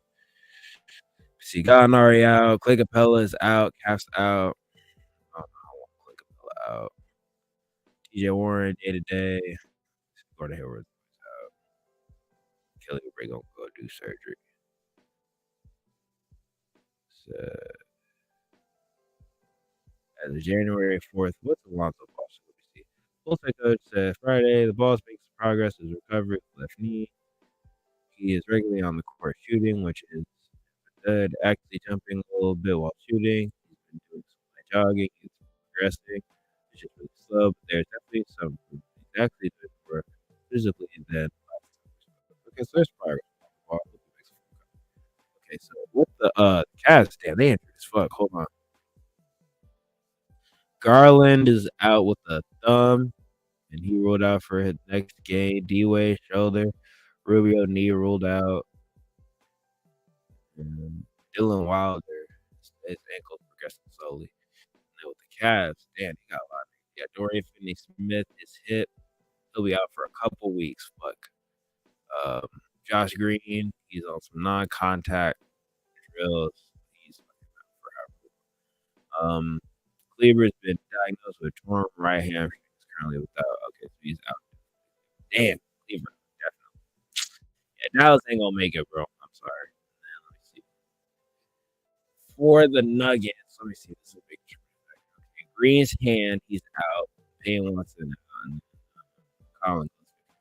see, Gallinari out, Clay Capella is out, Caps out. I don't know how long Clay Capella out. TJ Warren day to day. Gordon Hayward out. Kelly Oubre gonna go do surgery. So, as of January 4th, what's Alonzo Ball? Let me see. Full coach said Friday the Balls make progress is recovery of left knee. He is regularly on the court shooting, which is good. Actually jumping a little bit while shooting. He's been doing some light jogging. He's progressing. It's just really slow, but there's definitely some improvement. He's actually doing more physically than last time. Okay, so there's progress. Okay, so with the Cavs, damn, they injured as fuck. Hold on. Garland is out with a thumb, and he ruled out for his next game. D-Wade, shoulder. Rubio, knee ruled out. And Dylan Wilder, his ankle progressing slowly. And then with the Cavs, damn, he got a lot. Yeah, Dorian Finney-Smith, his hip. He'll be out for a couple weeks. Fuck. Josh Green, he's on some non-contact drills. He's out forever. Kleber's been diagnosed with torn right hamstring. He's currently without. Okay, so he's out. Damn, Kleber, definitely. Yeah, Dallas ain't gonna make it, bro. I'm sorry. Let me see. For the Nuggets, let me see. This is a big trade. Okay, Green's hand, he's out. Payne Watson and Collins.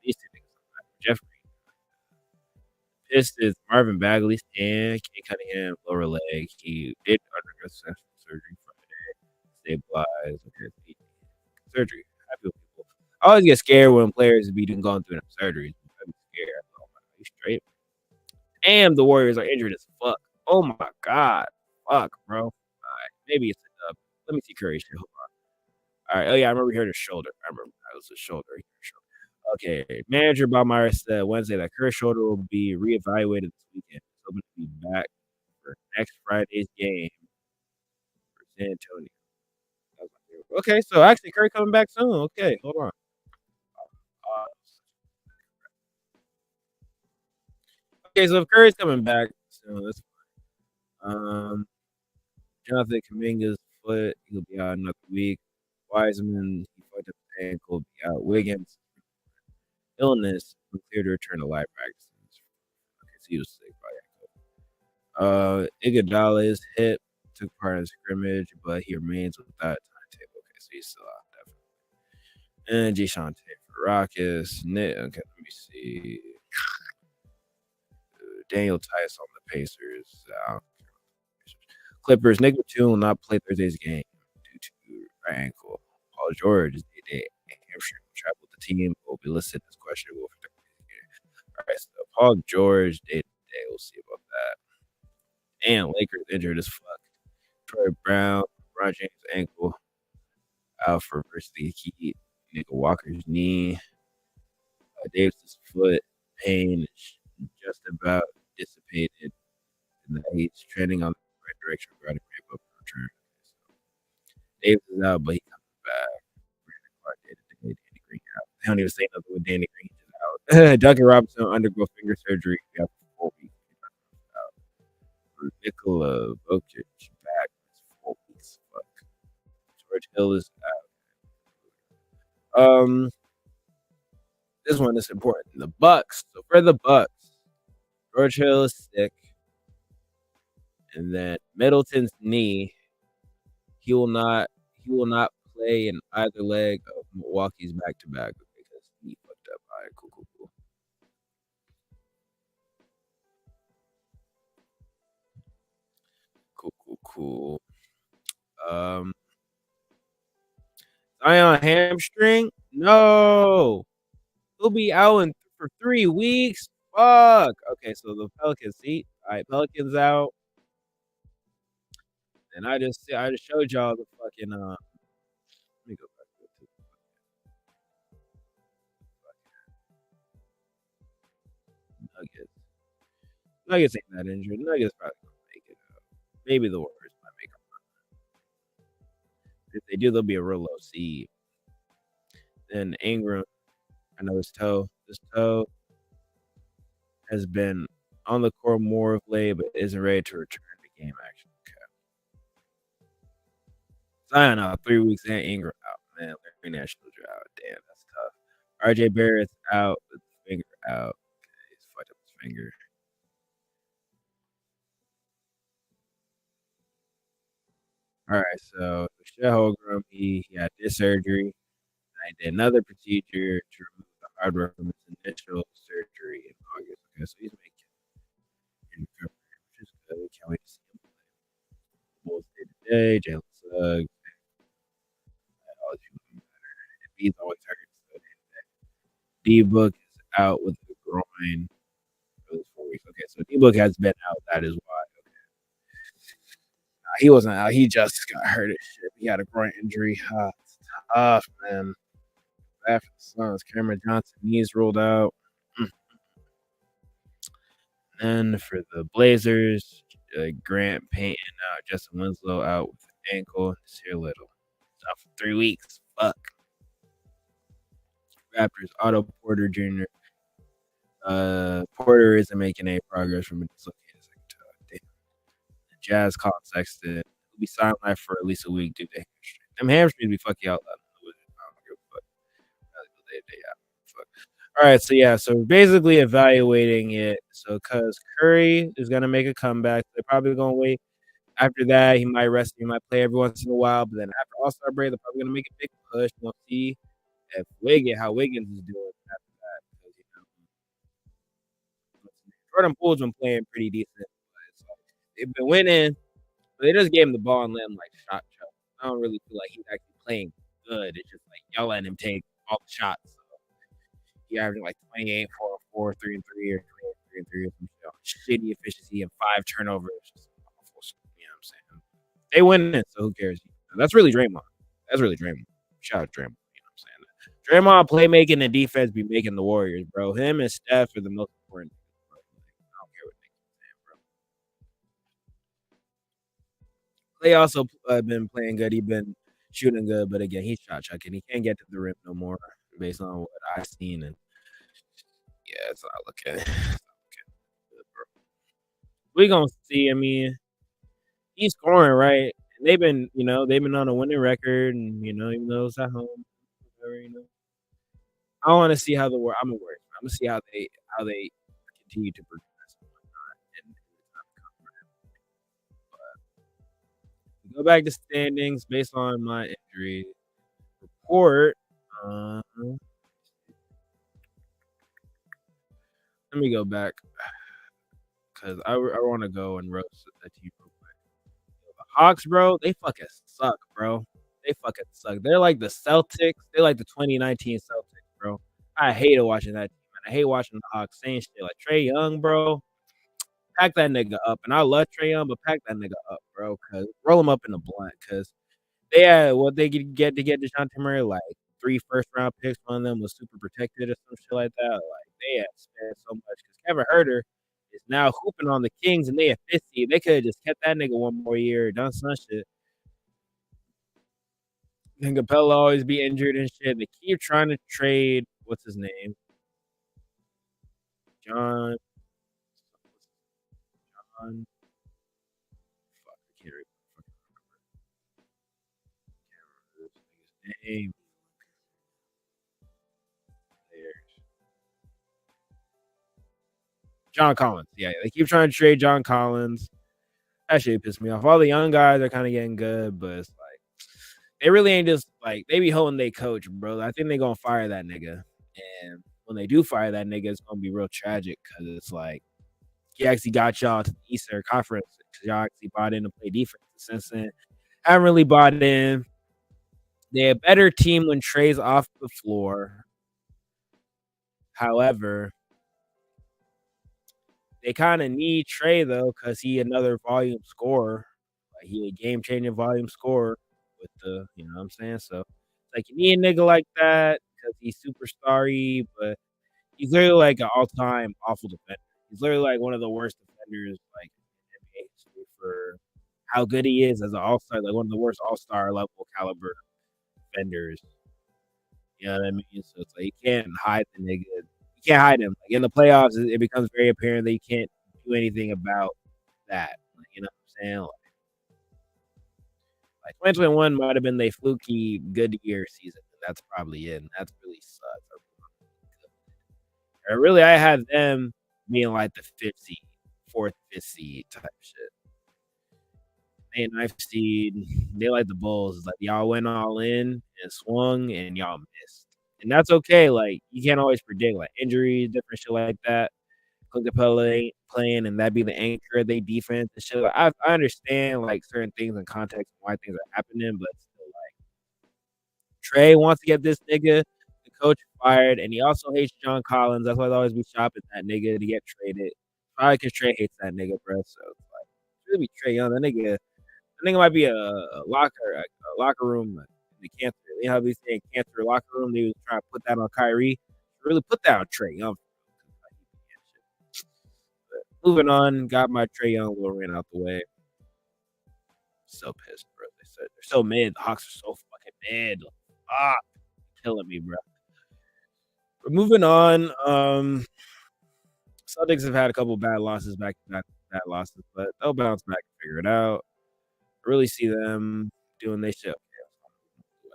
These two niggas don't matter. Jeff Green. Pistons, Marvin Bagley's hand, Kate Cunningham, lower leg. He did undergo successful surgery Friday. Stabilized. Okay, surgery. I feel people. I always get scared when players be going through them surgeries. I'm scared. Oh my God, he's straight. Damn, the Warriors are injured as fuck. Oh my God. Fuck, bro. All right, maybe it's a dub. Let me see Curry's shit. Hold on. All right. Oh yeah, I remember he hurt his shoulder. I remember that was his shoulder. He hurt his shoulder. Okay, manager Bob Myers said Wednesday that Curry's shoulder will be reevaluated this weekend. He's hoping to be back for next Friday's game for San Antonio. Okay, so actually Curry coming back soon. Okay, hold on. Okay, so if Curry's coming back soon, that's fine. Jonathan Kuminga's foot, he'll be out another week. Wiseman, he fucked up his ankle, be out. Wiggins, illness, clear to return to live practices. Okay, so he was sick by ankle. Iguodala's hip took part in the scrimmage, but he remains without a timetable. Okay, so he's still out, definitely. And Gishan for Rockets. Okay, let me see. Daniel Tice on the Pacers. Clippers. Nick Batum will not play Thursday's game due to right ankle. Paul George is day hamstring will travel with the team, but will be listed as questionable for Thursday's game. All right, so Paul George day to day. We'll see about that. And Lakers injured as fuck. Troy Brown, LeBron James ankle out for versus the Heat. Nigga Walker's knee. Davis's foot pain is just about dissipated, and he's trending on the right direction regarding ramp up return. So Davis is out, but he comes back. Brandon Clark day-to-day, Danny Green out. They don't even say nothing with Danny Green is out. Duncan Robinson undergo finger surgery after 4 weeks. Out. Nikola Vucic back 4 weeks. Fuck. George Hill is out. This one is important. The Bucks. So for the Bucks, George Hill is sick, and then Middleton's knee. He will not play in either leg of Milwaukee's back-to-back because he fucked up. All right, cool. Cool. Zion hamstring? No. He'll be out for 3 weeks. Fuck. Okay, so the Pelicans seat. All right, Pelicans out. And I just showed y'all the fucking let me go back to it. Nuggets ain't that injured. Nuggets probably gonna make it out. Maybe the Warriors might make a run. If they do, they'll be a real low seed. Then Ingram, I know his toe. This toe has been on the court more of late, but isn't ready to return to game action. Okay. Zion out 3 weeks and Ingram out. Man, Larry Nash out. Damn, that's tough. RJ Barrett's out with his finger out. Okay, he's fucked up his finger. All right, so Chet Holmgren, he had this surgery. I did another procedure to remove the hardware from his initial surgery in August. Okay, so he's making in recovery, which is good. Can't wait to see him play. Bulls day to day, Jalen Suggs. He's always hurt. So D-Book is out with the groin for those 4 weeks. Okay, so D-Book has been out. That is why. Okay. He wasn't out. He just got hurt as shit. He had a groin injury. It's tough, man. Bad for the Suns. Cameron Johnson knees ruled out. And then for the Blazers, Grant Payton out. Justin Winslow out with the ankle. Nasir Little. It's out for 3 weeks. Fuck. Raptors, Otto Porter Jr. Porter isn't making any progress from a dislocated second toe. Damn. The Jazz called Sexton. He'll be sidelined for at least a week due to hamstring. Them hamstrings be fucking out loud. I don't give a fuck. Fuck. All right, so yeah, so basically evaluating it. So because Curry is gonna make a comeback, they're probably gonna wait. After that, he might rest. He might play every once in a while, but then after All-Star break, they're probably gonna make a big push. We'll see if how Wiggins is doing after that. Because, Jordan Poole's been playing pretty decent. But it's like, they've been winning, but they just gave him the ball and let him shot choke. I don't really feel like he's actually playing good. It's just y'all letting him take all the shots. So he averaging 28, 4, 3 and 3, or 3 and 3 or some shitty efficiency and 5 turnovers. Just awful. You know what I'm saying? They win, so who cares? That's really Draymond. Shout out Draymond. Draymond playmaking and defense be making the Warriors, bro. Him and Steph are the most important. Bro. I don't care what they saying, bro. Clay also been playing good. He been shooting good, but again, he's shot chucking. He can't get to the rim no more, based on what I've seen. And yeah, it's not looking good, bro. We gonna see. I mean, he's scoring right. And they've been on a winning record, and even though it's at home, whatever. I want to see how I'm worried. I'm gonna see how they continue to progress and whatnot. But go back to standings based on my injury report. Let me go back because I want to go and roast the team real quick. The Hawks, bro, they fucking suck, bro. They fucking suck. They're like the Celtics. They're like the 2019 Celtics, bro. I hated watching that team, man. I hate watching the Hawks saying shit like Trae Young, bro. Pack that nigga up. And I love Trae Young, but pack that nigga up, bro. Cause roll him up in the blunt. Cause they had what they could get to get DeJounte Murray, 3 first-round picks. One of them was super protected or some shit like that. They had spent so much. Cause Kevin Huerter is now hooping on the Kings, and they at 50. They could have just kept that nigga one more year, done some shit. And Capella always be injured and shit. They keep trying to trade. What's his name? John. Fuck, I can't remember his name. John Collins. Yeah, they keep trying to trade John Collins. That shit pissed me off. All the young guys are kind of getting good, but it's they really ain't just they be holding their coach, bro. I think they're gonna fire that nigga. And when they do fire that nigga, it's gonna be real tragic because it's he actually got y'all to the Eastern Conference because y'all actually bought in to play defense. Since then, haven't really bought in. They're a better team when Trae's off the floor. However, they kind of need Trae though because he another volume scorer. He a game changing volume scorer with the, you know what I'm saying? So you need a nigga like that because he's superstar-y, but he's literally an all-time awful defender. He's literally one of the worst defenders in NBA history for how good he is as an all-star, one of the worst all-star level caliber defenders. You know what I mean? So it's you can't hide the nigga. You can't hide him. In the playoffs, it becomes very apparent that you can't do anything about that. You know what I'm saying? 2021 might have been the fluky good year season. That's probably it. And that's really sucks. Really, I had them being the 5th seed, 4th, 5th seed type shit. They 9th seed. They the Bulls. Y'all went all in and swung and y'all missed. And that's okay. Like, you can't always predict like injuries, different shit like that. Clint Capella ain't playing, and that be the anchor of their defense and shit. Like, I understand like certain things in context why things are happening, but still, like, Trey wants to get this nigga the coach fired, and he also hates John Collins. That's why they always be shopping that nigga to get traded. Probably because Trey hates that nigga, bro. So like, it's really Trey Young. That nigga might be a locker room. The cancer. You know how they say cancer locker room. They was trying to put that on Kyrie. Really put that on Trey Young. But moving on, got my Trey Young little ran out the way. So pissed, bro. They said they're so mid. The Hawks are so fucking mid. Ah, killing me, bro. But moving on, Celtics have had a couple bad losses, back-to-back bad losses, but they'll bounce back and figure it out. I really see them doing their shit.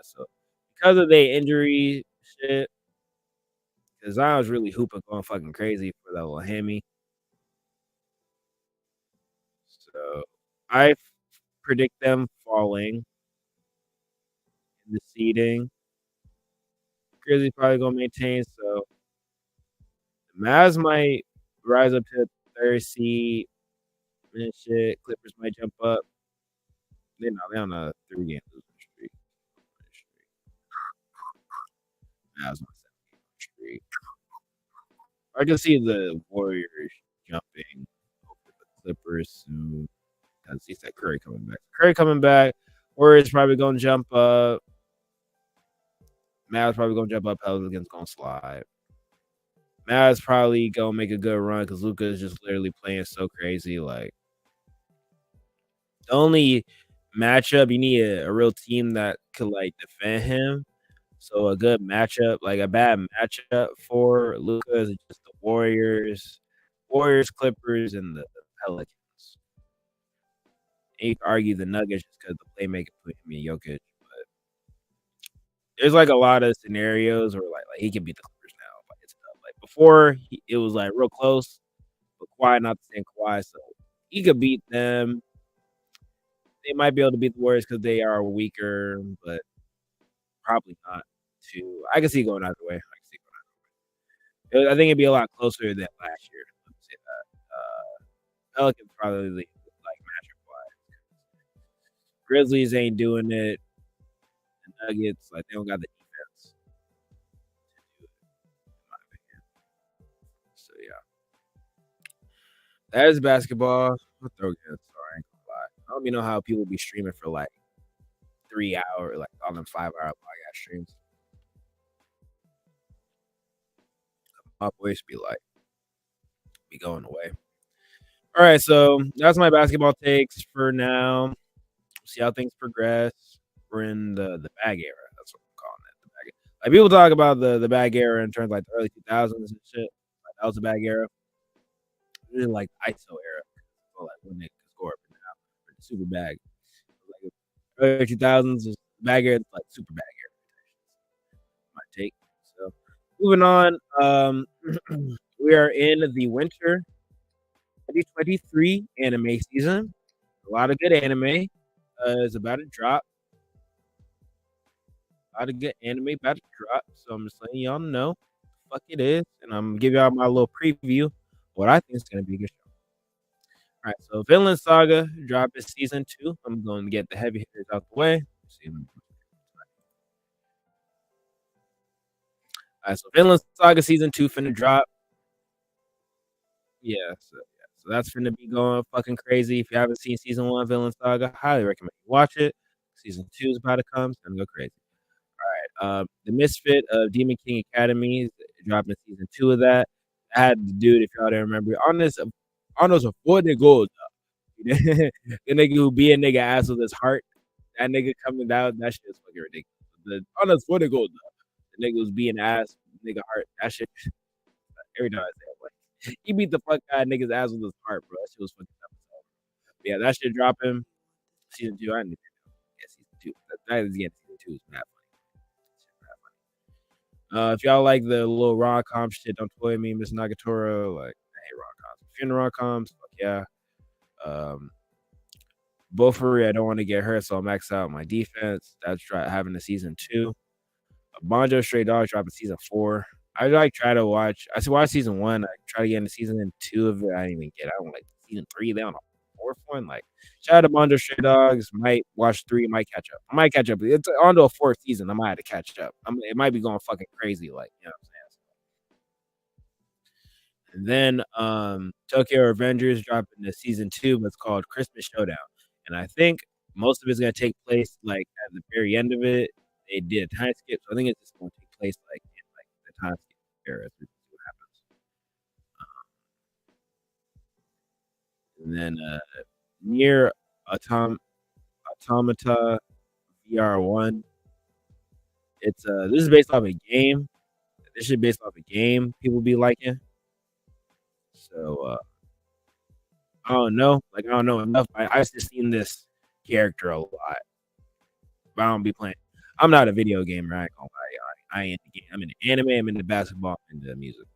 So because of their injury shit, because I was really hooping, going fucking crazy for that little hammy. So I predict them falling in the seeding. Grizzlies probably gonna maintain. So the Mavs might rise up to the third seed and shit. Clippers might jump up. They're on a 3-game losing streak. Mavs on a 7-game streak. I can see the Warriors jumping over the Clippers soon. I see that Curry coming back. Warriors probably gonna jump up. Mavs probably gonna jump up. Pelicans gonna slide. Mavs probably gonna make a good run because Luka is just literally playing so crazy. Like, the only matchup you need a real team that could like defend him. So a good matchup, like a bad matchup for Luka is just the Warriors, Clippers, and the Pelicans. And you can argue the Nuggets just because the playmaker put him in Jokic, but there's like a lot of scenarios where like he can beat the Clippers now. Like, it's tough. Like before, it was like real close, but Kawhi not the same Kawhi, so he could beat them. They might be able to beat the Warriors because they are weaker, but probably not. I can see it going either way. I think it'd be a lot closer than last year. Let me say that. Pelicans probably like matchup wise. Grizzlies ain't doing it. The Nuggets, like, they don't got the defense to do it, in my opinion. So yeah, that is basketball. I'll throw again. Sorry, I ain't gonna lie. I don't even know how people be streaming for like 3 hours, like on them 5-hour podcast streams. My voice be going away. All right, so that's my basketball takes for now. See how things progress. We're in the bag era. That's what I'm calling it. The bag era. Like, people talk about the bag era in terms of like the early 2000s and shit. Like, that was the bag era. Really like ISO era. So like when they could score up and down for the super bag. Like early 2000s was bag era, like super bag era. My take. So moving on. We are in the winter 2023 anime season. A lot of good anime is about to drop. A lot of good anime about to drop. So I'm just letting y'all know what the fuck it is. And I'm going to give y'all my little preview of what I think is going to be a good show. All right, so Vinland Saga dropped its season 2. I'm going to get the heavy hitters out the way. All right, so Vinland Saga season 2 finna drop. Yeah, so that's finna be going fucking crazy. If you haven't seen season 1 of Vinland Saga, highly recommend you watch it. Season 2 is about to come. It's gonna go crazy. All right, the Misfit of Demon King Academy is dropping season 2 of that. I had the dude, if y'all don't remember, on this afford the gold. The nigga who be a nigga ass with his heart, that nigga coming down, that shit is fucking ridiculous. On this for the gold. The nigga was being ass, nigga heart. That shit. Every time I say it, like, he beat the fuck out of nigga's ass with his heart, bro. That shit was fucking tough. Yeah, that shit dropping. Season 2, I didn't even know. Yeah, season 2. That is again, season 2 is mad funny. If y'all like the little rom-com shit, don't toy me, Miss Nagatoro. Like, I hate rom-coms. If you're into rom-coms, fuck yeah. Bofuri, I don't want to get hurt, so I'll max out my defense. That's having a season 2. Bonjo Stray Dogs dropping season 4. I like try to watch. I watched season 1. I try to get into season 2 of it. I didn't even get. I don't like season 3. They on a 4th one. Like shout out to Bonjo Stray Dogs. Might watch 3. Might catch up. I might catch up. It's on to a 4th season. I might have to catch up. It might be going fucking crazy. Like you know what I'm saying. And then Tokyo Revengers dropping the season 2, but it's called Christmas Showdown. And I think most of it's gonna take place like at the very end of it. They did a time skip, so I think it's just gonna take place like in like the time skip era. So what happens. And then Nier Automata VR1. It's this is based off a game. This shit based off a game people be liking. So I don't know. Like I don't know enough. I've just seen this character a lot. But I don't be playing. I'm not a video gamer. I ain't gonna lie. I ain't in the game. I'm in the anime. I'm into basketball. I'm into music.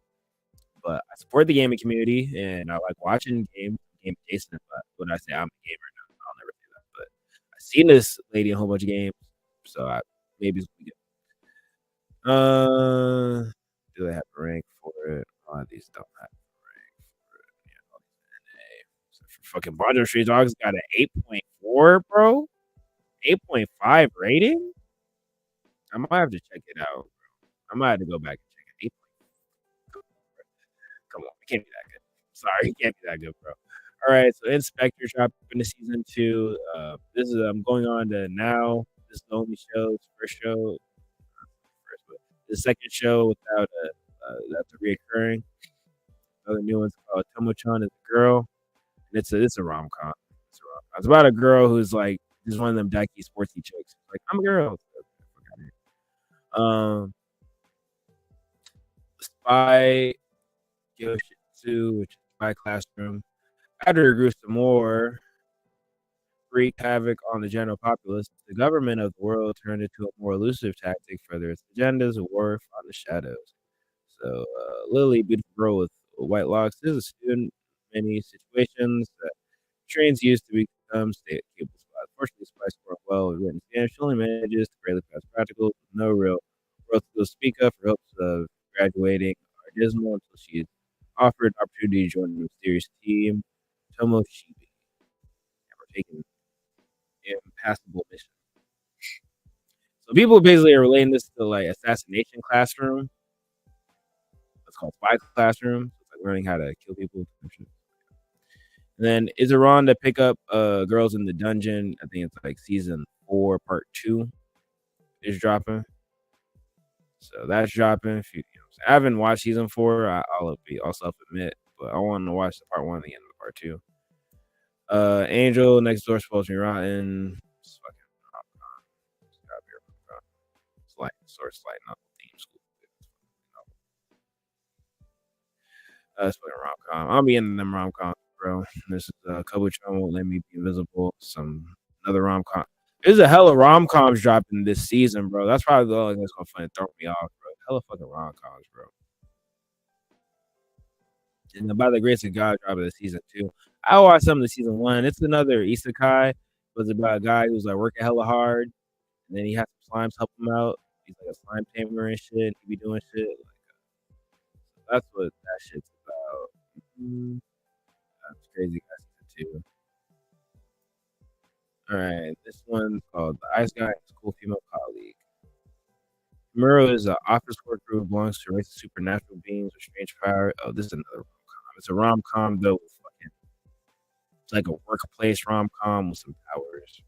But I support the gaming community, and I like watching game adjacent. But when I say I'm a gamer, no, I'll never say that. But I've seen this lady in a whole bunch of games, so maybe it's good. Do they have a rank for it? A lot of these don't have a rank for it. Yeah, all these NA. So for fucking Bonjo Stray Dogs got an 8.4, bro. 8.5 rating. I might have to check it out, bro. I might have to go back and check it. 8. Come on, it can't be that good. Sorry, it can't be that good, bro. All right, so Inspector dropped into season 2. This is I'm going on to now. This is the only show. It's first show. The second show without that's a reoccurring. Another new one's called Tomo-chan is a girl, and it's a rom-com. It's about a girl who's like just one of them daiki sportsy chicks. Like I'm a girl. Spy Yoshitsu, which is Spy Classroom. After it grew some more, wreak havoc on the general populace, the government of the world turned into a more elusive tactic for its agendas, a war on the shadows. So, Lily, beautiful girl with white locks, is a student in many situations that trains used to become state capable spots. Fortunately, Spy scored well with written Spanish. She only manages to barely pass practicals, no real world to speak of. Her hopes of graduating are dismal until she is offered an opportunity to join the mysterious team, Tomoshibi, and we're taking impassable mission. So people basically are relating this to like assassination classroom. It's called Spy Classroom. It's like learning how to kill people. And then Izuran to pick up Girls in the Dungeon. I think it's like season 4, part 2 is dropping. So that's dropping. If you know I haven't watched season 4. I'll self-admit, but I want to watch the part 1 and the end of the part 2. Angel Next Door supposed to be rotten. It's fucking rom-com. It's gotta be a rom-com. It's like sort of slight novel theme school. It's fucking rom-com. I'll be into them rom-coms, bro. This is Kobuchan Won't Let Me Be Invisible. Another rom-com. There's a hella rom-coms dropping this season, bro. That's probably the only thing that's gonna fucking throw me off, bro. Hella fucking rom-coms, bro. And by the grace of God, dropping the season 2. I watched some of the season 1. It's another isekai. It was about a guy who's like working hella hard, and then he has some slimes help him out. He's like a slime tamer and shit. He be doing shit. Like, that's what that shit's about. That's crazy. Season 2. All right, this one's called The Ice Guy and His Cool Female Colleague. Muro is an office worker who belongs to a race of supernatural beings with strange power. Oh, this is another rom-com. It's a rom-com though. It's like a workplace rom-com with some powers.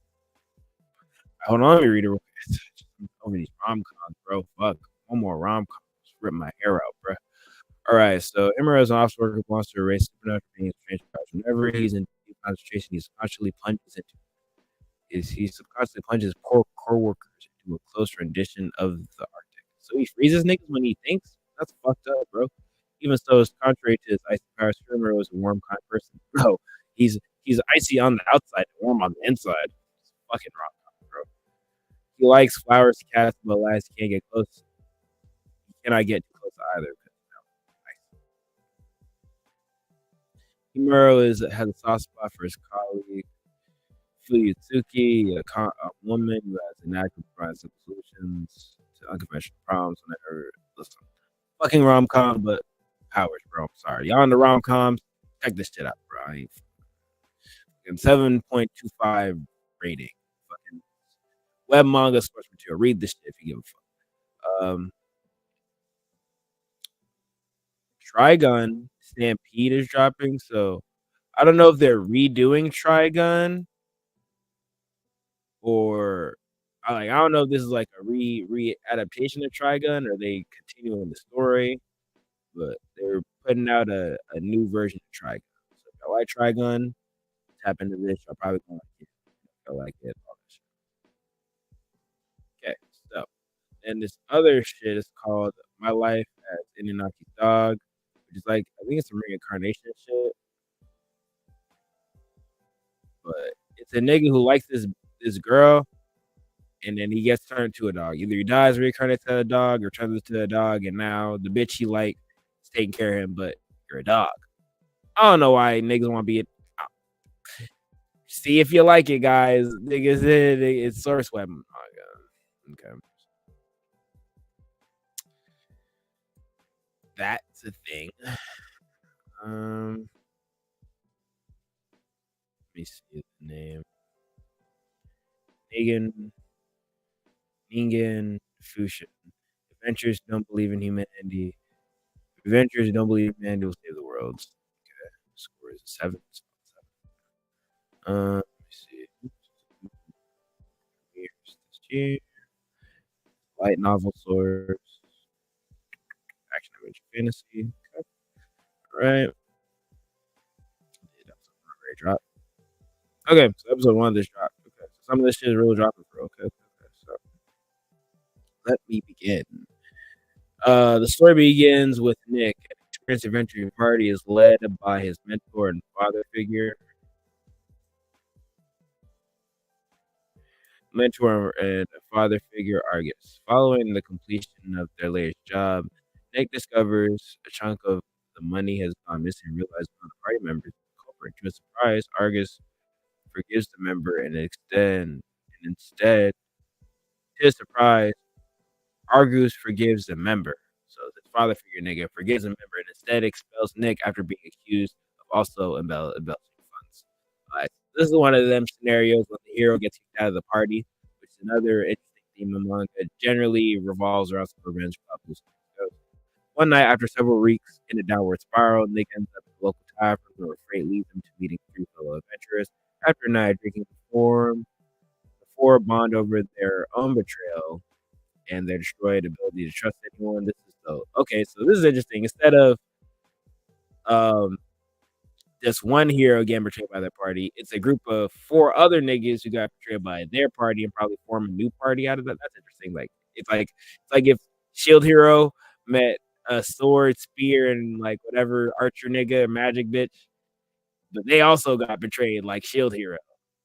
Hold on, let me read it real quick. Over these rom-coms, bro. Fuck. One more rom-com. Just rip my hair out, bro. All right, so Imra is an office worker who belongs to a race of supernatural beings with strange powers. Whenever he's in deep concentration, he subconsciously plunges poor co-workers into a close rendition of the Arctic. So he freezes niggas when he thinks? That's fucked up, bro. Even so, it's contrary to his icy powers, Imra is a warm, kind person. Bro, he's icy on the outside and warm on the inside. It's fucking rom-com, bro. He likes flowers, cats, but alas, he can't get close. He cannot get too close either. Himuro has a soft spot for his colleague, Fuyutsuki, a woman who has an knack for providing simple solutions unconventional problems. Whenever listen, fucking rom com, but powers, bro. I'm sorry, y'all in the rom coms. Check this shit out, bro. I ain't 7.25 rating. Fucking web manga source material. Read this shit if you give a fuck. Trigun Stampede is dropping, so I don't know if they're redoing Trigun or I don't know if this is like a re adaptation of Trigun or they continuing the story, but they're putting out a new version of Trigun. So if I like Trigun, tap into this. I'll probably gonna like it. I like it. All that shit. Okay, so and this other shit is called My Life as Inunaki Dog, which is like I think it's some reincarnation shit. But it's a nigga who likes this girl, and then he gets turned to a dog. Either he dies reincarnated to a dog or turns into a dog, and now the bitch he like is taking care of him, but you're a dog. I don't know why niggas want to be see if you like it, guys. Niggas, it's source web. Okay. That's a thing. Let me see the name. Negan Fusion. Adventures don't believe in humanity. Adventures don't believe humanity will save the world. Okay. Score is 7. Let me see. Here's this year. Light novel source. Action adventure fantasy. Okay. All right. Drop. Okay, so episode 1 of this drop. Okay, so some of this shit is really dropping for okay. So let me begin. The story begins with Nick. An experienced adventuring party is led by his mentor and father figure. Argus. Following the completion of their latest job, Nick discovers a chunk of the money has gone missing and realizes one of the party members is the culprit. To his surprise, Argus forgives the member and instead, to his surprise, Argus forgives the member. So the father figure nigga forgives the member and instead expels Nick after being accused of also embellishing funds. This is one of them scenarios when the hero gets kicked out of the party, which is another interesting theme of manga. It generally revolves around some revenge couples. One night, after several weeks in a downward spiral, Nick ends up at the local tavern where fate leads him to meeting 3 fellow adventurers. After a night drinking the four bond over their own betrayal and their destroyed ability to trust anyone. This is so okay. So this is interesting. Instead of just one hero getting betrayed by their party, it's a group of 4 other niggas who got betrayed by their party and probably form a new party out of that. That's interesting. Like it's like if Shield Hero met a sword, spear, and like whatever archer nigga, magic bitch, but they also got betrayed like Shield Hero.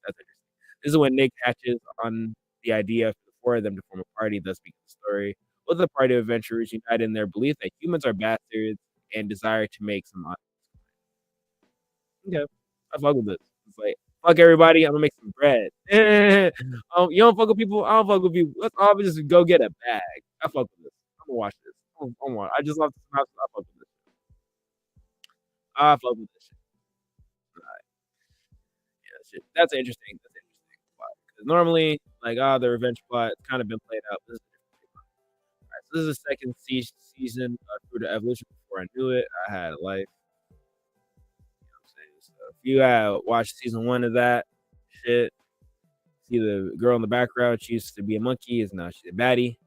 That's interesting. This is when Nick hatches on the idea for the 4 of them to form a party, thus begins the story. With the party of adventurers unite in their belief that humans are bastards and desire to make some money. Okay, I fuck with this. It's like, fuck everybody, I'm gonna make some bread. You don't fuck with people, I don't fuck with people. Let's all just go get a bag. I fuck with this. I'm gonna watch this. I just love the synopsis. I fuck with this. I fuck with this shit. Right. Yeah, shit. That's interesting. Plot. Because normally, like, the revenge plot has kind of been played out. This is a different plot. All right, so this is the second season of Fruit of Evolution. Before I knew it, I had life. So if you watched season 1 of that shit, see the girl in the background, she used to be a monkey, is now she's a baddie.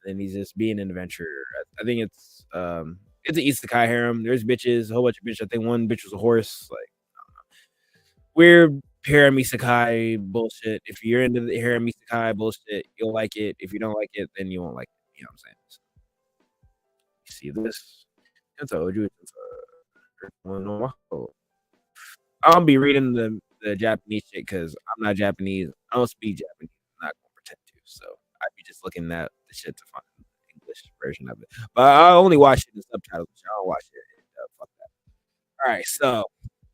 And he's just being an adventurer. I think it's an isekai harem. There's bitches, a whole bunch of bitches. I think one bitch was a horse. Like, I don't know. Weird harem isekai bullshit. If you're into the harem isekai bullshit, you'll like it. If you don't like it, then you won't like it. You know what I'm saying? So, you see this? I don't be reading the Japanese shit because I'm not Japanese. I don't speak Japanese. I'm not gonna pretend to. So I'd be just looking at the shit to find the English version of it. But I only watch it in subtitles. I don't watch it. Fuck that. All right, so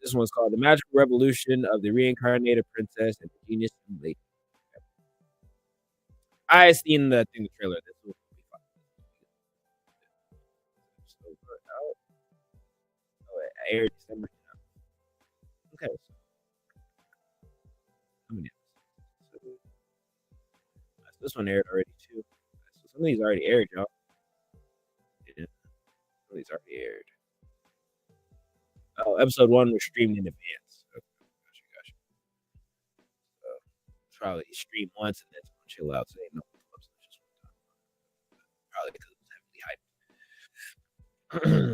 this one's called The Magical Revolution of the Reincarnated Princess and the Genius Lady. I seen the trailer. This was aired December 10th. Okay. How many episodes? So this one aired already too. So some of these already aired, y'all. Yeah. Some of these already aired. Oh, episode 1 was streamed in advance. Okay. Gotcha. Probably stream once and then chill out. So ain't no episodes just one time. Probably because it was heavily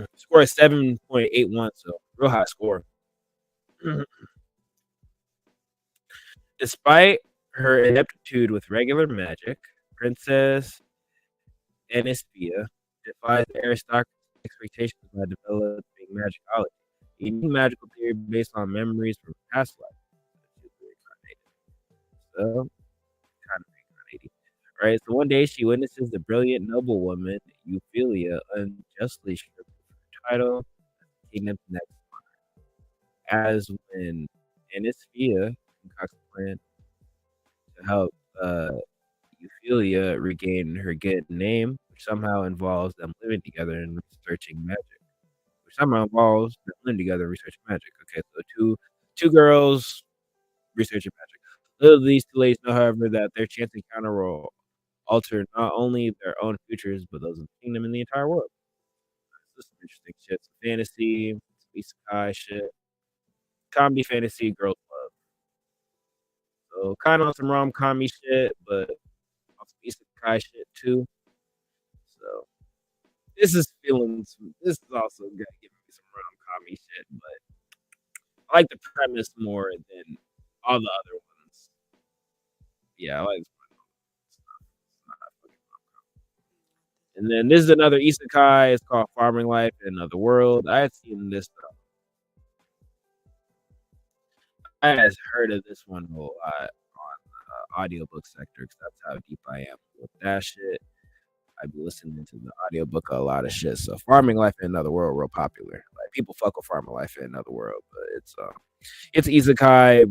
hyped. Score is 7.81, so real high score. Despite her ineptitude with regular magic, Princess Anistia defies aristocracy expectations by developing magicology, a new magical theory based on memories from past life. So, kind of reincarnated. Right. So one day she witnesses the brilliant noblewoman Euphilia unjustly stripped of her title as the kingdom's next monarch. As when Anistia concocts a plan to help Euphilia regain her good name, which somehow involves them living together and researching magic. Okay, so two girls researching magic. Little do these two ladies know, however, that their chance encounter will alter not only their own futures, but those of the kingdom and the entire world. This is some interesting shit. Some fantasy, some isekai shit. Comedy, fantasy, girls love. So kind of on some rom-com-y shit, but on some isekai shit too. So this is also gonna give me some rom-com-y shit, but I like the premise more than all the other ones. Yeah, I like this one. It's not a fucking rom-com. And then this is another isekai. It's called Farming Life in Another World. I had seen this stuff. I had heard of this one a lot on the audiobook sector because that's how deep I am with that shit. I've been listening to the audiobook a lot of shit. So Farming Life in Another World real popular. Like people fuck with Farming Life in Another World, but it's isekai.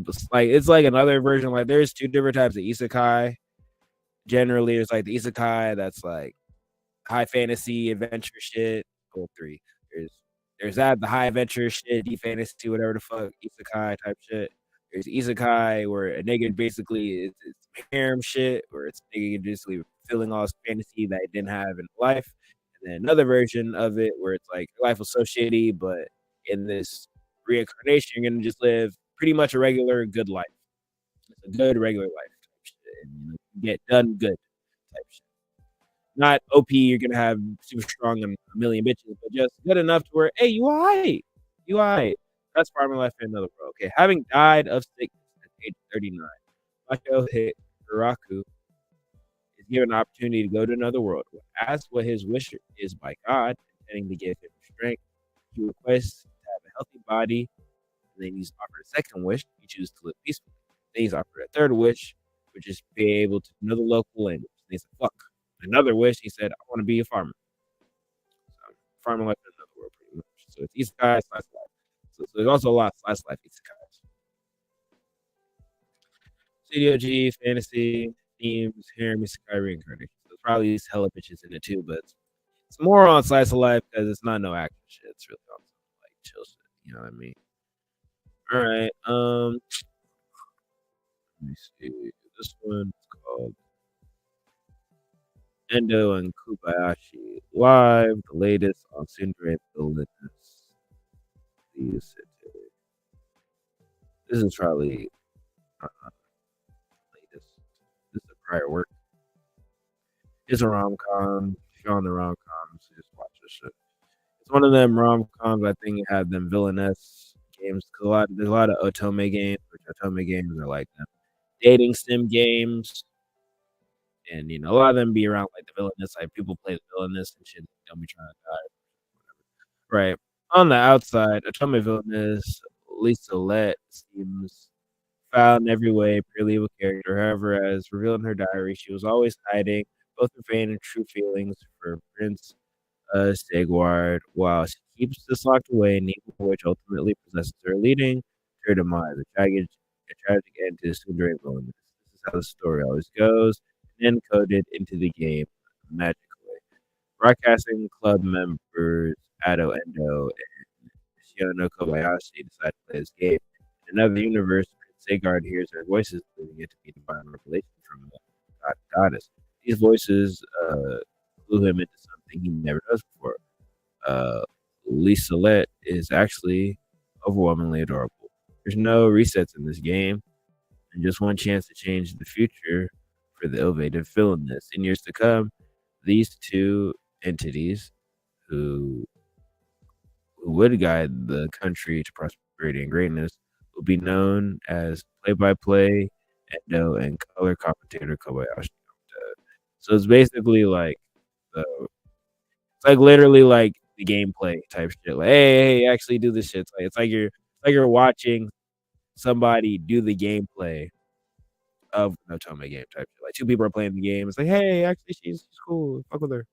It's like another version. Like there's two different types of isekai. Generally, there's like the isekai that's like high fantasy adventure shit. Goal 3. There's that the high adventure shit, deep fantasy, whatever the fuck, isekai type shit. There's isekai where a nigga basically it's harem shit, where it's nigga basically feeling all his fantasy that he didn't have in life. And then another version of it where it's like life was so shitty, but in this reincarnation, you're gonna just live pretty much a regular good life. It's a good regular life type shit. And you get done good type shit. Not OP, you're gonna have super strong and a million bitches, but just good enough to where, hey, you alright. You alright. That's Farming Life in Another World. Okay. Having died of sickness at age 39, Macho Hiraku is given an opportunity to go to another world. Asked what his wish is by God, intending to give him strength. He requests to have a healthy body, and then he's offered a second wish. He chooses to live peacefully. Then he's offered a third wish, which is be able to know the local language. And he said, fuck. Another wish, he said, I want to be a farmer. So, Farming Life in Another World, pretty much. So it's isekai, slice of life. So there's also a lot of slice of life isekais. Studio G, fantasy, themes, harem, isekai, reincarnation. There's probably these hella bitches in it too, but it's more on slice of life because it's not no action shit. It's really on some like chill shit. You know what I mean? All right. Let me see. This one's called Endo and Kobayashi Live, the latest on Tsundere Villainous. This is probably latest. This is a prior work. It's a rom-com. If you're on the rom-coms, just watch this shit. It's one of them rom-coms. I think it had them villainous games. There's a lot of otome games, which otome games are like them dating sim games. And, you know, a lot of them be around like the villainous, like people play the villainous and shit. Don't be trying to die. Whatever. Right. On the outside, Otome Villainous, Lisa Let seems foul in every way, purely evil character. However, as revealed in her diary, she was always hiding both her vain and true feelings for Prince Stegward, while she keeps this locked away in evil, which ultimately possesses her, leading to her demise. A tragic end to Tsundere Villainous. This is how the story always goes. Encoded into the game magically. Broadcasting club members Ado Endo and Michiono Kobayashi decide to play this game. In another universe, Prince Sigard hears their voices, believing it to be divine revelation from the god goddess. These voices clue him into something he never knows before. Liselette is actually overwhelmingly adorable. There's no resets in this game, and just one chance to change the future for the innovative villainous. In years to come, these two entities who would guide the country to prosperity and greatness will be known as play-by-play Endo and color commentator Kobayashi. So it's basically like it's like literally like the gameplay type shit. Like, hey, actually do this shit. It's like you're watching somebody do the gameplay of an Otome game type shit. Like two people are playing the game. It's like, hey, actually she's cool. Fuck with her.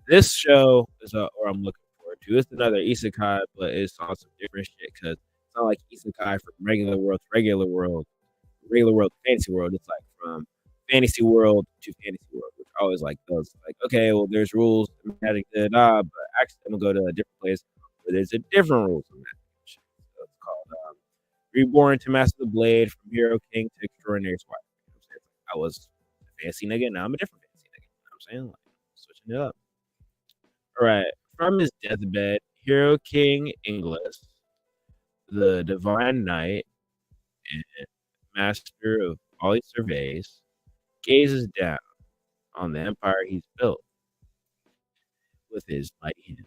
This show is what I'm looking forward to. It's another isekai, but it's on some different shit because it's not like isekai from regular world to fantasy world. It's like from fantasy world to fantasy world, which I always like those. Like, okay, well, there's rules, but actually, I'm gonna go to a different place where there's a different rules. So it's called Reborn to Master the Blade from Hero King to Extraordinary Squire. I was a fancy nigga, now I'm a different fancy nigga. You know what I'm saying? Like, switching it up. All right, from his deathbed, Hero King Inglis, the Divine Knight and master of all he surveys, gazes down on the empire he's built with his mighty hand.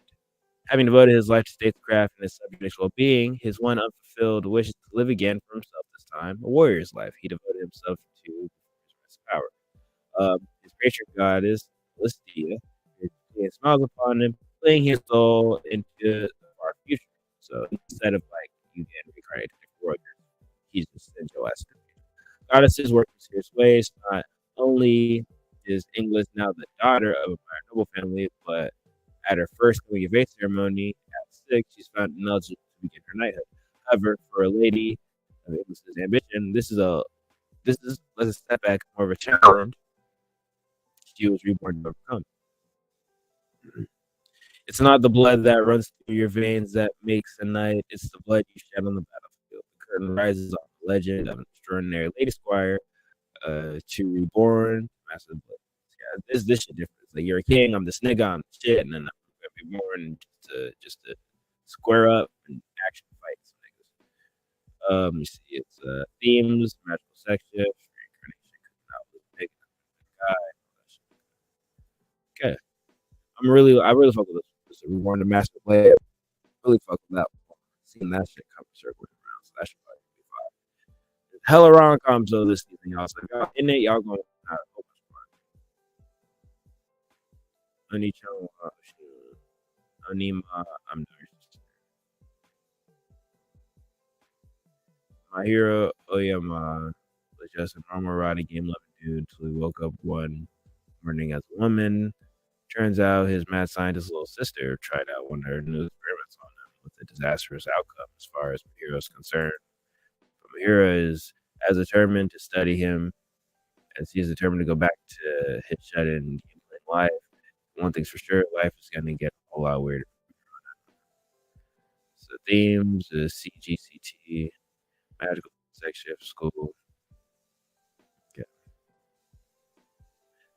Having devoted his life to statecraft and his subjects' well-being, his one unfulfilled wish is to live again for himself, this time a warrior's life. He devoted himself to his power. His patron goddess, Listia, smiles upon him, playing his soul into the far future. So instead of like you get reincarnated in the world, he's just in your ass. Goddesses work in mysterious ways. Not only is Inglis now the daughter of a noble family, but at her first coming of age ceremony at 6, she's found ineligible to begin her knighthood. However, for a lady of Inglis's ambition, this is let's step back, more of a challenge. She was reborn to overcome. It's not the blood that runs through your veins that makes a knight, it's the blood you shed on the battlefield. The curtain rises on the legend of an extraordinary lady squire to reborn master of the blood. Yeah, this shit different. It's like you're a king, I'm this nigga, I'm the shit, and then I'm gonna be born just to square up and action fight some niggas. You see, it's themes, magical sex shifts, reincarnation, coming out with a big guy. Okay. I really fuck with this. Reborn to Master Blade. Really fuck with that one. Seeing that shit come circling around, so that should probably be fine. Hella rom-coms though this season, y'all. So if y'all in it, y'all gonna have a whole bunch of fun. Anima, I'm nervous. My hero, Oyama, was just a normal riding game loving dude until he woke up one morning as a woman. Turns out his mad scientist little sister tried out one of her new experiments on him with a disastrous outcome as far as Mahiro is concerned. But Mahiro is as determined to study him as he is determined to go back to his shut-in gameplay life. One thing's for sure, life is going to get a whole lot weirder. So themes is CGCT, magical sex shift school.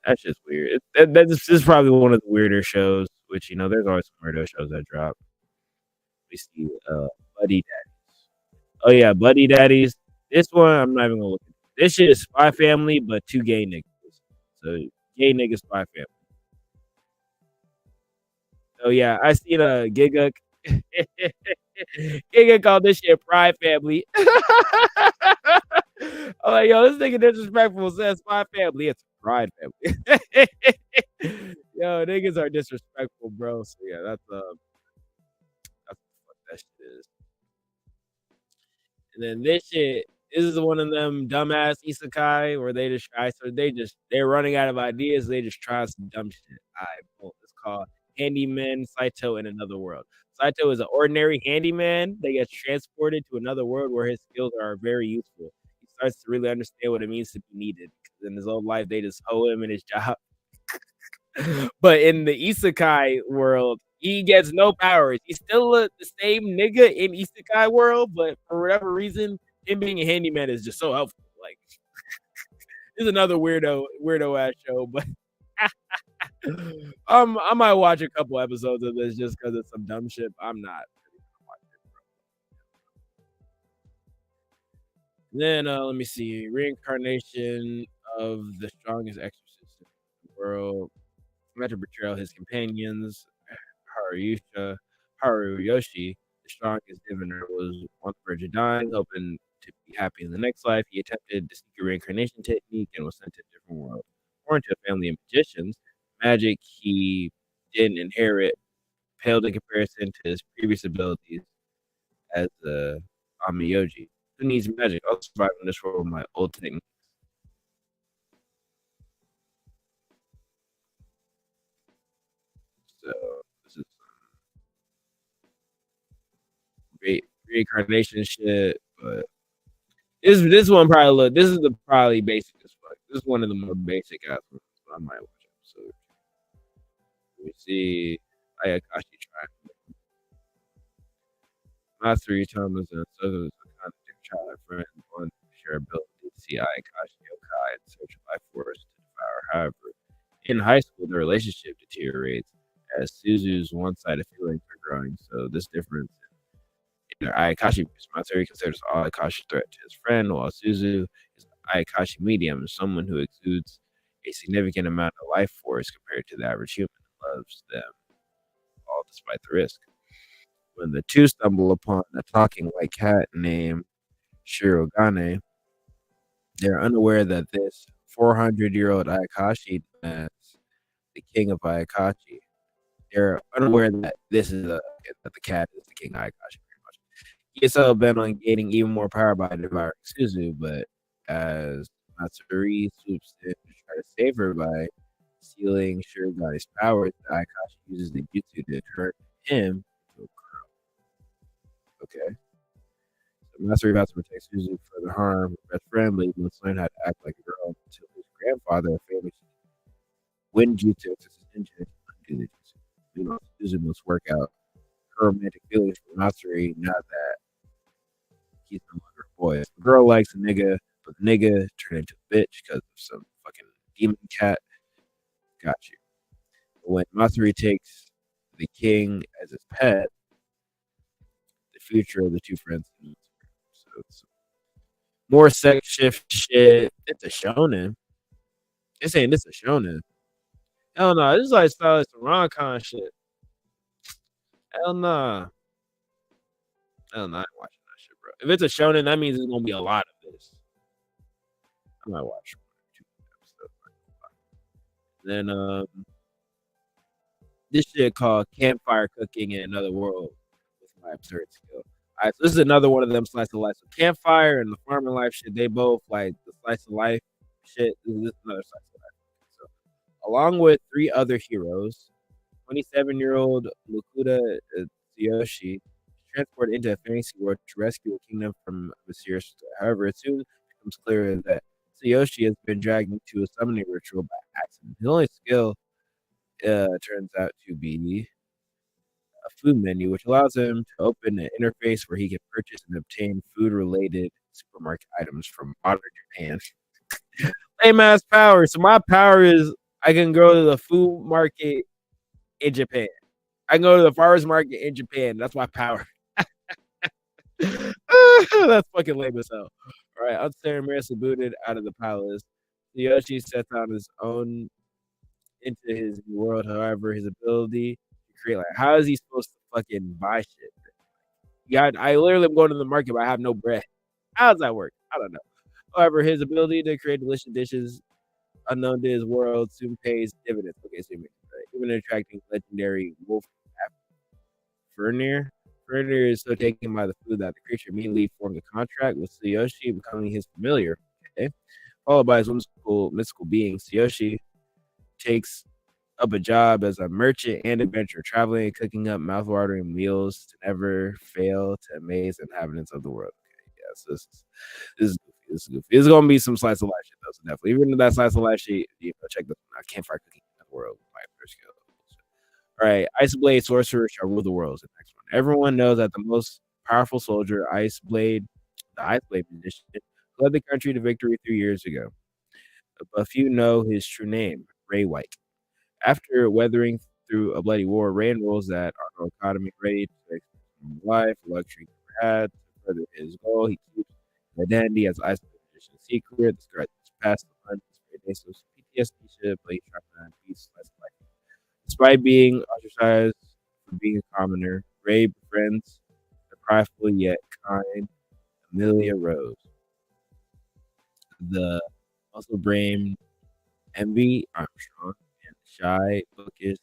That's just weird. This is probably one of the weirder shows, which, you know, there's always some weirdo shows that drop. We see Buddy Daddies. Oh, yeah, Buddy Daddies. This one, I'm not even going to look at. This shit is Spy Family, but 2 gay niggas. So, gay niggas Spy Family. Oh, yeah, I seen a Giga. Giga called this shit Pride Family. I'm like, yo, this nigga disrespectful says Spy Family. It's Pride Family. Yo, niggas are disrespectful, bro. So yeah, that's what that shit is. And then this is one of them dumbass isekai where they're running out of ideas. They just try some dumb shit. It's called Handyman Saito in Another World. Saito is an ordinary handyman that gets transported to another world where his skills are very useful. He starts to really understand what it means to be needed. In his old life, they just hoe him in his job. But in the isekai world, he gets no powers. He's still the same nigga in isekai world, but for whatever reason, him being a handyman is just so helpful. Like, it's another weirdo ass show, but I might watch a couple episodes of this just because it's some dumb shit. I'm not. Then let me see. Reincarnation of the strongest exorcist in the world. After betrayal, his companions, Haruyoshi, the strongest diviner, was on the verge of dying, hoping to be happy in the next life. He attempted the secret reincarnation technique and was sent to a different world. Born to a family of magicians, magic he didn't inherit paled in comparison to his previous abilities as a Amiyoji. Who needs magic? I'll survive in this world with my old techniques. So this is great reincarnation shit, but this one probably this is the probably basic as fuck. This is one of the more basic ass ones, but I might watch it. So let me see. Ayakashi Triangle. Matsuri Thomas and Soto is a kind of child friend, one share ability to see Ayakashi Yokai in search of life force to devour. However, in high school, the relationship deteriorates as Suzu's one-sided feelings are growing. So this difference in Ayakashi, Matsuri considers all Ayakashi a threat to his friend, while Suzu is Ayakashi medium, someone who exudes a significant amount of life force compared to the average human and loves them all despite the risk. When the two stumble upon a talking white cat named Shirogane, they're unaware that this 400-year-old Ayakashi is the king of Ayakashi. They're unaware that that the cat is the king of Ayakashi, pretty much. He gets so bent on gaining even more power by devouring Suzu, but as Matsuri swoops in to try to save her by stealing Shirogane's powers, Ayakashi uses the jutsu to turn him into a girl. Okay. So Matsuri about to protect Suzu further harm her best friend, but he must learn how to act like a girl until his grandfather, a famous wind jutsu, his ninja, to undo the jutsu. Meanwhile, Suzu must work out her romantic feelings for Matsuri now that he's no longer a boy. If the girl likes a nigga, but the nigga turned into a bitch because of some fucking demon cat. Got you. When Matsuri takes the king as his pet, the future of the two friends. So it's more sex shift shit. It's a shonen. They're saying this is a shonen. Hell no, this is like style some rom-com shit. Hell nah. Hell no, I ain't watching that shit, bro. If it's a shonen, that means there's gonna be a lot of this. I might watch 2 episodes. Then this shit called Campfire Cooking in Another World with my absurd skill. Alright, so this is another one of them slice of life. So Campfire and the farming life shit, they both like the slice of life shit. This is another slice of life. So along with 3 other heroes, 27-year-old Mukuda Tsuyoshi is transported into a fantasy world to rescue a kingdom from a mysterious threat. However, it soon becomes clear that Tsuyoshi has been dragged into a summoning ritual by accident. His only skill turns out to be a food menu, which allows him to open an interface where he can purchase and obtain food-related supermarket items from modern Japan. Lame ass power. So my power is I can go to the food market in Japan. I can go to the farmers market in Japan. That's my power. That's fucking lame as hell. All right, unceremoniously booted out of the palace, Tsuyoshi sets on his own into his new world. However, his ability to create, like, how is he supposed to fucking buy shit? Yeah, I literally am going to the market, but I have no bread. How does that work? I don't know. However, his ability to create delicious dishes unknown to his world soon pays dividends. Okay, so even attracting legendary wolf Fernir. Fernir is so taken by the food that the creature immediately forms a contract with Tsuyoshi, becoming his familiar. Okay, followed by his mystical being. Tsuyoshi takes up a job as a merchant and adventurer, traveling and cooking up mouthwatering meals to never fail to amaze the inhabitants of the world. Okay, yes, this is goofy. This is goofy. It's gonna be some slice of life shit though, so definitely. Even if that slice of life shit, check this one out. Campfire Cooking in world. All right, Ice Blade Sorcerer shall rule the world. Is the next one. Everyone knows that the most powerful soldier, the Ice Blade musician, led the country to victory 3 years ago. But few know his true name, Ray White. After weathering through a bloody war, Ray enrolls at Arnold Academy, ready to experience life, luxury he never had. To further his goal, he keeps his identity as Ice Blade musician secret. This guy is past the hunt, this very days of PTSD shit, but he's trying to find peace, life. Despite being ostracized for being a commoner, Ray befriends the prideful yet kind Amelia Rose, the muscle-brained Envy Armstrong, and the shy, bookish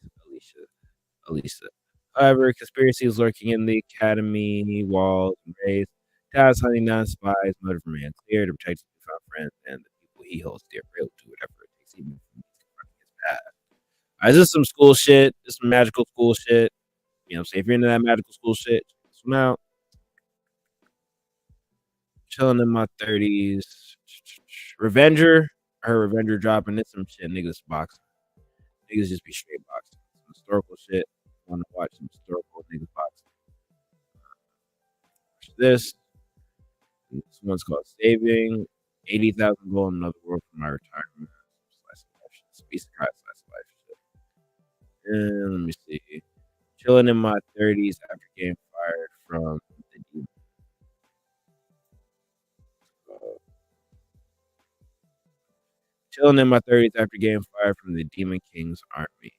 Alicia. However, conspiracy is lurking in the academy walls and Ray's task hunting down spies, motive remains clear to protect his newfound friends and the people he holds dear. Ray will do whatever it takes, even if he's confronting his past. This is some school shit. This is some magical school shit. You know what I'm saying? If you're into that magical school shit, check this one out. Chilling in my 30s. Revenger. I heard Revenger dropping this some shit. Niggas boxing. Niggas just be straight boxing. Some historical shit. Want to watch some historical niggas boxing. Watch this. This one's called Saving 80,000 Gold in Another World from My Retirement. Slice of life shit. Piece of crap, slice of life shit. And let me see. Chilling in my 30s after getting fired from the Demon. Chilling in my 30s after getting fired from the Demon King's army.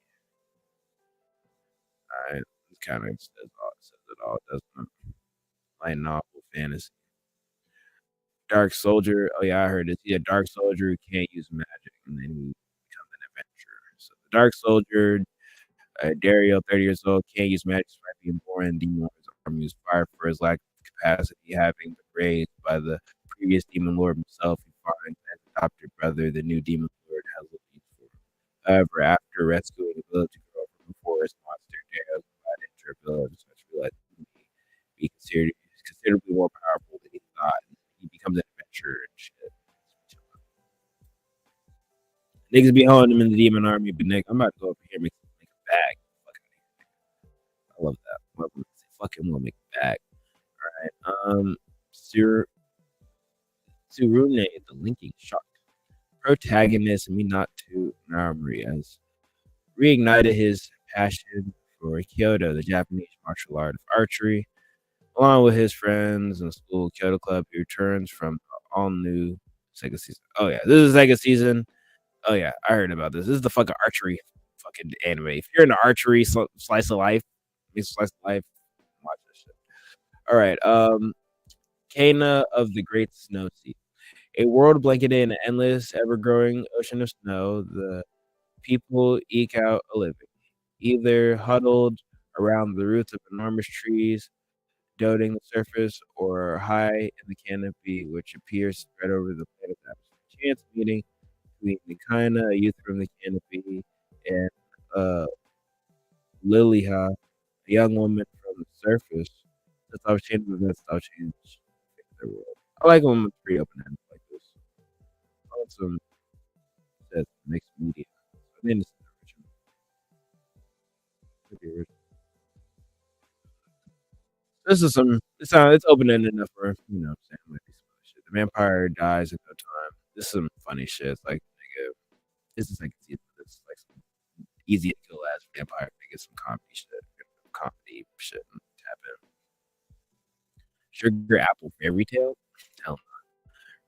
Alright, this kind of says it all, doesn't it? Light novel, fantasy. Dark Soldier. Oh yeah, I heard this. He's a Dark Soldier who can't use magic, and then he becomes an adventurer. So the Dark Soldier, Dario, 30 years old, can't use magic despite being born in Demon Lord's army. He was fired for his lack of capacity, having been raised by the previous Demon Lord himself. He finds his adopted brother, the new Demon Lord, has a need for him. However, after rescuing a village girl from the forest monster, Dario divided into a village, which realized he be considerably more powerful than he thought. He becomes an adventurer and shit. Niggas be holding him in the Demon Army, but Nick, I'm about to go over here and make a bag. Fuck out of here. I love that. Fucking will make a bag. Alright. Tsurune, the Linking Shark. Protagonist Minato Naomori has reignited his passion for Kyoto, the Japanese martial art of archery. Along with his friends in school Kyoto Club, he returns from the all-new Sega season. Oh, yeah. This is Sega season. Oh, yeah. I heard about this. This is the fucking archery fucking anime. If you're into archery, slice of life, watch this shit. All right. Kana of the Great Snow Sea. A world blanketed in an endless, ever-growing ocean of snow, the people eke out a living, either huddled around the roots of enormous trees, dotting the surface, or high in the canopy, which appears spread over the planet's atmosphere. Chance meeting between the Kana, a youth from the canopy, and Liliha, a young woman from the surface. That's how change events, how change their world. I like when it's pretty open-ended like this. I want some that mixed media. I mean, it's original. Could be original. This is it's open-ended enough for, you know, saying like some other shit. The vampire dies in no time. This is some funny shit. It's like, nigga, this is like some easy to kill ass vampire. Nigga, some comedy shit. Tap in. Sugar Apple Fairy Tale? Hell no.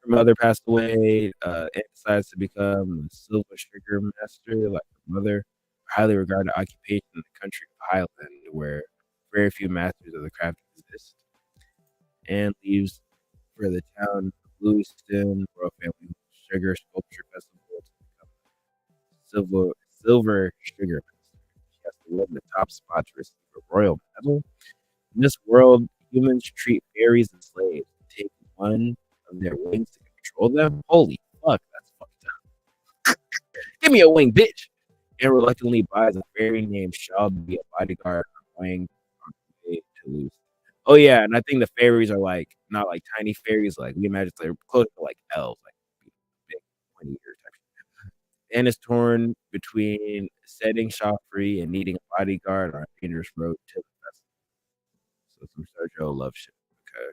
Her mother passed away and decides to become a silver sugar master like her mother. A highly regarded occupation in the country of Highland, where very few masters of the craft exist. And leaves for the town of Lewiston Royal Family Sugar Sculpture Festival to become silver sugar master. She has to win the top spot to receive a royal medal. In this world, humans treat fairies as slaves. Take one of their wings to control them. Holy fuck, that's fucked up. Give me a wing, bitch. And reluctantly buys a fairy named Shelby, a bodyguard on wing on the way to lose. Oh yeah, and I think the fairies are like not like tiny fairies, like we imagine they're close to like elves, like big 20 year type. Dan is torn between setting Joffrey and needing a bodyguard on a dangerous road to the festival. So some Sergio love shit. Okay.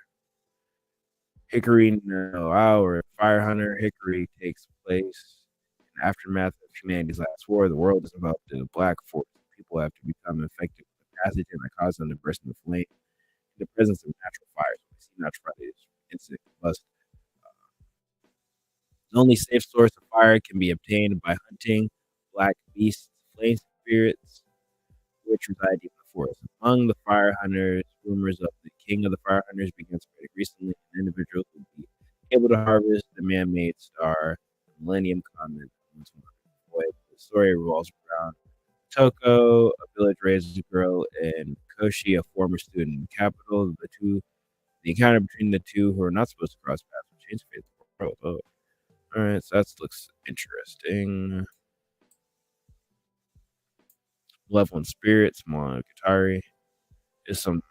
Hickory No Hour, Fire Hunter Hickory takes place in the aftermath of humanity's last war. The world is enveloped in a black forest. People have to become infected with a pathogen that causes them to burst into flame in the presence of natural fires. When we see natural fire, it's instant combust. The only safe source of fire can be obtained by hunting black beasts, flame spirits, which reside deep in the forest. Among the fire hunters, rumors of the king of the fire hunters began spreading recently. An individual who would be able to harvest the man-made star, the Millennium Comet. The story revolves around Toko, a village raises a girl, and Koshi, a former student in the capital. The encounter between the two, who are not supposed to cross paths, will change the fate of the world. Oh. All right, so that looks interesting. Level and Spirits, Monogatari. There's some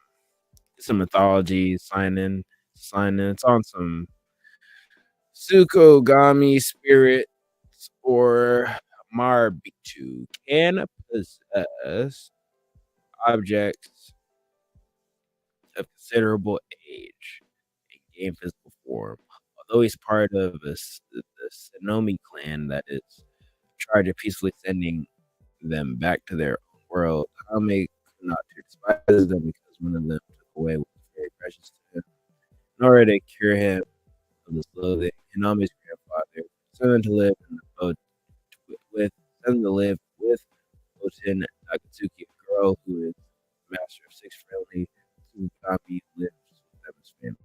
mythology sign in. It's on some Tsukogami spirits or Marbitu can possess objects of considerable age and gain physical form. Although he's part of the Sonomi clan that is in charge of peacefully sending them back to their own world, Hame Kunatu despises them because one of them took away what was very precious to him. In order to cure him of this loathing, Hiname's grandfather sent him to live in the boat with Oten Nakatsuki, a girl who is master of six friendly Tsukami lives with them as family.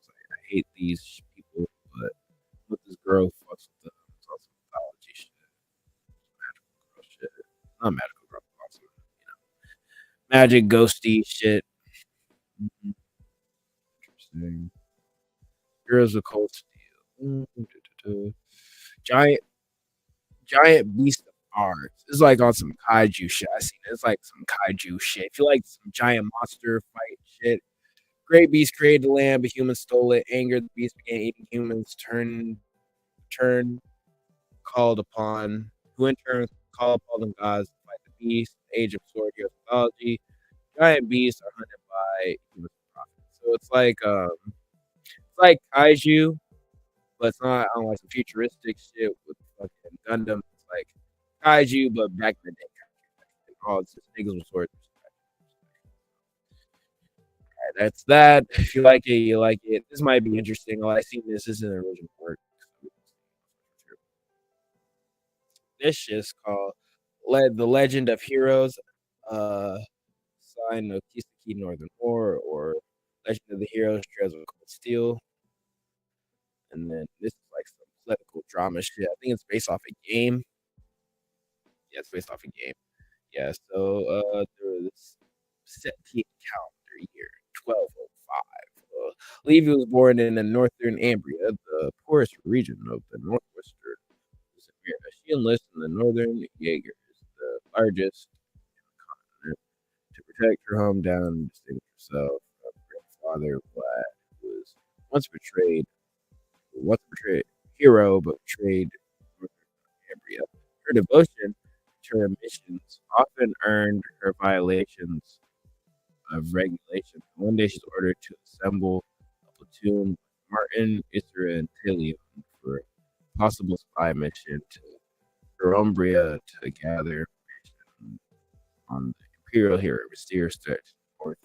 I hate these people, but with this girl fucks with them. It's also mythology shit. Magical girl shit. Not magical girl, also, magic ghosty shit. Interesting. Heroes of Cold Steel. Giant Beast of Mars. This is like on some kaiju shit. I seen it. It's like some kaiju shit. If you like some giant monster fight shit, Great Beast created the land, but humans stole it. Angered, the beast began eating humans. Called upon the gods to fight the beast. Age of Sword, Heroes mythology. Giant beasts are hunted by human prophets. So it's like kaiju, but it's not on like some futuristic shit with fucking Gundam. It's like kaiju, but back in the day. Oh, it's just niggas with swords. Alright, that's that. If you like it, you like it. This might be interesting. Oh, I seen this. This is an original work. This shit's called The Legend of Heroes, Sign of Kiseki Northern War, or Legend of the Heroes, Trails of Cold Steel. And then this is like some political drama shit. I think it's based off a game. Yeah, it's based off a game. Yeah, so there was Septine calendar year 1205. Levy was born in the northern Ambria, the poorest region of the northwestern America. She enlisted in the Northern Jaegers, the largest in the continent, to protect her hometown and distinguish herself from her grandfather, Vlad, who was once a betrayed hero, but betrayed Ambria. Her devotion to her missions often earned her violations of regulations. One day she's ordered to assemble a platoon with Martin, Isra, and Tilion for a possible spy mission to Umbria to gather information on the Imperial hero, mysterious threat to North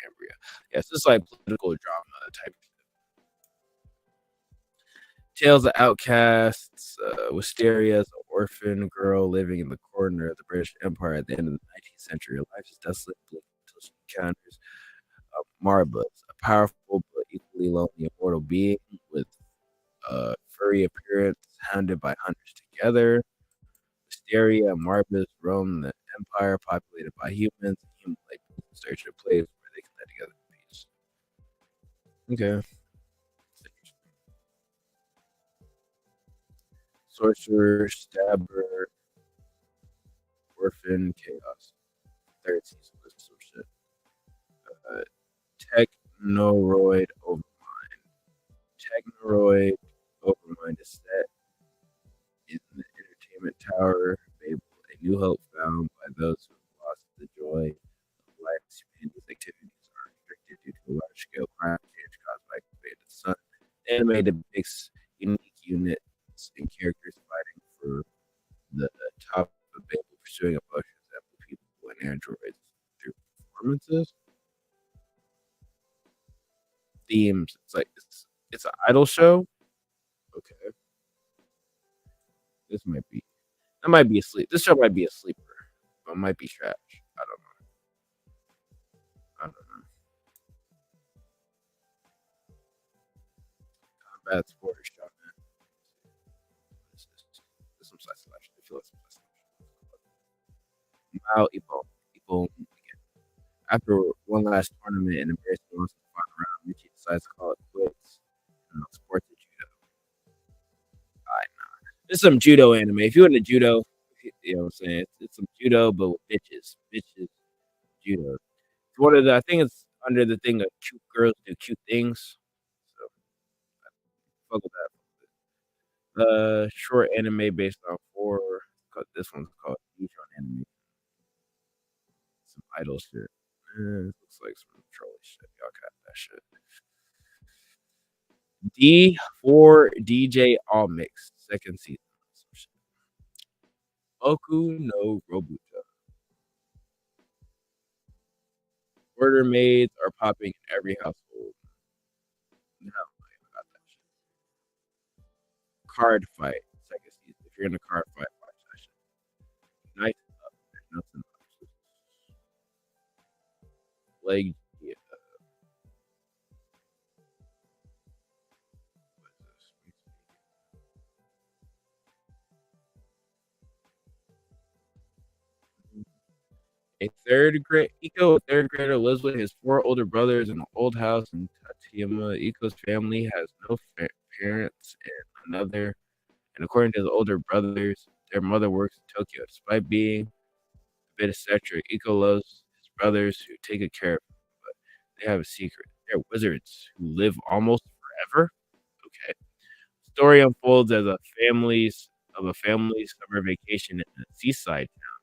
Ambria. Yes, this is like political drama type of Tales of Outcasts. Wisteria is an orphan girl living in the corner of the British Empire at the end of the 19th century. Her life is desolate until she encounters Marbus, a powerful but equally lonely immortal being with a furry appearance, hounded by hunters together. Wisteria and Marbus roam the empire, populated by humans and human-like people in search of a place where they can live together in peace. Okay. Sorcerer, Stabber, Orphan, Chaos. Third season was some shit. Technoroid Overmind. Technoroid Overmind is set in the entertainment Entertainment Tower, Babel, a new hope found by those who have lost the joy of life. Humanity's activities are restricted due to a large-scale climate change caused by activated sun. The anime depicts unique units and characters fighting for the top of Babel, pursuing emotions that move people and androids through performances. Themes. It's like it's an idol show. Okay. This might be. That might be a sleep. This show might be a sleeper, but it might be trash. I don't know. Combat sports show, man. This is some slice of life. I feel like some slice of life. Mao Ipo again. After one last tournament and embarrassing loss in the final round, Michi decides to call it quits and sports and judo. This is some judo anime. If you're into judo, you know what I'm saying? It's some judo, but with bitches. Bitches, judo. It's one of the, I think it's under the thing of cute girls do cute things. So, fuck with that. Short anime based on 4. This one's called Neutron Anime. Some idol shit. Looks like some trolley shit. Y'all got that shit. D4 DJ All Mix, 2nd season. Oku no Robuta. Order maids are popping in every household. No, I got that shit. Card fight, 2nd season. If you're in a card fight, watch that shit. Night up, there's nothing else. Leg. A third grader lives with his 4 older brothers in an old house in Tateyama. Iko's family has no parents and according to his older brothers, their mother works in Tokyo. Despite being a bit eccentric, Iko loves his brothers who take good care of him, but they have a secret. They're wizards who live almost forever. Okay. The story unfolds as a family summer vacation in a seaside town,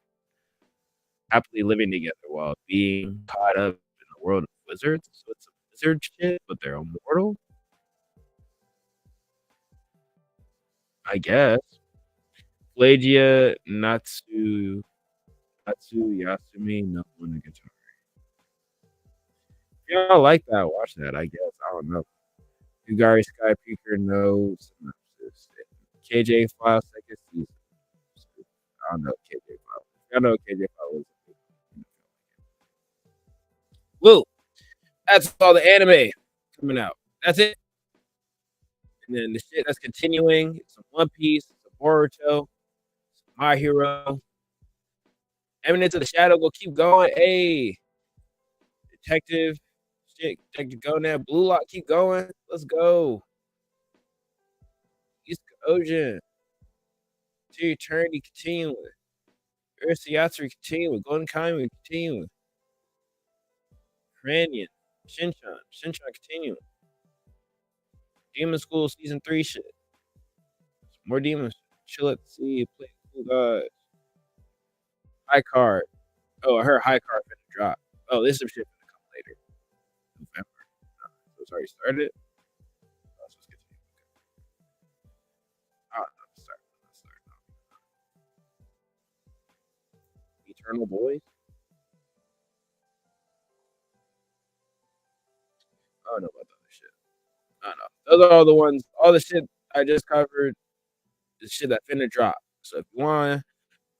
happily living together while being caught up in the world of wizards. So it's a wizard shit, but they're immortal. I guess. Pelagia Natsu Yasumi no Monogatari. If y'all like that, watch that, I guess. I don't know. Yugari Skypeaker no synopsis. KJ File 2nd season. I don't know KJ File. Y'all know KJ File is. Woo! That's all the anime coming out. That's it. And then the shit that's continuing, some One Piece, some Boruto, some My Hero, Eminence of the Shadow, go keep going. Hey, Detective Gonad, Blue Lock, keep going. Let's go. East Ocean, to Eternity continuing. Earth Yatsuri continuing. Golden Kamuy continuing. Cranion, Shinchan continuing. Demon School Season 3 shit. More demons. Chill at the sea, play cool guys. High card. Oh, I heard high card finna drop. Oh, this is some shit finna come later. November. So it's already started. Let's just get to it. Let's start. Eternal Boys. I don't know about the other shit. I don't know. Those are all the ones, all the shit I just covered, the shit that finna drop. So if you want to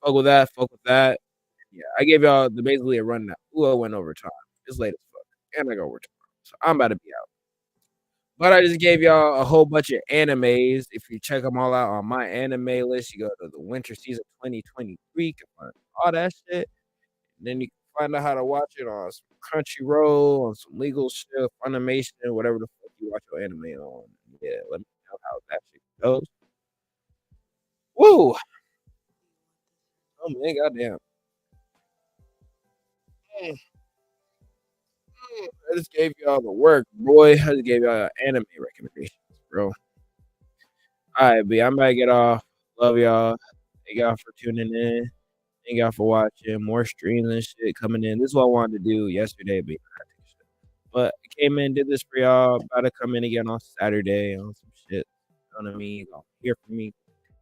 fuck with that. Yeah, I gave y'all basically a rundown. Ooh, I went over time. It's late as fuck. And I go over tomorrow. So I'm about to be out. But I just gave y'all a whole bunch of animes. If you check them all out on my anime list, you go to the winter season 2023, you can find all that shit. And then you can find out how to watch it on some Crunchyroll, on some legal shit, Funimation, whatever the fuck you watch your anime on. Yeah, let me know how that shit goes. Woo! Oh man, goddamn. I just gave y'all the work, boy. I just gave y'all anime recommendations, bro. All right, B, I'm about to get off. Love y'all. Thank y'all for tuning in. Thank y'all for watching. More streams and shit coming in. This is what I wanted to do yesterday, but I came in, did this for y'all. About to come in again on Saturday on some shit. You know what I mean? Y'all hear from me,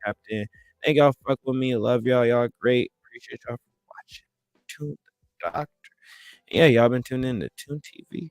Captain. Thank y'all for fuck with me. Love y'all. Y'all great. Appreciate y'all for watching. Tune the Doctor. Yeah, y'all been tuning in to Tune TV.